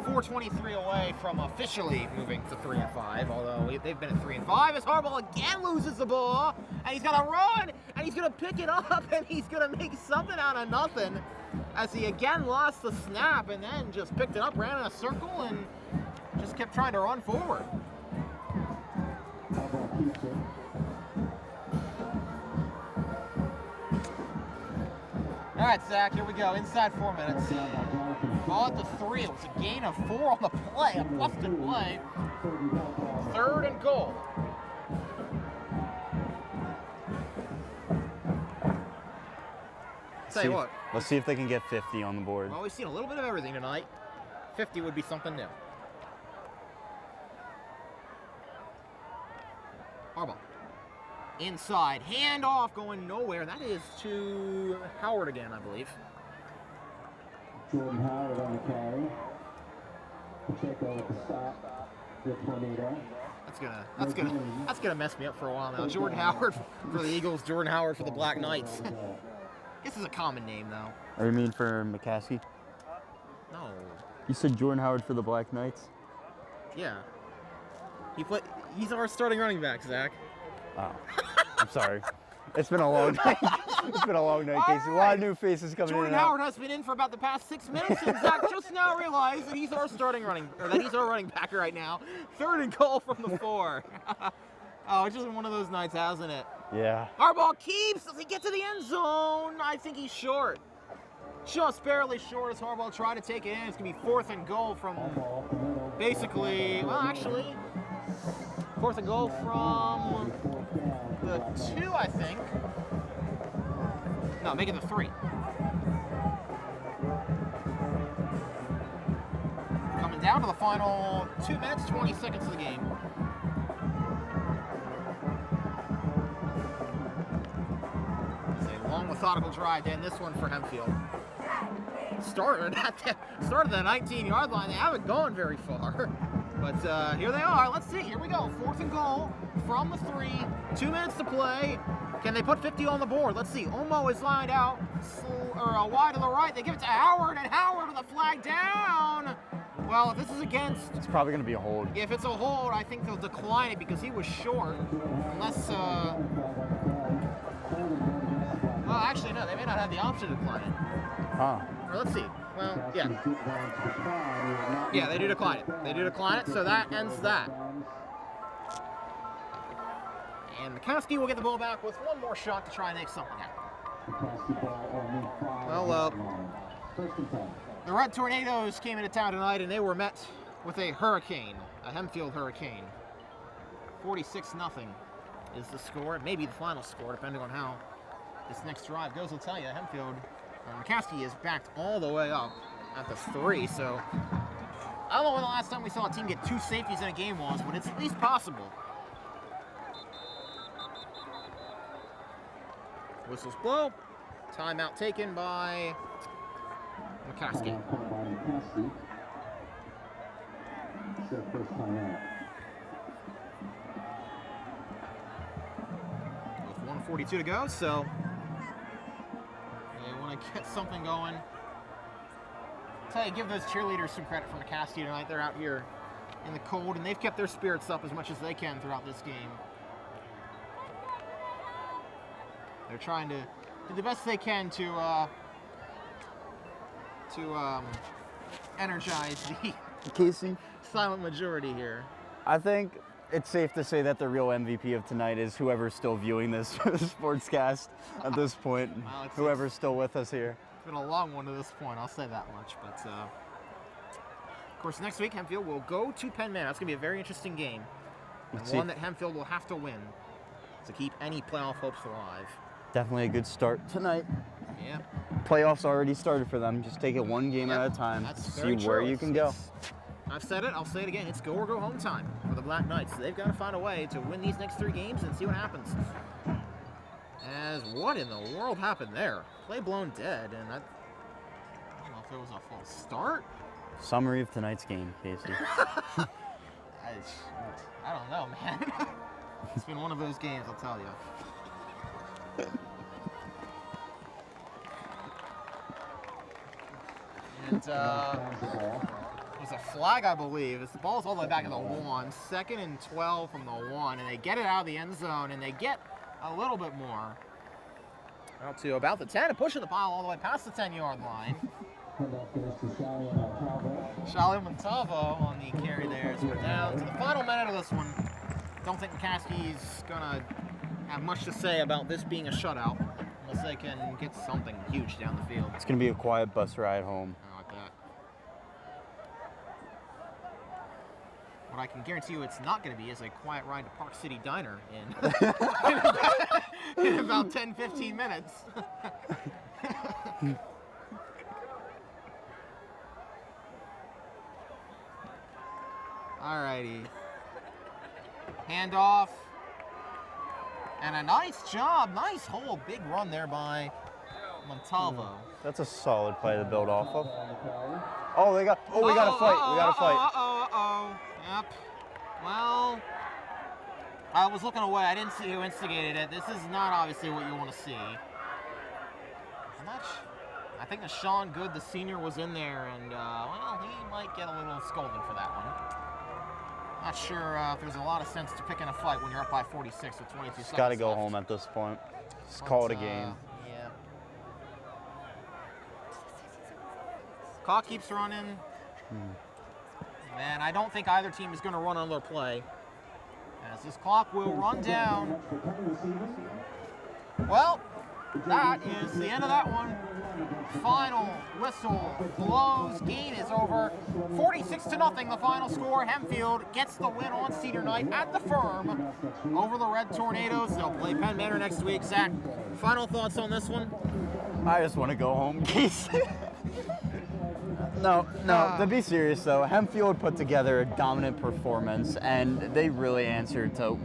Speaker 1: 4:23 away from officially moving to 3 and 5, although they've been at 3 and 5 as Harbaugh again loses the ball, and he's gonna run, and he's gonna pick it up, and he's gonna make something out of nothing as he again lost the snap and then just picked it up, ran in a circle, and just kept trying to run forward. All right, Zach, here we go. Inside 4 minutes. Ball at the 3. It was a gain of 4 on the play, a busted play. 3rd and goal. Tell you what.
Speaker 8: Let's see if they can get 50 on the board.
Speaker 1: Well, we've seen a little bit of everything tonight. 50 would be something new. Harbaugh. Inside, handoff going nowhere. That is to Howard again, I believe.
Speaker 5: Jordan Howard on the carry. Pacheco with the stop. The tornado.
Speaker 1: That's gonna mess me up for a while now. Jordan Howard for the Eagles, Jordan Howard for the Black Knights. This is a common name though.
Speaker 8: Oh, you mean for McCaskey?
Speaker 1: No.
Speaker 8: You said Jordan Howard for the Black Knights?
Speaker 1: Yeah. He's our starting running back, Zach.
Speaker 8: Oh, I'm sorry. It's been a long night. It's been a long night, Kasey. A lot of new faces coming
Speaker 1: Jordan
Speaker 8: in.
Speaker 1: Howard has been in for about the past 6 minutes, and Zach just now realized that he's our running back right now. 3rd and goal from the 4. Oh, it's just one of those nights, hasn't it?
Speaker 8: Yeah.
Speaker 1: Harbaugh keeps. Does he get to the end zone? I think he's short. Just barely short as Harbaugh tried to take it in. It's going to be 4th and goal from basically, well, actually, 4th and goal from the 2, I think. No, make it the 3. Coming down to the final 2 minutes, 20 seconds of the game. It's a long, methodical drive to end this one for Hempfield. started at the start of the 19-yard line. They haven't gone very far. But here they are. Let's see. Here we go. 4th and goal from the 3. 2 minutes to play. Can they put 50 on the board? Let's see. Omo is lined out wide to the right. They give it to Howard, and Howard with a flag down. Well, if this is against...
Speaker 8: It's probably going to be a hold.
Speaker 1: If it's a hold, I think they'll decline it because he was short. Unless... Well, actually, no. They may not have the option to decline it.
Speaker 8: Huh.
Speaker 1: Or let's see. Well, yeah. Yeah, they do decline it. They do decline it, so that ends that. And McCaskey will get the ball back with one more shot to try and make something happen. Well, the Red Tornadoes came into town tonight, and they were met with a hurricane, a Hempfield hurricane. 46-0 is the score. Maybe the final score, depending on how this next drive goes. Will tell you, Hempfield, McCaskey is backed all the way up at the 3, so I don't know when the last time we saw a team get 2 safeties in a game was, but it's at least possible. Whistles blow. Timeout taken by McCaskey. With 1:42 to go, so they want to get something going. Give those cheerleaders some credit for McCaskey tonight. They're out here in the cold, and they've kept their spirits up as much as they can throughout this game. They're trying to do the best they can to energize the
Speaker 8: Kasey,
Speaker 1: silent majority here.
Speaker 8: I think it's safe to say that the real MVP of tonight is whoever's still viewing this sportscast at this point.
Speaker 1: Well,
Speaker 8: whoever's still with us here.
Speaker 1: It's been a long one to this point, I'll say that much. But of course, next week Hempfield will go to Penn Manor. That's going to be a very interesting game, and one that Hempfield will have to win to keep any playoff hopes alive.
Speaker 8: Definitely a good start tonight.
Speaker 1: Yeah.
Speaker 8: Playoffs already started for them. Just take it one game at a time. See where you can go.
Speaker 1: I've said it. I'll say it again. It's go or go home time for the Black Knights. They've got to find a way to win these next 3 games and see what happens. As what in the world happened there? Play blown dead, and I don't know if it was a false start.
Speaker 8: Summary of tonight's game, Kasey.
Speaker 1: I don't know, man. It's been one of those games, I'll tell you. And it was a flag, I believe. The ball's all the way back at the 1. 2nd and 12 from the 1, and they get it out of the end zone, and they get a little bit more. Out to about the 10, and pushing the pile all the way past the 10-yard line. Shalim Montavo on the carry there. So we're down to the final minute of this one. Don't think McCaskey's going to have much to say about this being a shutout unless they can get something huge down the field.
Speaker 8: It's going to be a quiet bus ride home.
Speaker 1: I like that. What I can guarantee you it's not going to be is a quiet ride to Park City Diner in about 10-15 minutes. Alrighty. Handoff. And a nice job. Nice hole. Big run there by Montalvo.
Speaker 8: That's a solid play to build off of. Oh, we got a fight. We got a fight.
Speaker 1: Yep. Well, I was looking away. I didn't see who instigated it. This is not obviously what you want to see. I think Sean Good, the senior, was in there, and, well, he might get a little scolding for that one. Not sure if there's a lot of sense to picking a fight when you're up by 46 with 22 seconds.
Speaker 8: Got to go home at this point. Just call it a game.
Speaker 1: Yeah. Clock keeps running. And I don't think either team is going to run on their play, as this clock will run down. Well, that is the end of that one. Final whistle blows. Game is over. 46-0, the final score. Hempfield gets the win on senior night at the Firm over the Red Tornadoes. They'll play Penn Manor next week. Zach, final thoughts on this one?
Speaker 8: I just want to go home, Kasey. No, to be serious though, Hempfield put together a dominant performance, and they really answered to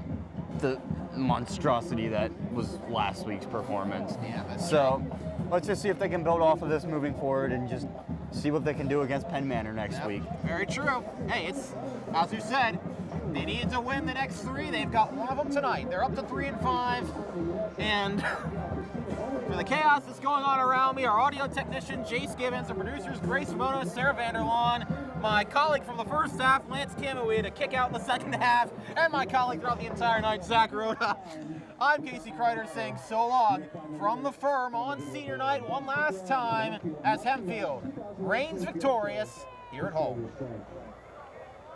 Speaker 8: the monstrosity that was last week's performance.
Speaker 1: Yeah, that's
Speaker 8: so, let's just see if they can build off of this moving forward and just see what they can do against Penn Manor next week.
Speaker 1: Very true. Hey, it's, as you said, they needed to win the next 3. They've got one of them tonight. They're up to 3-5. And for the chaos that's going on around me, our audio technician, Jace Gibbons, the producers, Grace Mono, Sarah Vanderlawn, my colleague from the first half, Lanc Kim, who we had to kick out in the second half, and my colleague throughout the entire night, Zach Roda. I'm Kasey Kreider saying so long from the firm on senior night one last time as Hempfield reigns victorious here at home.